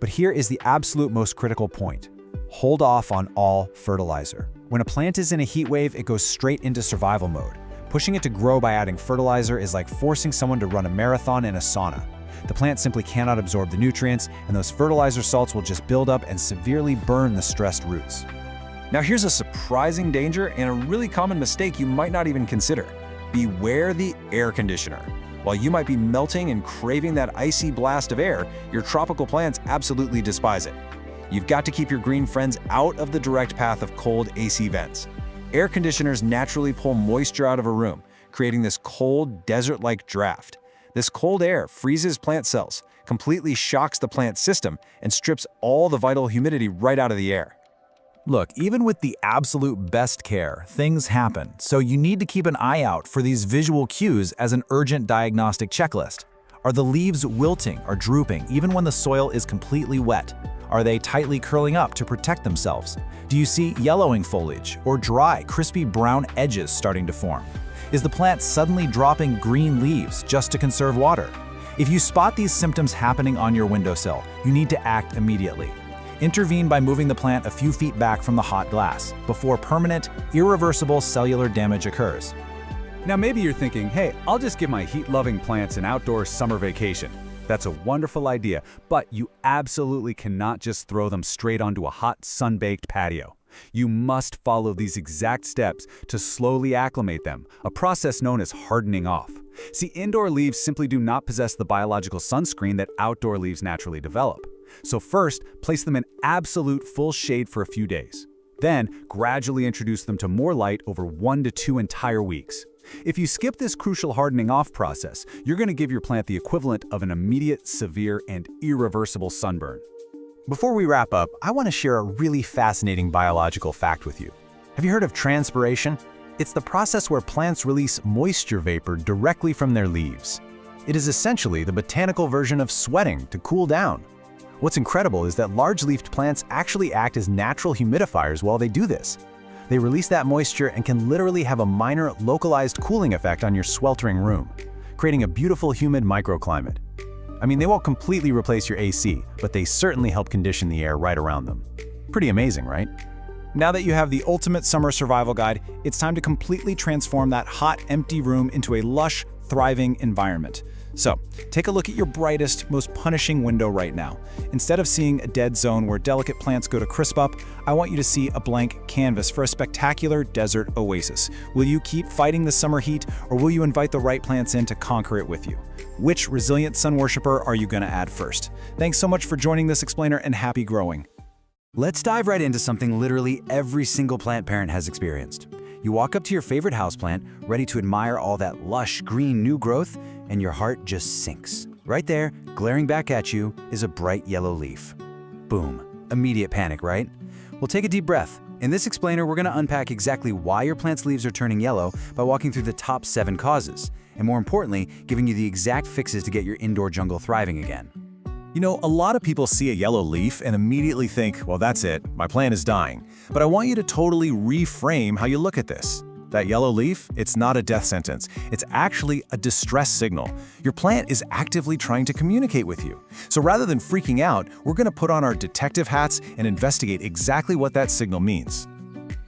But here is the absolute most critical point: hold off on all fertilizer. When a plant is in a heat wave, it goes straight into survival mode. Pushing it to grow by adding fertilizer is like forcing someone to run a marathon in a sauna. The plant simply cannot absorb the nutrients, and those fertilizer salts will just build up and severely burn the stressed roots. Now here's a surprising danger and a really common mistake you might not even consider. Beware the air conditioner. While you might be melting and craving that icy blast of air, your tropical plants absolutely despise it. You've got to keep your green friends out of the direct path of cold AC vents. Air conditioners naturally pull moisture out of a room, creating this cold, desert-like draft. This cold air freezes plant cells, completely shocks the plant system, and strips all the vital humidity right out of the air. Look, even with the absolute best care, things happen, so you need to keep an eye out for these visual cues as an urgent diagnostic checklist. Are the leaves wilting or drooping even when the soil is completely wet? Are they tightly curling up to protect themselves? Do you see yellowing foliage or dry, crispy brown edges starting to form? Is the plant suddenly dropping green leaves just to conserve water? If you spot these symptoms happening on your windowsill, you need to act immediately. Intervene by moving the plant a few feet back from the hot glass before permanent, irreversible cellular damage occurs. Now maybe you're thinking, hey, I'll just give my heat-loving plants an outdoor summer vacation. That's a wonderful idea, but you absolutely cannot just throw them straight onto a hot, sun-baked patio. You must follow these exact steps to slowly acclimate them, a process known as hardening off. See, indoor leaves simply do not possess the biological sunscreen that outdoor leaves naturally develop. So first, place them in absolute full shade for a few days. Then, gradually introduce them to more light over 1 to 2 entire weeks. If you skip this crucial hardening off process, you're going to give your plant the equivalent of an immediate, severe, and irreversible sunburn. Before we wrap up, I want to share a really fascinating biological fact with you. Have you heard of transpiration? It's the process where plants release moisture vapor directly from their leaves. It is essentially the botanical version of sweating to cool down. What's incredible is that large-leafed plants actually act as natural humidifiers while they do this. They release that moisture and can literally have a minor, localized cooling effect on your sweltering room, creating a beautiful, humid microclimate. I mean, they won't completely replace your AC, but they certainly help condition the air right around them. Pretty amazing, right? Now that you have the ultimate summer survival guide, it's time to completely transform that hot, empty room into a lush, thriving environment. So, take a look at your brightest, most punishing window right now. Instead of seeing a dead zone where delicate plants go to crisp up, I want you to see a blank canvas for a spectacular desert oasis. Will you keep fighting the summer heat, or will you invite the right plants in to conquer it with you? Which resilient sun worshiper are you going to add first? Thanks so much for joining this explainer, and happy growing. Let's dive right into something literally every single plant parent has experienced. You walk up to your favorite houseplant, ready to admire all that lush, green new growth, and your heart just sinks. Right there, glaring back at you, is a bright yellow leaf. Boom. Immediate panic, right? Well, take a deep breath. In this explainer, we're going to unpack exactly why your plant's leaves are turning yellow by walking through the top 7 causes, and more importantly, giving you the exact fixes to get your indoor jungle thriving again. You know, a lot of people see a yellow leaf and immediately think, well, that's it, my plant is dying. But I want you to totally reframe how you look at this. That yellow leaf, it's not a death sentence. It's actually a distress signal. Your plant is actively trying to communicate with you. So rather than freaking out, we're going to put on our detective hats and investigate exactly what that signal means.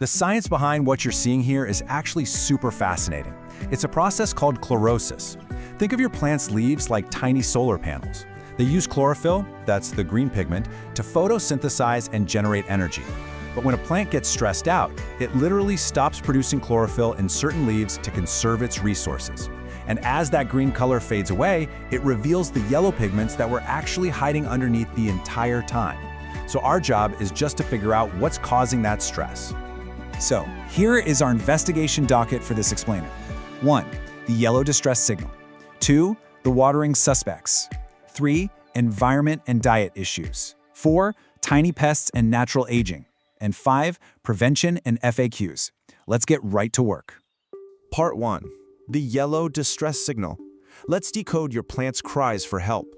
The science behind what you're seeing here is actually super fascinating. It's a process called chlorosis. Think of your plant's leaves like tiny solar panels. They use chlorophyll, that's the green pigment, to photosynthesize and generate energy. But when a plant gets stressed out, it literally stops producing chlorophyll in certain leaves to conserve its resources. And as that green color fades away, it reveals the yellow pigments that were actually hiding underneath the entire time. So our job is just to figure out what's causing that stress. So, here is our investigation docket for this explainer. 1. The yellow distress signal. 2. The watering suspects. 3. Environment and diet issues. 4. Tiny pests and natural aging. And 5. Prevention and FAQs. Let's get right to work. Part 1. The yellow distress signal. Let's decode your plant's cries for help.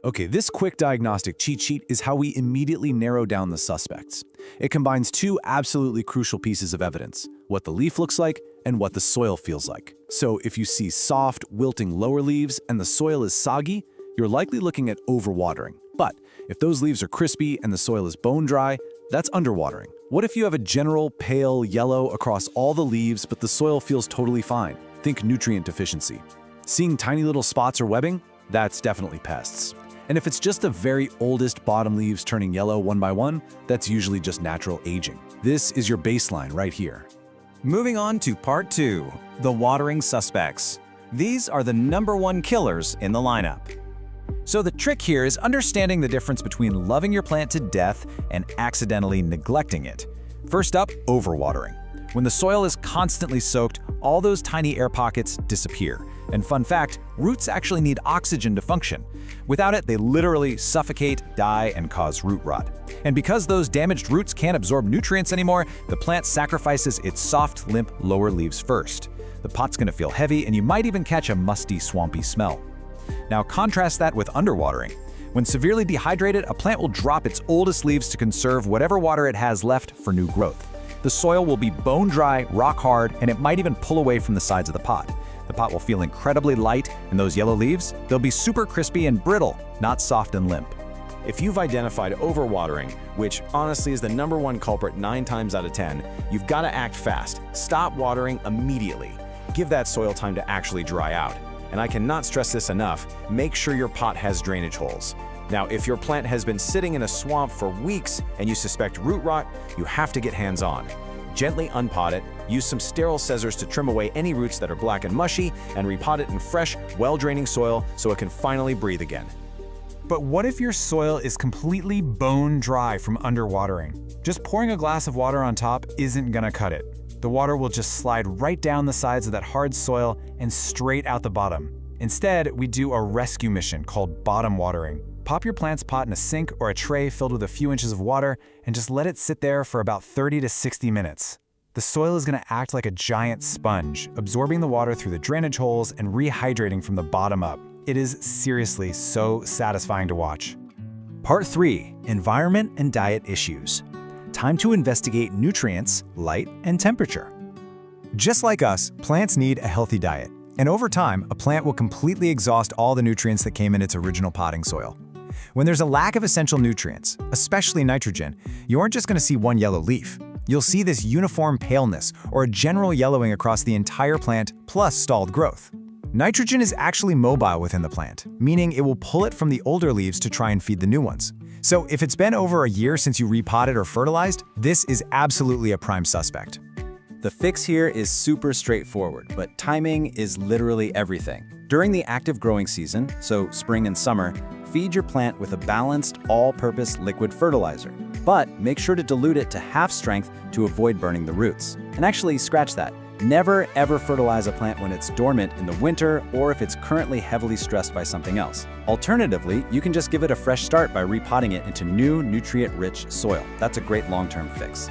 Okay, this quick diagnostic cheat sheet is how we immediately narrow down the suspects. It combines 2 absolutely crucial pieces of evidence: what the leaf looks like and what the soil feels like. So if you see soft, wilting lower leaves and the soil is soggy, you're likely looking at overwatering. But if those leaves are crispy and the soil is bone dry, that's underwatering. What if you have a general pale yellow across all the leaves but the soil feels totally fine? Think nutrient deficiency. Seeing tiny little spots or webbing? That's definitely pests. And if it's just the very oldest bottom leaves turning yellow one by one, that's usually just natural aging. This is your baseline right here. Moving on to part 2, the watering suspects. These are the #1 killers in the lineup. So the trick here is understanding the difference between loving your plant to death and accidentally neglecting it. First up, overwatering. When the soil is constantly soaked, all those tiny air pockets disappear. And fun fact, roots actually need oxygen to function. Without it, they literally suffocate, die, and cause root rot. And because those damaged roots can't absorb nutrients anymore, the plant sacrifices its soft, limp lower leaves first. The pot's gonna feel heavy, and you might even catch a musty, swampy smell. Now contrast that with underwatering. When severely dehydrated, a plant will drop its oldest leaves to conserve whatever water it has left for new growth. The soil will be bone dry, rock hard, and it might even pull away from the sides of the pot. The pot will feel incredibly light, and those yellow leaves, they'll be super crispy and brittle, not soft and limp. If you've identified overwatering, which honestly is the #1 culprit 9 times out of 10, you've got to act fast. Stop watering immediately. Give that soil time to actually dry out. And I cannot stress this enough, make sure your pot has drainage holes. Now, if your plant has been sitting in a swamp for weeks and you suspect root rot, you have to get hands-on. Gently unpot it, use some sterile scissors to trim away any roots that are black and mushy, and repot it in fresh, well-draining soil so it can finally breathe again. But what if your soil is completely bone dry from underwatering? Just pouring a glass of water on top isn't gonna cut it. the water will just slide right down the sides of that hard soil and straight out the bottom. Instead, we do a rescue mission called bottom watering. Pop your plant's pot in a sink or a tray filled with a few inches of water and just let it sit there for about 30 to 60 minutes. The soil is going to act like a giant sponge, absorbing the water through the drainage holes and rehydrating from the bottom up. It is seriously so satisfying to watch. Part 3. Environment and diet issues. Time to investigate nutrients, light, and temperature. Just like us, plants need a healthy diet. And over time, a plant will completely exhaust all the nutrients that came in its original potting soil. When there's a lack of essential nutrients, especially nitrogen, you aren't just going to see one yellow leaf. You'll see this uniform paleness or a general yellowing across the entire plant, plus stalled growth. Nitrogen is actually mobile within the plant, meaning it will pull it from the older leaves to try and feed the new ones. So if it's been over a year since you repotted or fertilized, this is absolutely a prime suspect. The fix here is super straightforward, but timing is literally everything. During the active growing season, so spring and summer, feed your plant with a balanced, all-purpose liquid fertilizer. But make sure to dilute it to half strength to avoid burning the roots. And actually, scratch that. Never ever fertilize a plant when it's dormant in the winter or if it's currently heavily stressed by something else. Alternatively, you can just give it a fresh start by repotting it into new, nutrient-rich soil. That's a great long-term fix.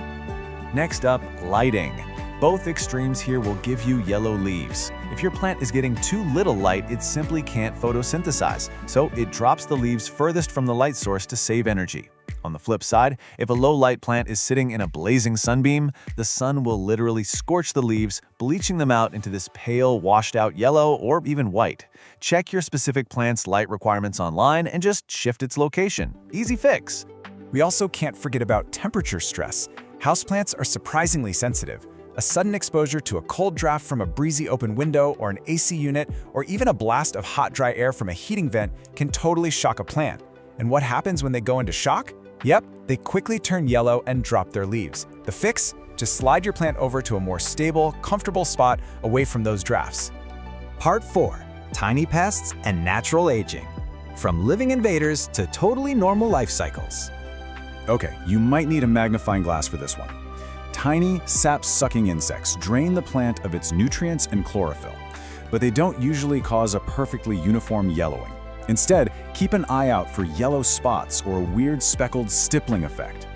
Next up, lighting. Both extremes here will give you yellow leaves. If your plant is getting too little light, it simply can't photosynthesize, so it drops the leaves furthest from the light source to save energy. On the flip side, if a low-light plant is sitting in a blazing sunbeam, the sun will literally scorch the leaves, bleaching them out into this pale, washed-out yellow or even white. Check your specific plant's light requirements online and just shift its location. Easy fix. We also can't forget about temperature stress. Houseplants are surprisingly sensitive. A sudden exposure to a cold draft from a breezy open window or an AC unit, or even a blast of hot, dry air from a heating vent can totally shock a plant. And what happens when they go into shock? Yep, they quickly turn yellow and drop their leaves. The fix? Just slide your plant over to a more stable, comfortable spot away from those drafts. Part 4. Tiny pests and natural aging. From living invaders to totally normal life cycles. Okay, you might need a magnifying glass for this one. Tiny, sap-sucking insects drain the plant of its nutrients and chlorophyll, but they don't usually cause a perfectly uniform yellowing. Instead, keep an eye out for yellow spots or a weird speckled stippling effect.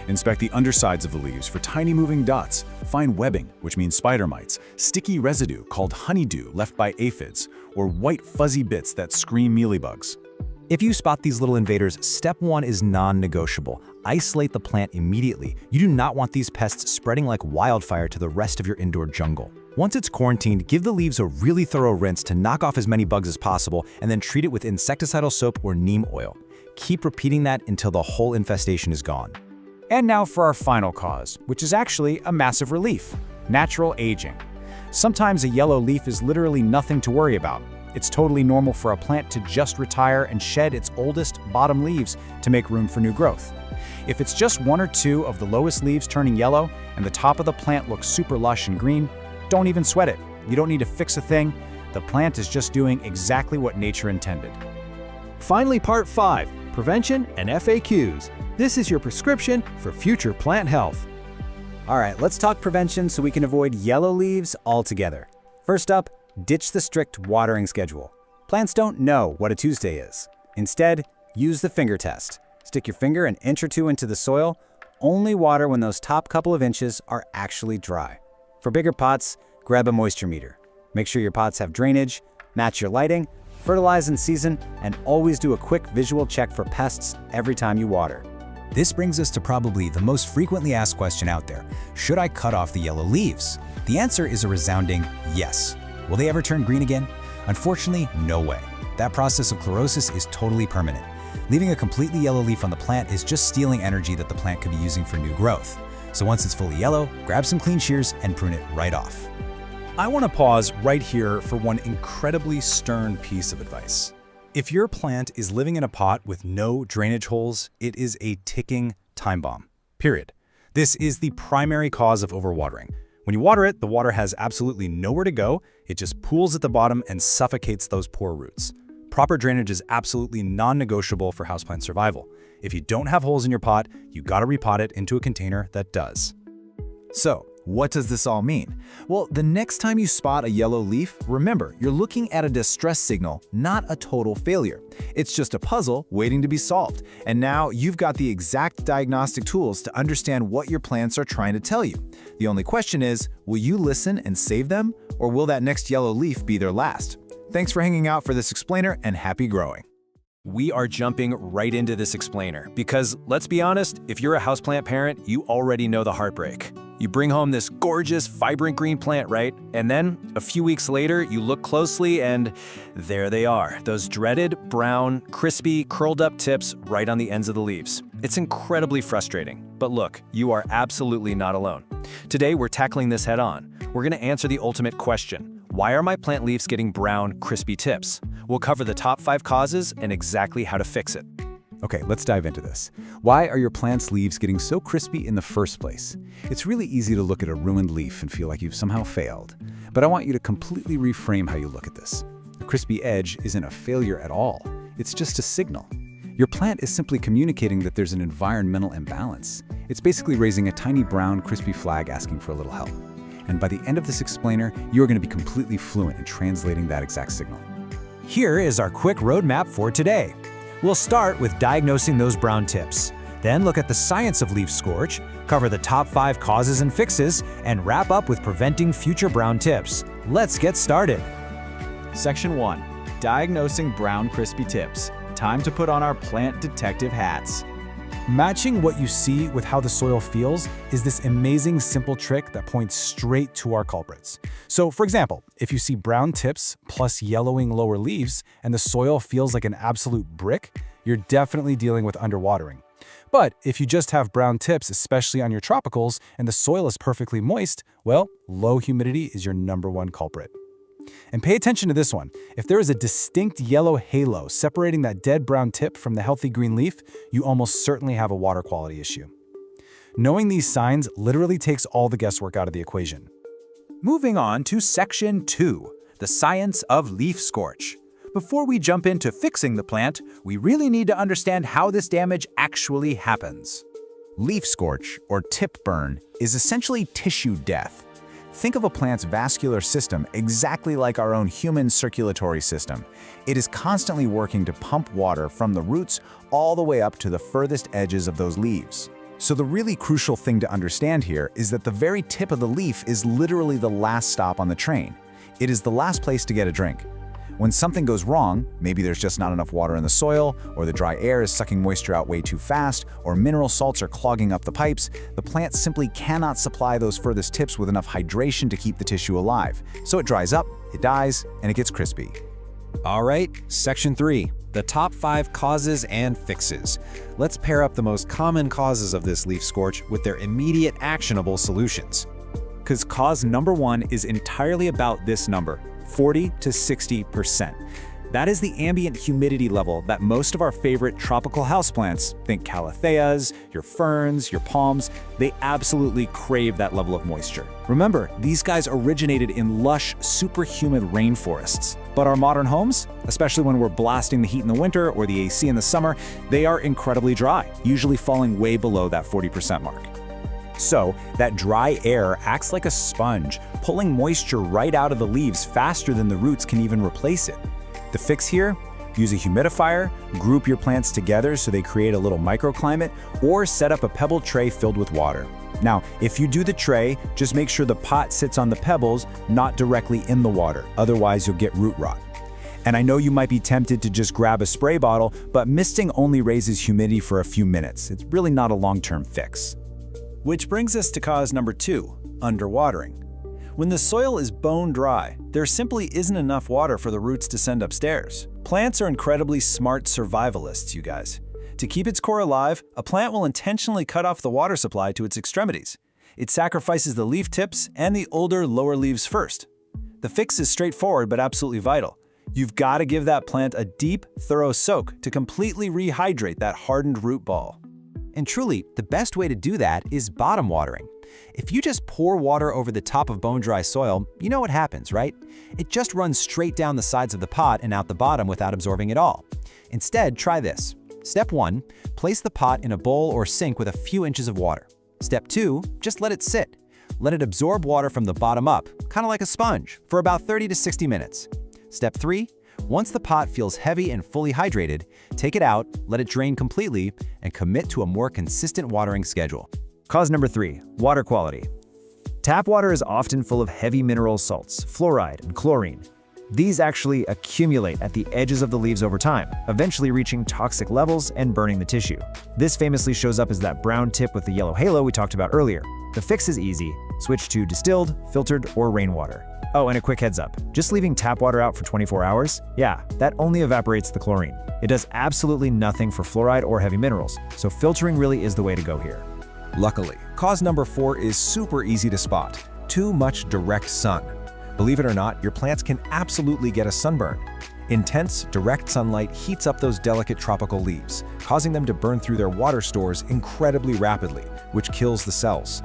Inspect the undersides of the leaves for tiny moving dots, fine webbing, which means spider mites, sticky residue called honeydew left by aphids, or white fuzzy bits that scream mealybugs. If you spot these little invaders, step 1 is non-negotiable. Isolate the plant immediately. You do not want these pests spreading like wildfire to the rest of your indoor jungle. Once it's quarantined, give the leaves a really thorough rinse to knock off as many bugs as possible, and then treat it with insecticidal soap or neem oil. Keep repeating that until the whole infestation is gone. And now for our final cause, which is actually a massive relief: natural aging. Sometimes a yellow leaf is literally nothing to worry about. It's totally normal for a plant to just retire and shed its oldest bottom leaves to make room for new growth. If it's just 1 or 2 of the lowest leaves turning yellow and the top of the plant looks super lush and green, don't even sweat it. You don't need to fix a thing. The plant is just doing exactly what nature intended. Finally, Part 5, Prevention and FAQs. This is your prescription for future plant health. All right, let's talk prevention so we can avoid yellow leaves altogether. First up, ditch the strict watering schedule. Plants don't know what a Tuesday is. Instead, use the finger test. Stick your finger an inch or 2 into the soil. Only water when those top couple of inches are actually dry. For bigger pots, grab a moisture meter. Make sure your pots have drainage, match your lighting, fertilize in season, and always do a quick visual check for pests every time you water. This brings us to probably the most frequently asked question out there. Should I cut off the yellow leaves? The answer is a resounding yes. Will they ever turn green again? Unfortunately, no way. That process of chlorosis is totally permanent. Leaving a completely yellow leaf on the plant is just stealing energy that the plant could be using for new growth. So once it's fully yellow, grab some clean shears and prune it right off. I want to pause right here for one incredibly stern piece of advice. If your plant is living in a pot with no drainage holes, it is a ticking time bomb. Period. This is the primary cause of overwatering. When you water it, the water has absolutely nowhere to go. It just pools at the bottom and suffocates those poor roots. Proper drainage is absolutely non-negotiable for houseplant survival. If you don't have holes in your pot, you gotta repot it into a container that does. So, What does this all mean? Well, the next time you spot a yellow leaf, remember, you're looking at a distress signal, not a total failure. It's just a puzzle waiting to be solved. And now you've got the exact diagnostic tools to understand what your plants are trying to tell you. The only question is, will you listen and save them, or will that next yellow leaf be their last? Thanks for hanging out for this explainer, and happy growing. We are jumping right into this explainer because, let's be honest, if you're a houseplant parent, you already know the heartbreak. You bring home this gorgeous, vibrant green plant, right? And then, a few weeks later, you look closely and there they are, those dreaded, brown, crispy, curled up tips right on the ends of the leaves. It's incredibly frustrating. But look, you are absolutely not alone. Today, we're tackling this head on. We're gonna answer the ultimate question. Why are my plant leaves getting brown, crispy tips? We'll cover the top 5 causes and exactly how to fix it. Okay, let's dive into this. Why are your plant's leaves getting so crispy in the first place? It's really easy to look at a ruined leaf and feel like you've somehow failed. But I want you to completely reframe how you look at this. The crispy edge isn't a failure at all. It's just a signal. Your plant is simply communicating that there's an environmental imbalance. It's basically raising a tiny brown, crispy flag asking for a little help. And by the end of this explainer, you're going to be completely fluent in translating that exact signal. Here is our quick roadmap for today. We'll start with diagnosing those brown tips, then look at the science of leaf scorch, cover the top 5 causes and fixes, and wrap up with preventing future brown tips. Let's get started. Section 1. Diagnosing brown crispy tips. Time to put on our plant detective hats. Matching what you see with how the soil feels is this amazing simple trick that points straight to our culprits. So, for example, if you see brown tips plus yellowing lower leaves and the soil feels like an absolute brick, you're definitely dealing with underwatering. But if you just have brown tips, especially on your tropicals, and the soil is perfectly moist, well, low humidity is your #1 culprit. And pay attention to this one. If there is a distinct yellow halo separating that dead brown tip from the healthy green leaf, you almost certainly have a water quality issue. Knowing these signs literally takes all the guesswork out of the equation. Moving on to Section 2, the science of leaf scorch. Before we jump into fixing the plant, we really need to understand how this damage actually happens. Leaf scorch, or tip burn, is essentially tissue death. Think of a plant's vascular system exactly like our own human circulatory system. It is constantly working to pump water from the roots all the way up to the furthest edges of those leaves. So the really crucial thing to understand here is that the very tip of the leaf is literally the last stop on the train. It is the last place to get a drink. When something goes wrong, maybe there's just not enough water in the soil, or the dry air is sucking moisture out way too fast, or mineral salts are clogging up the pipes, the plant simply cannot supply those furthest tips with enough hydration to keep the tissue alive. So it dries up, it dies, and it gets crispy. All right, Section 3, the top 5 causes and fixes. Let's pair up the most common causes of this leaf scorch with their immediate actionable solutions. Because cause #1 is entirely about this number. 40 to 60%. That is the ambient humidity level that most of our favorite tropical houseplants, think calatheas, your ferns, your palms, they absolutely crave that level of moisture. Remember, these guys originated in lush, super humid rainforests. But our modern homes, especially when we're blasting the heat in the winter or the AC in the summer, they are incredibly dry, usually falling way below that 40% mark. So, that dry air acts like a sponge, pulling moisture right out of the leaves faster than the roots can even replace it. The fix here? Use a humidifier, group your plants together so they create a little microclimate, or set up a pebble tray filled with water. Now, if you do the tray, just make sure the pot sits on the pebbles, not directly in the water, otherwise you'll get root rot. And I know you might be tempted to just grab a spray bottle, but misting only raises humidity for a few minutes. It's really not a long-term fix. Which brings us to cause #2, underwatering. When the soil is bone dry, there simply isn't enough water for the roots to send upstairs. Plants are incredibly smart survivalists, you guys. To keep its core alive, a plant will intentionally cut off the water supply to its extremities. It sacrifices the leaf tips and the older, lower leaves first. The fix is straightforward but absolutely vital. You've got to give that plant a deep, thorough soak to completely rehydrate that hardened root ball. And truly, the best way to do that is bottom watering. If you just pour water over the top of bone-dry soil, you know what happens, right? It just runs straight down the sides of the pot and out the bottom without absorbing it all. Instead, try this. Step 1, place the pot in a bowl or sink with a few inches of water. Step 2, just let it sit. Let it absorb water from the bottom up, kind of like a sponge, for about 30 to 60 minutes. Step 3. Once the pot feels heavy and fully hydrated, take it out, let it drain completely, and commit to a more consistent watering schedule. Cause number 3, water quality. Tap water is often full of heavy mineral salts, fluoride, and chlorine. These actually accumulate at the edges of the leaves over time, eventually reaching toxic levels and burning the tissue. This famously shows up as that brown tip with the yellow halo we talked about earlier. The fix is easy. Switch to distilled, filtered, or rainwater. Oh, and a quick heads up. Just leaving tap water out for 24 hours? Yeah, that only evaporates the chlorine. It does absolutely nothing for fluoride or heavy minerals, so filtering really is the way to go here. Luckily, cause number 4 is super easy to spot: too much direct sun. Believe it or not, your plants can absolutely get a sunburn. Intense, direct sunlight heats up those delicate tropical leaves, causing them to burn through their water stores incredibly rapidly, which kills the cells.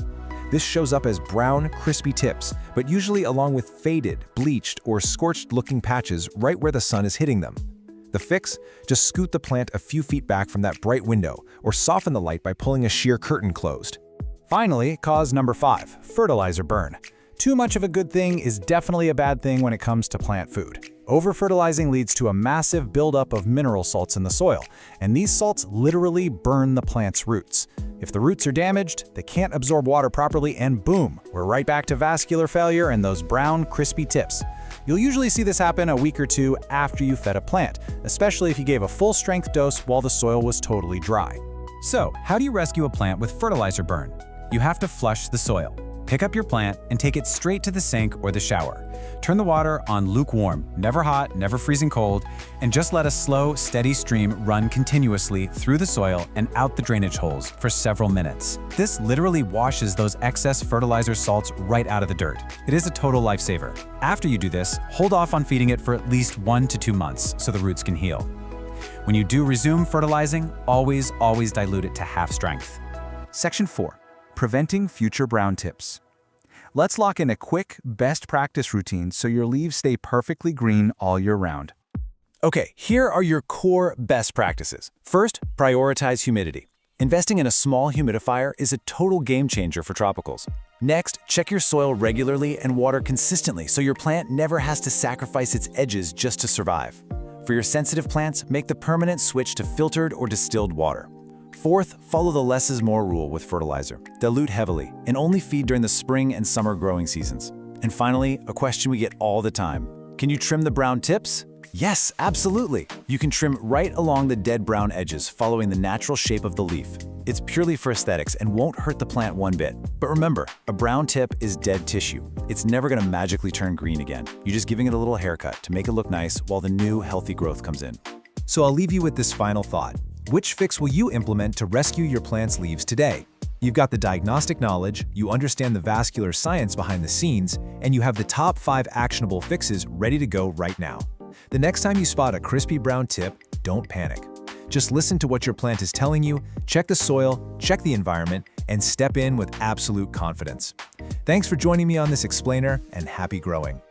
This shows up as brown, crispy tips, but usually along with faded, bleached, or scorched-looking patches right where the sun is hitting them. The fix? Just scoot the plant a few feet back from that bright window, or soften the light by pulling a sheer curtain closed. Finally, cause number 5, fertilizer burn. Too much of a good thing is definitely a bad thing when it comes to plant food. Over-fertilizing leads to a massive buildup of mineral salts in the soil, and these salts literally burn the plant's roots. If the roots are damaged, they can't absorb water properly, and boom, we're right back to vascular failure and those brown, crispy tips. You'll usually see this happen a week or 2 after you fed a plant, especially if you gave a full-strength dose while the soil was totally dry. So, how do you rescue a plant with fertilizer burn? You have to flush the soil. Pick up your plant and take it straight to the sink or the shower. Turn the water on lukewarm, never hot, never freezing cold, and just let a slow, steady stream run continuously through the soil and out the drainage holes for several minutes. This literally washes those excess fertilizer salts right out of the dirt. It is a total lifesaver. After you do this, hold off on feeding it for at least 1 to 2 months so the roots can heal. When you do resume fertilizing, always dilute it to half strength. Section 4. Preventing future brown tips. Let's lock in a quick, best practice routine so your leaves stay perfectly green all year round. Okay, here are your core best practices. First, prioritize humidity. Investing in a small humidifier is a total game changer for tropicals. Next, check your soil regularly and water consistently so your plant never has to sacrifice its edges just to survive. For your sensitive plants, make the permanent switch to filtered or distilled water. Fourth, follow the less is more rule with fertilizer. Dilute heavily and only feed during the spring and summer growing seasons. And finally, a question we get all the time. Can you trim the brown tips? Yes, absolutely. You can trim right along the dead brown edges, following the natural shape of the leaf. It's purely for aesthetics and won't hurt the plant one bit. But remember, a brown tip is dead tissue. It's never gonna magically turn green again. You're just giving it a little haircut to make it look nice while the new, healthy growth comes in. So I'll leave you with this final thought. Which fix will you implement to rescue your plant's leaves today? You've got the diagnostic knowledge, you understand the vascular science behind the scenes, and you have the top 5 actionable fixes ready to go right now. The next time you spot a crispy brown tip, don't panic. Just listen to what your plant is telling you, check the soil, check the environment, and step in with absolute confidence. Thanks for joining me on this explainer, and happy growing.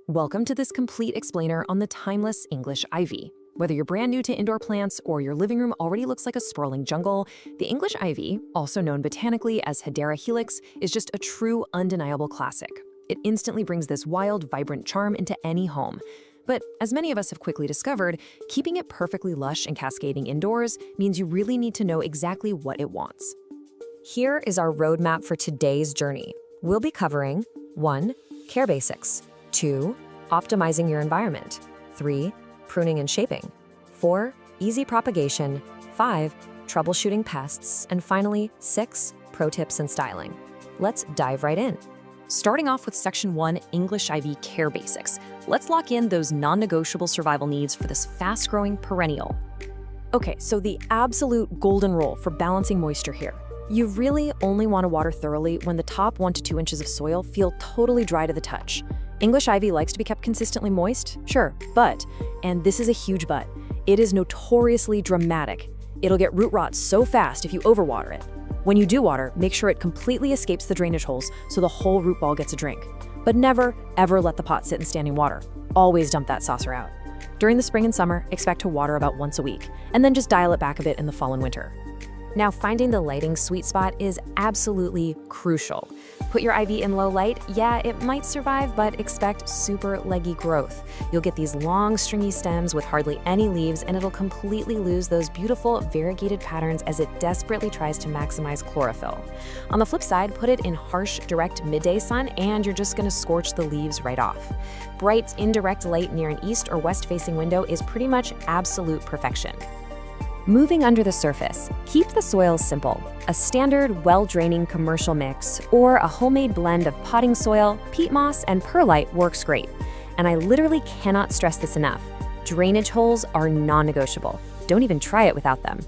Welcome to this complete explainer on the timeless English ivy. Whether you're brand new to indoor plants or your living room already looks like a sprawling jungle, the English ivy, also known botanically as Hedera helix, is just a true, undeniable classic. It instantly brings this wild, vibrant charm into any home. But as many of us have quickly discovered, keeping it perfectly lush and cascading indoors means you really need to know exactly what it wants. Here is our roadmap for today's journey. We'll be covering 1. Care basics. 2. Optimizing your environment. 3. Pruning and shaping. 4. Easy propagation. 5. Troubleshooting pests. And finally, 6. Pro tips and styling. Let's dive right in. Starting off with Section 1, English Ivy Care Basics. Let's lock in those non-negotiable survival needs for this fast-growing perennial. Okay, so the absolute golden rule for balancing moisture here. You really only want to water thoroughly when the top 1 to 2 inches of soil feel totally dry to the touch. English ivy likes to be kept consistently moist, sure, but, and this is a huge but, it is notoriously dramatic. It'll get root rot so fast if you overwater it. When you do water, make sure it completely escapes the drainage holes so the whole root ball gets a drink. But never, ever let the pot sit in standing water. Always dump that saucer out. During the spring and summer, expect to water about once a week, and then just dial it back a bit in the fall and winter. Now, finding the lighting sweet spot is absolutely crucial. Put your ivy in low light, yeah, it might survive, but expect super leggy growth. You'll get these long, stringy stems with hardly any leaves, and it'll completely lose those beautiful, variegated patterns as it desperately tries to maximize chlorophyll. On the flip side, put it in harsh, direct midday sun, and you're just gonna scorch the leaves right off. Bright, indirect light near an east or west-facing window is pretty much absolute perfection. Moving under the surface, keep the soil simple. A standard, well-draining commercial mix or a homemade blend of potting soil, peat moss, and perlite works great. And I literally cannot stress this enough. Drainage holes are non-negotiable. Don't even try it without them.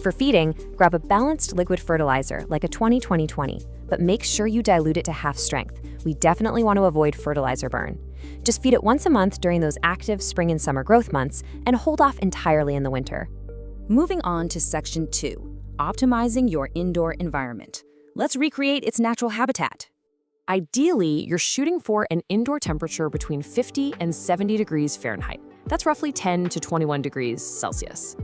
For feeding, grab a balanced liquid fertilizer like a 20-20-20, but make sure you dilute it to half strength. We definitely want to avoid fertilizer burn. Just feed it once a month during those active spring and summer growth months and hold off entirely in the winter. Moving on to Section 2, optimizing your indoor environment. Let's recreate its natural habitat. Ideally, you're shooting for an indoor temperature between 50 and 70 degrees Fahrenheit. That's roughly 10 to 21 degrees Celsius.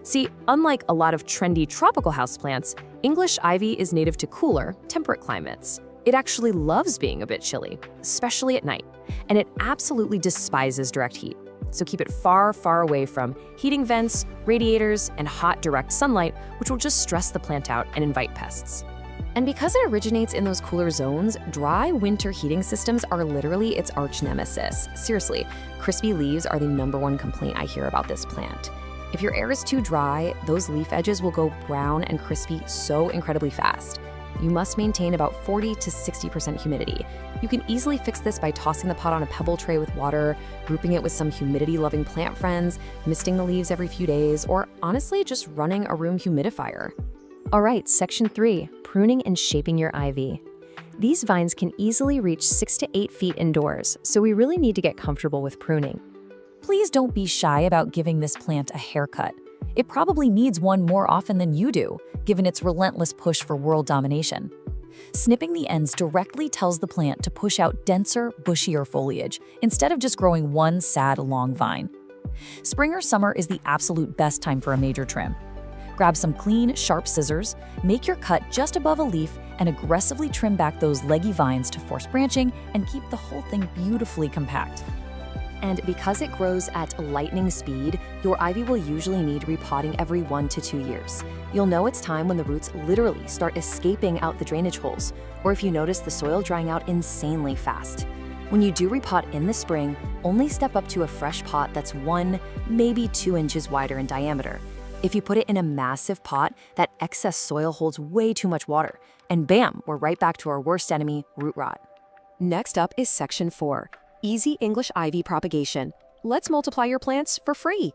See, unlike a lot of trendy tropical houseplants, English ivy is native to cooler, temperate climates. It actually loves being a bit chilly, especially at night, and it absolutely despises direct heat. So keep it far, far away from heating vents, radiators, and hot direct sunlight, which will just stress the plant out and invite pests. And because it originates in those cooler zones, dry winter heating systems are literally its arch nemesis. Seriously, crispy leaves are the #1 complaint I hear about this plant. If your air is too dry, those leaf edges will go brown and crispy so incredibly fast. You must maintain about 40 to 60% humidity. You can easily fix this by tossing the pot on a pebble tray with water, grouping it with some humidity-loving plant friends, misting the leaves every few days, or honestly, just running a room humidifier. All right, Section 3, pruning and shaping your ivy. These vines can easily reach 6 to 8 feet indoors, so we really need to get comfortable with pruning. Please don't be shy about giving this plant a haircut. It probably needs one more often than you do, given its relentless push for world domination. Snipping the ends directly tells the plant to push out denser, bushier foliage, instead of just growing one sad, long vine. Spring or summer is the absolute best time for a major trim. Grab some clean, sharp scissors, make your cut just above a leaf, and aggressively trim back those leggy vines to force branching and keep the whole thing beautifully compact. And because it grows at lightning speed, your ivy will usually need repotting every 1 to 2 years. You'll know it's time when the roots literally start escaping out the drainage holes, or if you notice the soil drying out insanely fast. When you do repot in the spring, only step up to a fresh pot that's 1, maybe 2 inches wider in diameter. If you put it in a massive pot, that excess soil holds way too much water, and bam, we're right back to our worst enemy, root rot. Next up is Section 4, easy English ivy propagation. Let's multiply your plants for free.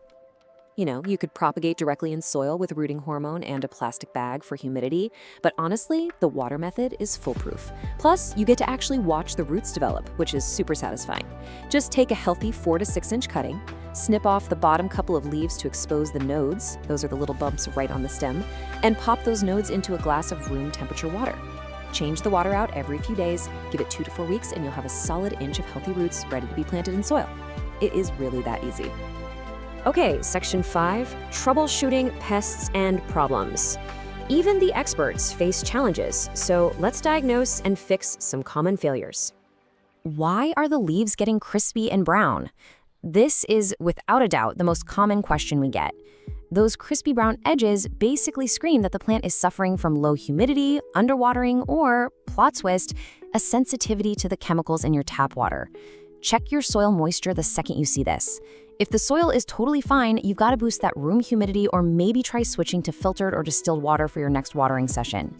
You know, you could propagate directly in soil with rooting hormone and a plastic bag for humidity, but honestly, the water method is foolproof. Plus, you get to actually watch the roots develop, which is super satisfying. Just take a healthy 4 to 6 inch cutting, snip off the bottom couple of leaves to expose the nodes, those are the little bumps right on the stem, and pop those nodes into a glass of room temperature water. Change the water out every few days, give it 2 to 4 weeks, and you'll have a solid inch of healthy roots ready to be planted in soil. It is really that easy. Okay, Section 5, troubleshooting pests and problems. Even the experts face challenges, so let's diagnose and fix some common failures. Why are the leaves getting crispy and brown? This is, without a doubt, the most common question we get. Those crispy brown edges basically scream that the plant is suffering from low humidity, underwatering, or, plot twist, a sensitivity to the chemicals in your tap water. Check your soil moisture the second you see this. If the soil is totally fine, you've got to boost that room humidity or maybe try switching to filtered or distilled water for your next watering session.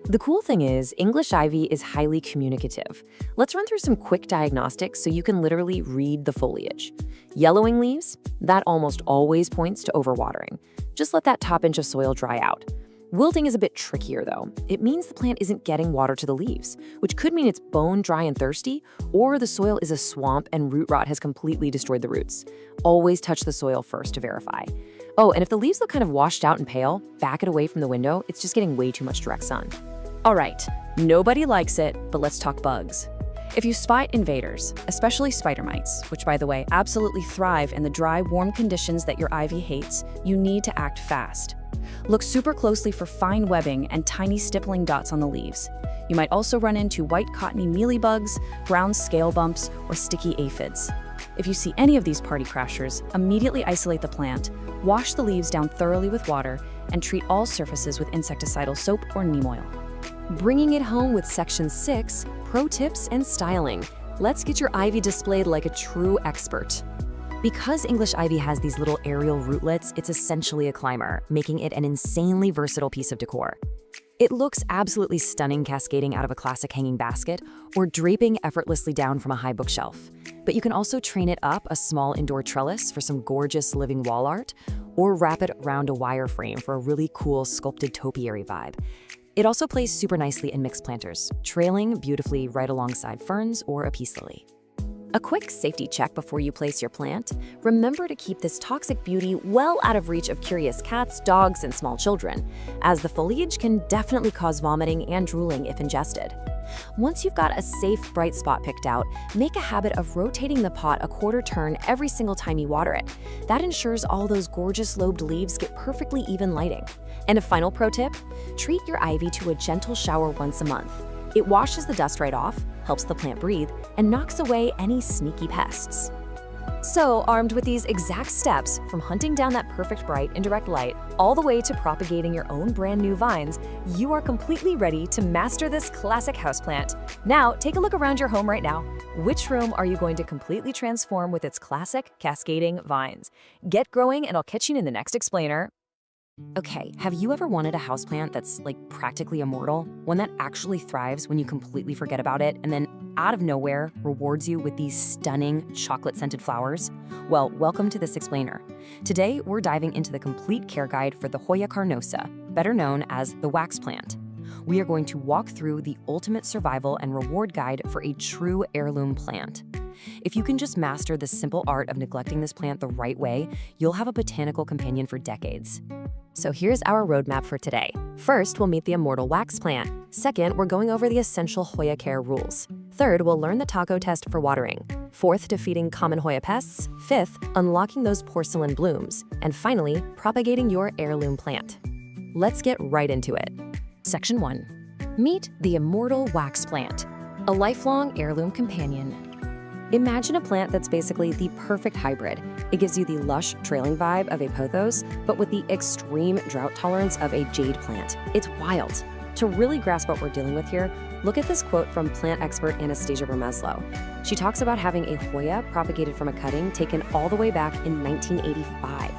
The cool thing is, English ivy is highly communicative. Let's run through some quick diagnostics so you can literally read the foliage. Yellowing leaves? That almost always points to overwatering. Just let that top inch of soil dry out. Wilting is a bit trickier though. It means the plant isn't getting water to the leaves, which could mean it's bone dry and thirsty, or the soil is a swamp and root rot has completely destroyed the roots. Always touch the soil first to verify. Oh, and if the leaves look kind of washed out and pale, back it away from the window. It's just getting way too much direct sun. All right, nobody likes it, but let's talk bugs. If you spot invaders, especially spider mites, which by the way absolutely thrive in the dry, warm conditions that your ivy hates, you need to act fast. Look super closely for fine webbing and tiny stippling dots on the leaves. You might also run into white cottony mealybugs, brown scale bumps, or sticky aphids. If you see any of these party crashers, immediately isolate the plant, wash the leaves down thoroughly with water, and treat all surfaces with insecticidal soap or neem oil. Bringing it home with Section 6, Pro Tips and Styling. Let's get your ivy displayed like a true expert. Because English ivy has these little aerial rootlets, it's essentially a climber, making it an insanely versatile piece of decor. It looks absolutely stunning cascading out of a classic hanging basket or draping effortlessly down from a high bookshelf. But you can also train it up a small indoor trellis for some gorgeous living wall art, or wrap it around a wire frame for a really cool sculpted topiary vibe. It also plays super nicely in mixed planters, trailing beautifully right alongside ferns or a peace lily. A quick safety check before you place your plant. Remember to keep this toxic beauty well out of reach of curious cats, dogs, and small children, as the foliage can definitely cause vomiting and drooling if ingested. Once you've got a safe, bright spot picked out, make a habit of rotating the pot a quarter turn every single time you water it. That ensures all those gorgeous lobed leaves get perfectly even lighting. And a final pro tip, treat your ivy to a gentle shower once a month. It washes the dust right off, helps the plant breathe, and knocks away any sneaky pests. So, armed with these exact steps, from hunting down that perfect bright indirect light, all the way to propagating your own brand new vines, you are completely ready to master this classic houseplant. Now, take a look around your home right now. Which room are you going to completely transform with its classic cascading vines? Get growing, and I'll catch you in the next explainer. Okay, have you ever wanted a houseplant that's like practically immortal? One that actually thrives when you completely forget about it and then out of nowhere rewards you with these stunning chocolate-scented flowers? Well, welcome to this explainer. Today, we're diving into the complete care guide for the Hoya carnosa, better known as the wax plant. We are going to walk through the ultimate survival and reward guide for a true heirloom plant. If you can just master the simple art of neglecting this plant the right way, you'll have a botanical companion for decades. So here's our roadmap for today. First, we'll meet the immortal wax plant. Second, we're going over the essential Hoya care rules. Third, we'll learn the taco test for watering. Fourth, defeating common Hoya pests. Fifth, unlocking those porcelain blooms. And finally, propagating your heirloom plant. Let's get right into it. Section 1. Meet the immortal wax plant, a lifelong heirloom companion. Imagine a plant that's basically the perfect hybrid. It gives you the lush, trailing vibe of a pothos, but with the extreme drought tolerance of a jade plant. It's wild. To really grasp what we're dealing with here, look at this quote from plant expert Anastasia Bermeslow. She talks about having a Hoya propagated from a cutting taken all the way back in 1985.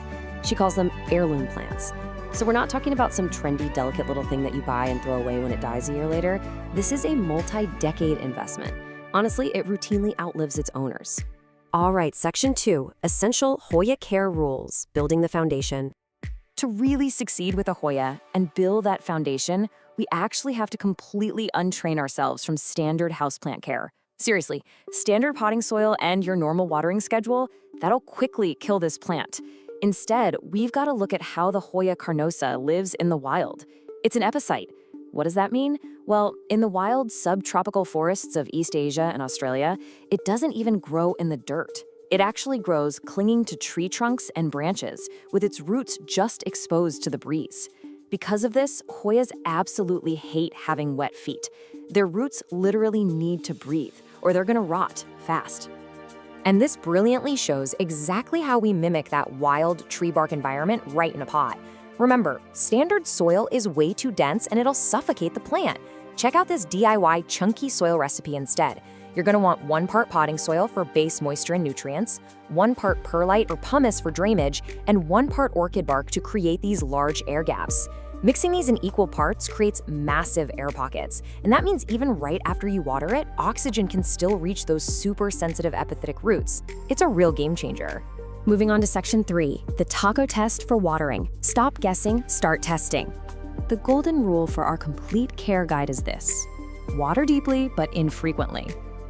She calls them heirloom plants. So we're not talking about some trendy, delicate little thing that you buy and throw away when it dies a year later. This is a multi-decade investment. Honestly, it routinely outlives its owners. All right, Section 2, Essential Hoya Care Rules, Building the Foundation. To really succeed with a Hoya and build that foundation, we actually have to completely untrain ourselves from standard houseplant care. Seriously, standard potting soil and your normal watering schedule, that'll quickly kill this plant. Instead, we've got to look at how the Hoya carnosa lives in the wild. It's an epicite. What does that mean? Well, in the wild subtropical forests of East Asia and Australia, it doesn't even grow in the dirt. It actually grows clinging to tree trunks and branches, with its roots just exposed to the breeze. Because of this, Hoyas absolutely hate having wet feet. Their roots literally need to breathe, or they're gonna rot fast. And this brilliantly shows exactly how we mimic that wild tree bark environment right in a pot. Remember, standard soil is way too dense and it'll suffocate the plant. Check out this DIY chunky soil recipe instead. You're gonna want 1 part potting soil for base moisture and nutrients, 1 part perlite or pumice for drainage, and 1 part orchid bark to create these large air gaps. Mixing these in equal parts creates massive air pockets, and that means even right after you water it, oxygen can still reach those super sensitive epiphytic roots. It's a real game changer. Moving on to Section 3, the taco test for watering. Stop guessing, start testing. The golden rule for our complete care guide is this: water deeply, but infrequently.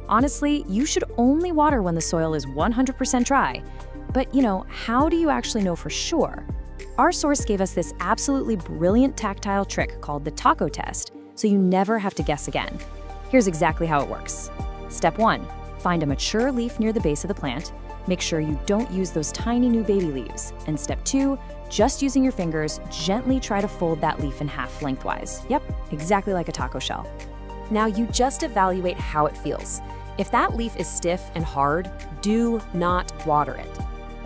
Honestly, you should only water when the soil is 100% dry. But how do you actually know for sure? Our source gave us this absolutely brilliant tactile trick called the taco test, so you never have to guess again. Here's exactly how it works. Step 1. Find a mature leaf near the base of the plant. Make sure you don't use those tiny new baby leaves. And step 2, just using your fingers, gently try to fold that leaf in half lengthwise. Yep, exactly like a taco shell. Now you just evaluate how it feels. If that leaf is stiff and hard, do not water it.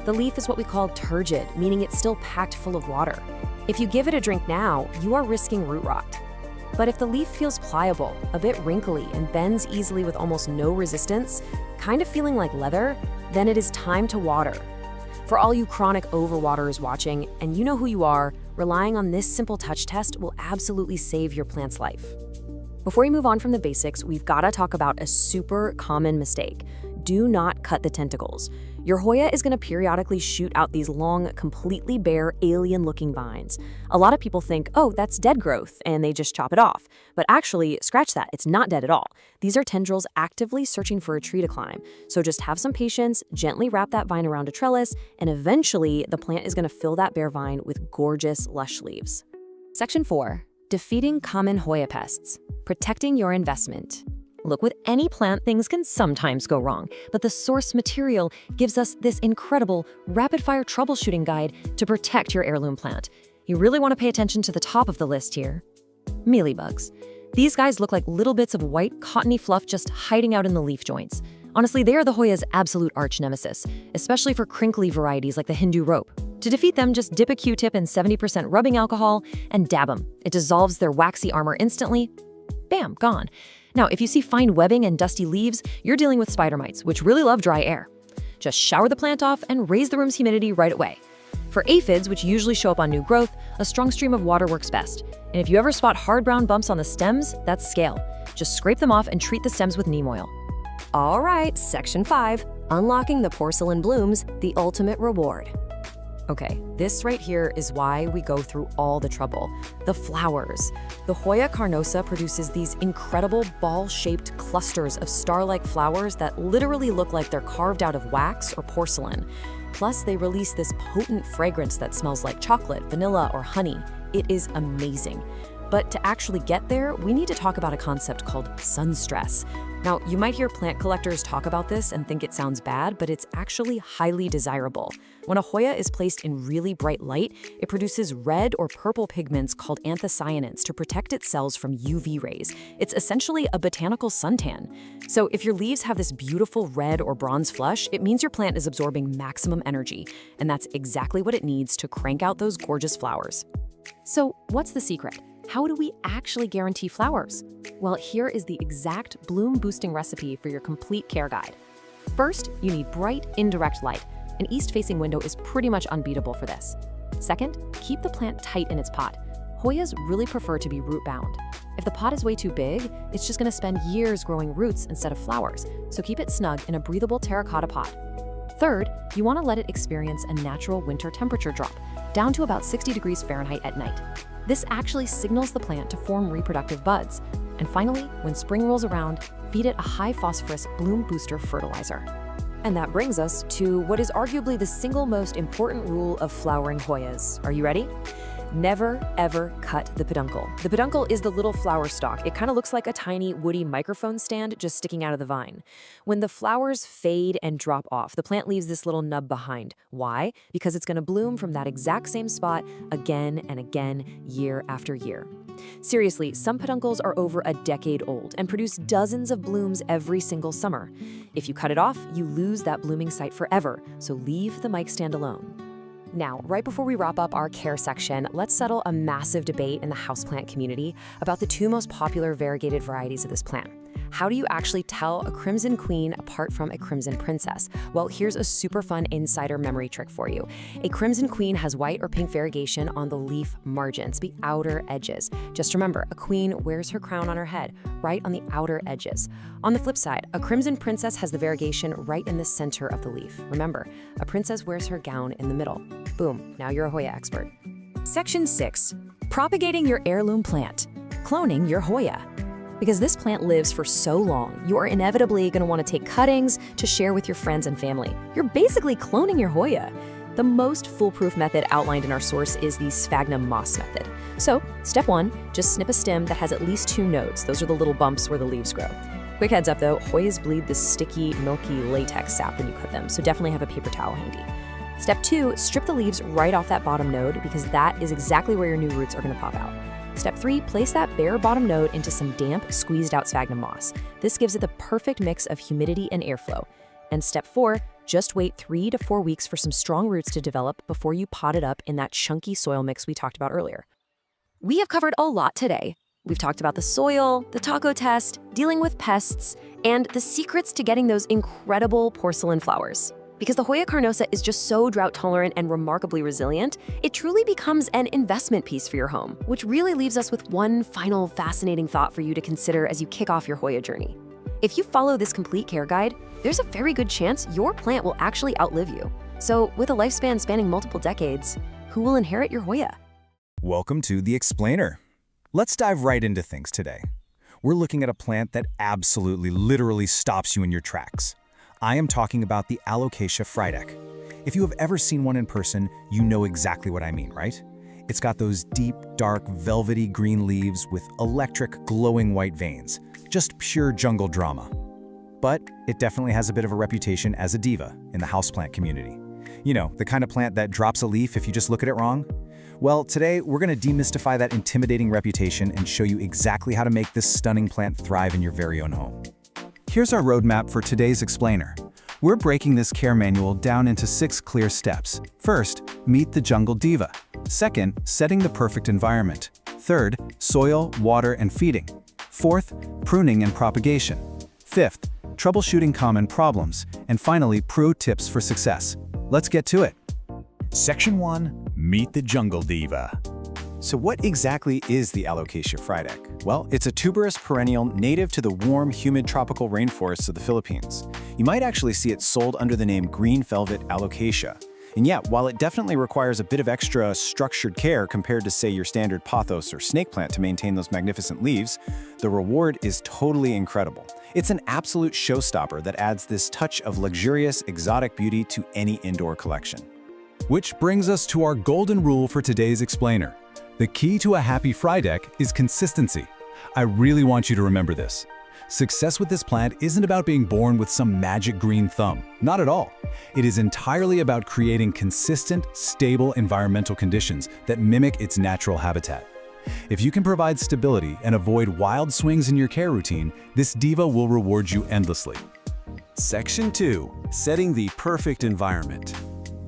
The leaf is what we call turgid, meaning it's still packed full of water. If you give it a drink now, you are risking root rot. But if the leaf feels pliable, a bit wrinkly, and bends easily with almost no resistance, kind of feeling like leather, then it is time to water. For all you chronic overwaterers watching, and you know who you are, relying on this simple touch test will absolutely save your plant's life. Before we move on from the basics, we've got to talk about a super common mistake. Do not cut the tentacles. Your Hoya is going to periodically shoot out these long, completely bare, alien-looking vines. A lot of people think, oh, that's dead growth, and they just chop it off. But actually, scratch that, it's not dead at all. These are tendrils actively searching for a tree to climb. So just have some patience, gently wrap that vine around a trellis, and eventually the plant is going to fill that bare vine with gorgeous, lush leaves. Section 4. Defeating common Hoya pests. Protecting your investment. Look, with any plant, things can sometimes go wrong, but the source material gives us this incredible rapid-fire troubleshooting guide to protect your heirloom plant. You really want to pay attention to the top of the list here. Mealybugs. These guys look like little bits of white, cottony fluff just hiding out in the leaf joints. Honestly, they are the Hoya's absolute arch nemesis, especially for crinkly varieties like the Hindu rope. To defeat them, just dip a Q-tip in 70% rubbing alcohol and dab them. It dissolves their waxy armor instantly. Bam, gone. Now, if you see fine webbing and dusty leaves, you're dealing with spider mites, which really love dry air. Just shower the plant off and raise the room's humidity right away. For aphids, which usually show up on new growth, a strong stream of water works best. And if you ever spot hard brown bumps on the stems, that's scale. Just scrape them off and treat the stems with neem oil. All right, Section 5, Unlocking the Porcelain Blooms, the Ultimate Reward. Okay, this right here is why we go through all the trouble. The flowers. The Hoya carnosa produces these incredible ball-shaped clusters of star-like flowers that literally look like they're carved out of wax or porcelain. Plus, they release this potent fragrance that smells like chocolate, vanilla, or honey. It is amazing. But to actually get there, we need to talk about a concept called sun stress. Now, you might hear plant collectors talk about this and think it sounds bad, but it's actually highly desirable. When a Hoya is placed in really bright light, it produces red or purple pigments called anthocyanins to protect its cells from UV rays. It's essentially a botanical suntan. So if your leaves have this beautiful red or bronze flush, it means your plant is absorbing maximum energy, and that's exactly what it needs to crank out those gorgeous flowers. So what's the secret? How do we actually guarantee flowers? Well, here is the exact bloom-boosting recipe for your complete care guide. First, you need bright, indirect light. An east-facing window is pretty much unbeatable for this. Second, keep the plant tight in its pot. Hoyas really prefer to be root-bound. If the pot is way too big, it's just going to spend years growing roots instead of flowers, so keep it snug in a breathable terracotta pot. Third, you want to let it experience a natural winter temperature drop, down to about 60 degrees Fahrenheit at night. This actually signals the plant to form reproductive buds. And finally, when spring rolls around, feed it a high-phosphorus bloom booster fertilizer. And that brings us to what is arguably the single most important rule of flowering Hoyas. Are you ready? Never, ever cut the peduncle. The peduncle is the little flower stalk. It kind of looks like a tiny woody microphone stand just sticking out of the vine. When the flowers fade and drop off, the plant leaves this little nub behind. Why? Because it's going to bloom from that exact same spot again and again, year after year. Seriously, some peduncles are over a decade old and produce dozens of blooms every single summer. If you cut it off, you lose that blooming site forever, so leave the mic stand alone. Now, right before we wrap up our care section, let's settle a massive debate in the houseplant community about the two most popular variegated varieties of this plant. How do you actually tell a Crimson Queen apart from a Crimson Princess? Well, here's a super fun insider memory trick for you. A Crimson Queen has white or pink variegation on the leaf margins, the outer edges. Just remember, a queen wears her crown on her head, right on the outer edges. On the flip side, a Crimson Princess has the variegation right in the center of the leaf. Remember, a princess wears her gown in the middle. Boom, now you're a Hoya expert. Section 6, propagating your heirloom plant, cloning your Hoya. Because this plant lives for so long, you are inevitably going to want to take cuttings to share with your friends and family. You're basically cloning your Hoya. The most foolproof method outlined in our source is the sphagnum moss method. So, step 1, just snip a stem that has at least 2 nodes. Those are the little bumps where the leaves grow. Quick heads up though, Hoyas bleed this sticky, milky latex sap when you cut them, so definitely have a paper towel handy. Step 2, strip the leaves right off that bottom node because that is exactly where your new roots are going to pop out. Step 3, place that bare bottom node into some damp, squeezed out sphagnum moss. This gives it the perfect mix of humidity and airflow. And step 4, just wait 3 to 4 weeks for some strong roots to develop before you pot it up in that chunky soil mix we talked about earlier. We have covered a lot today. We've talked about the soil, the taco test, dealing with pests, and the secrets to getting those incredible porcelain flowers. Because the Hoya carnosa is just so drought tolerant and remarkably resilient, it truly becomes an investment piece for your home, which really leaves us with one final fascinating thought for you to consider as you kick off your Hoya journey. If you follow this complete care guide, there's a very good chance your plant will actually outlive you. So with a lifespan spanning multiple decades, who will inherit your Hoya? Welcome to The Explainer. Let's dive right into things today. We're looking at a plant that absolutely, literally stops you in your tracks. I am talking about the Alocasia frydek. If you have ever seen one in person, you know exactly what I mean, right? It's got those deep, dark, velvety green leaves with electric, glowing white veins. Just pure jungle drama. But it definitely has a bit of a reputation as a diva in the houseplant community. You know, the kind of plant that drops a leaf if you just look at it wrong? Well, today we're going to demystify that intimidating reputation and show you exactly how to make this stunning plant thrive in your very own home. Here's our roadmap for today's explainer. We're breaking this care manual down into 6 clear steps. First, meet the jungle diva. Second, setting the perfect environment. Third, soil, water, and feeding. Fourth, pruning and propagation. Fifth, troubleshooting common problems. And finally, pro tips for success. Let's get to it. Section 1. Meet the jungle diva. So what exactly is the Alocasia frydek? Well, it's a tuberous perennial native to the warm, humid tropical rainforests of the Philippines. You might actually see it sold under the name green velvet alocasia. And yeah, while it definitely requires a bit of extra structured care compared to, say, your standard pothos or snake plant to maintain those magnificent leaves, the reward is totally incredible. It's an absolute showstopper that adds this touch of luxurious, exotic beauty to any indoor collection. Which brings us to our golden rule for today's explainer. The key to a happy frydek is consistency. I really want you to remember this. Success with this plant isn't about being born with some magic green thumb. Not at all. It is entirely about creating consistent, stable environmental conditions that mimic its natural habitat. If you can provide stability and avoid wild swings in your care routine, this diva will reward you endlessly. Section 2. Setting the perfect environment.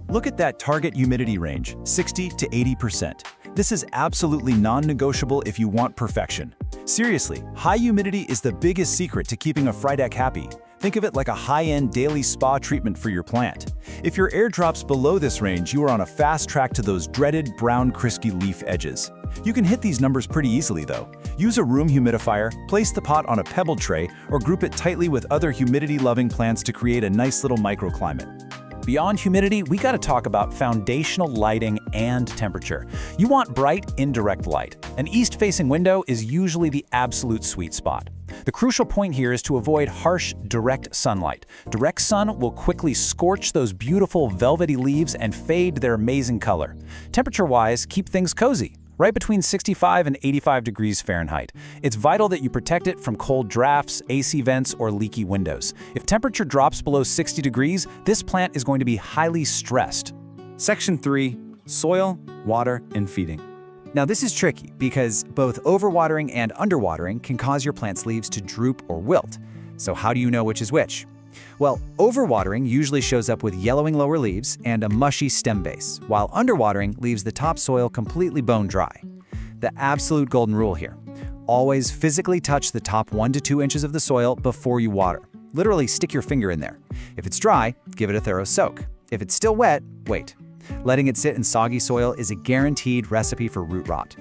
Look at that target humidity range, 60 to 80%. This is absolutely non-negotiable if you want perfection. Seriously, high humidity is the biggest secret to keeping a frydek happy. Think of it like a high-end daily spa treatment for your plant. If your air drops below this range, you are on a fast track to those dreaded brown, crispy leaf edges. You can hit these numbers pretty easily though. Use a room humidifier, place the pot on a pebbled tray, or group it tightly with other humidity-loving plants to create a nice little microclimate. Beyond humidity, we gotta talk about foundational lighting and temperature. You want bright, indirect light. An east-facing window is usually the absolute sweet spot. The crucial point here is to avoid harsh, direct sunlight. Direct sun will quickly scorch those beautiful velvety leaves and fade their amazing color. Temperature-wise, keep things cozy, right between 65 and 85 degrees Fahrenheit. It's vital that you protect it from cold drafts, AC vents, or leaky windows. If temperature drops below 60 degrees, this plant is going to be highly stressed. Section 3. Soil, water, and feeding. Now this is tricky because both overwatering and underwatering can cause your plant's leaves to droop or wilt. So how do you know which is which? Well, overwatering usually shows up with yellowing lower leaves and a mushy stem base, while underwatering leaves the topsoil completely bone dry. The absolute golden rule here: always physically touch the top 1 to 2 inches of the soil before you water. Literally stick your finger in there. If it's dry, give it a thorough soak. If it's still wet, wait. Letting it sit in soggy soil is a guaranteed recipe for root rot.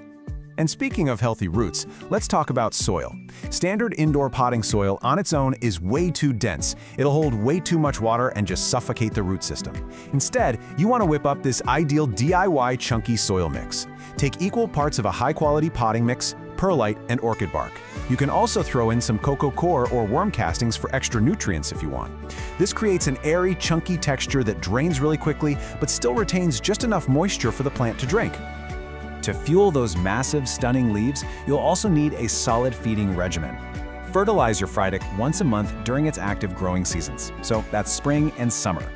And speaking of healthy roots, let's talk about soil. Standard indoor potting soil on its own is way too dense. It'll hold way too much water and just suffocate the root system. Instead, you want to whip up this ideal DIY chunky soil mix. Take equal parts of a high-quality potting mix, perlite, and orchid bark. You can also throw in some cocoa coir or worm castings for extra nutrients if you want. This creates an airy, chunky texture that drains really quickly, but still retains just enough moisture for the plant to drink. To fuel those massive, stunning leaves, you'll also need a solid feeding regimen. fertilize your Frydek once a month during its active growing seasons, so that's spring and summer.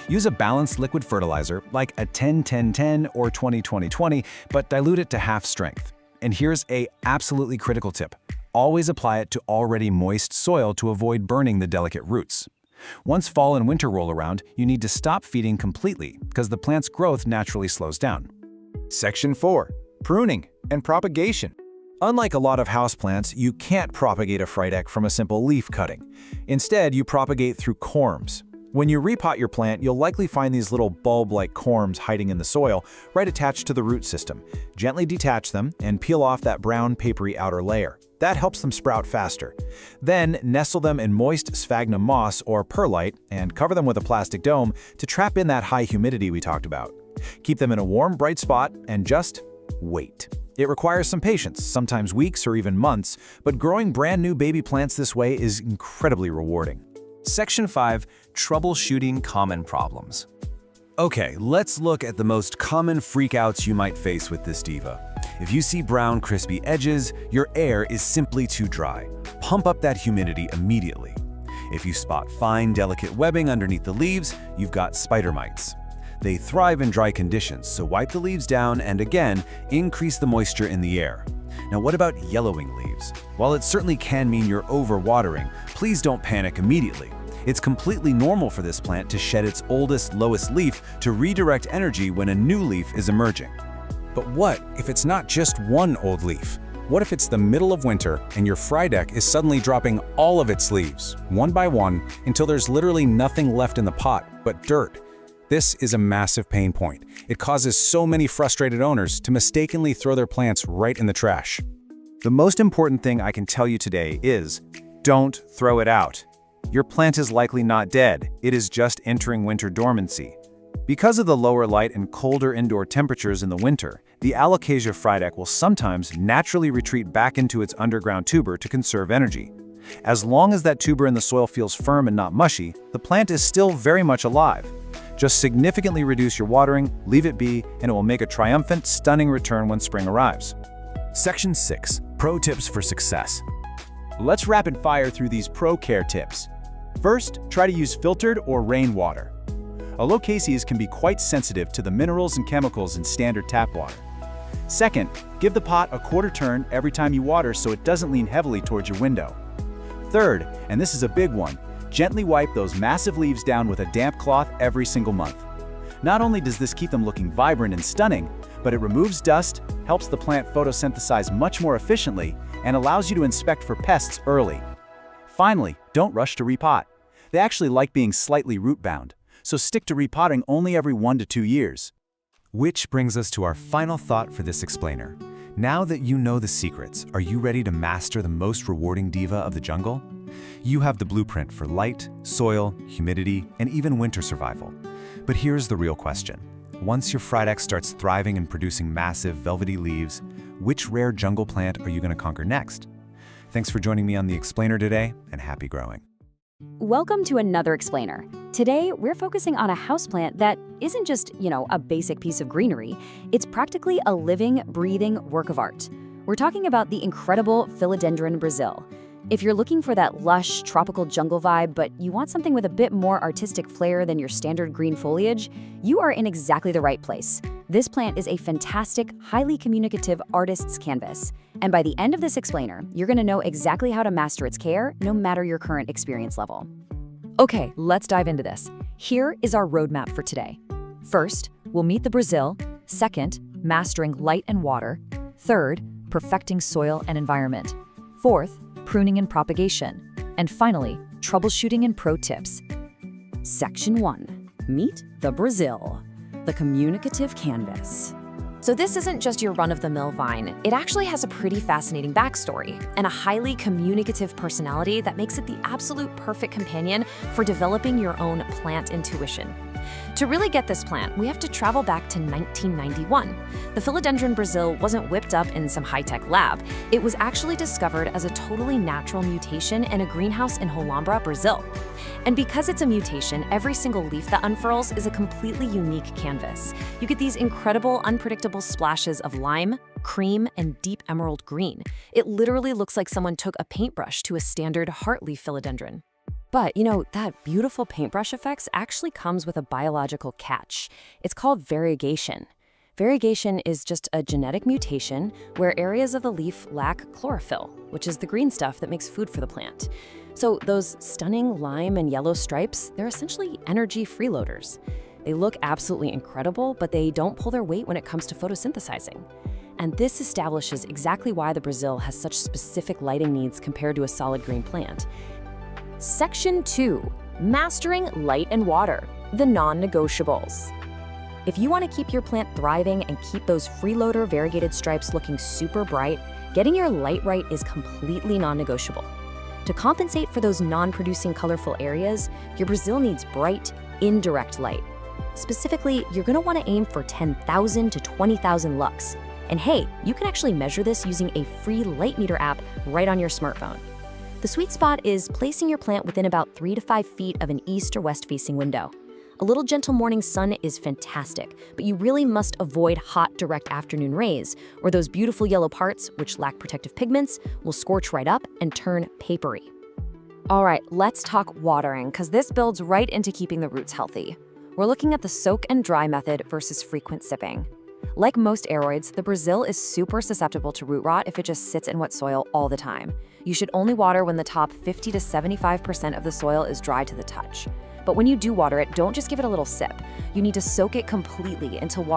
Use a balanced liquid fertilizer like a 10-10-10 or 20-20-20, but dilute it to half strength. And here's a absolutely critical tip. Always apply it to already moist soil to avoid burning the delicate roots. Once fall and winter roll around, you need to stop feeding completely because the plant's growth naturally slows down. Section 4. Pruning and propagation. Unlike a lot of houseplants, you can't propagate a Frydek from a simple leaf cutting. Instead, you propagate through corms. When you repot your plant, you'll likely find these little bulb-like corms hiding in the soil, right attached to the root system. Gently detach them and peel off that brown, papery outer layer. That helps them sprout faster. Then, nestle them in moist sphagnum moss or perlite and cover them with a plastic dome to trap in that high humidity we talked about. Keep them in a warm, bright spot and just wait. It requires some patience, sometimes weeks or even months, but growing brand new baby plants this way is incredibly rewarding. Section 5. Troubleshooting common problems. Okay, let's look at the most common freakouts you might face with this diva. If you see brown, crispy edges, your air is simply too dry. Pump up that humidity immediately. If you spot fine, delicate webbing underneath the leaves, you've got spider mites. They thrive in dry conditions, so wipe the leaves down and again, increase the moisture in the air. Now, what about yellowing leaves? While it certainly can mean you're overwatering, please don't panic immediately. It's completely normal for this plant to shed its oldest, lowest leaf to redirect energy when a new leaf is emerging. But what if it's not just one old leaf? What if it's the middle of winter and your Frydek is suddenly dropping all of its leaves, one by one, until there's literally nothing left in the pot but dirt? This is a massive pain point. It causes so many frustrated owners to mistakenly throw their plants right in the trash. The most important thing I can tell you today is, don't throw it out. Your plant is likely not dead, it is just entering winter dormancy. Because of the lower light and colder indoor temperatures in the winter, the Alocasia Frydek will sometimes naturally retreat back into its underground tuber to conserve energy. As long as that tuber in the soil feels firm and not mushy, the plant is still very much alive. Just significantly reduce your watering, leave it be, and it will make a triumphant, stunning return when spring arrives. Section 6. Pro tips for success. Let's rapid fire through these pro care tips. First, try to use filtered or rainwater. Alocasias can be quite sensitive to the minerals and chemicals in standard tap water. Second, give the pot a quarter turn every time you water so it doesn't lean heavily towards your window. Third, and this is a big one, gently wipe those massive leaves down with a damp cloth every single month. Not only does this keep them looking vibrant and stunning, but it removes dust, helps the plant photosynthesize much more efficiently, and allows you to inspect for pests early. Finally, don't rush to repot. They actually like being slightly root-bound, so stick to repotting only every 1 to 2 years. Which brings us to our final thought for this explainer. Now that you know the secrets, are you ready to master the most rewarding diva of the jungle? You have the blueprint for light, soil, humidity, and even winter survival. But here's the real question. Once your Frydek starts thriving and producing massive, velvety leaves, which rare jungle plant are you going to conquer next? Thanks for joining me on The Explainer today, and happy growing. Welcome to another explainer. Today, we're focusing on a houseplant that isn't just, a basic piece of greenery. It's practically a living, breathing work of art. We're talking about the incredible Philodendron Brazil. If you're looking for that lush, tropical jungle vibe, but you want something with a bit more artistic flair than your standard green foliage, you are in exactly the right place. This plant is a fantastic, highly communicative artist's canvas. And by the end of this explainer, you're going to know exactly how to master its care, no matter your current experience level. Okay, let's dive into this. Here is our roadmap for today. First, we'll meet the Brazil. Second, mastering light and water. Third, perfecting soil and environment. Fourth, pruning and propagation. And finally, troubleshooting and pro tips. Section 1. Meet the Brazil, the communicative canvas. So this isn't just your run-of-the-mill vine. It actually has a pretty fascinating backstory and a highly communicative personality that makes it the absolute perfect companion for developing your own plant intuition. To really get this plant, we have to travel back to 1991. The philodendron Brazil wasn't whipped up in some high-tech lab. It was actually discovered as a totally natural mutation in a greenhouse in Holambra, Brazil. And because it's a mutation, every single leaf that unfurls is a completely unique canvas. You get these incredible, unpredictable splashes of lime, cream, and deep emerald green. It literally looks like someone took a paintbrush to a standard heartleaf philodendron. But, that beautiful paintbrush effects actually comes with a biological catch. It's called variegation. Variegation is just a genetic mutation where areas of the leaf lack chlorophyll, which is the green stuff that makes food for the plant. So those stunning lime and yellow stripes, they're essentially energy freeloaders. They look absolutely incredible, but they don't pull their weight when it comes to photosynthesizing. And this establishes exactly why the Brazil has such specific lighting needs compared to a solid green plant. Section 2. Mastering light and water, the non-negotiables. If you want to keep your plant thriving and keep those freeloader variegated stripes looking super bright, getting your light right is completely non-negotiable. To compensate for those non-producing colorful areas, your Brazil needs bright, indirect light. Specifically, you're going to want to aim for 10,000 to 20,000 lux. And hey, you can actually measure this using a free light meter app right on your smartphone. The sweet spot is placing your plant within about 3 to 5 feet of an east or west facing window. A little gentle morning sun is fantastic, but you really must avoid hot, direct afternoon rays, or those beautiful yellow parts, which lack protective pigments, will scorch right up and turn papery. All right, let's talk watering, because this builds right into keeping the roots healthy. We're looking at the soak and dry method versus frequent sipping. Like most aroids, the Brazil is super susceptible to root rot if it just sits in wet soil all the time. You should only water when the top 50 to 75% of the soil is dry to the touch. But when you do water it, don't just give it a little sip. You need to soak it completely until water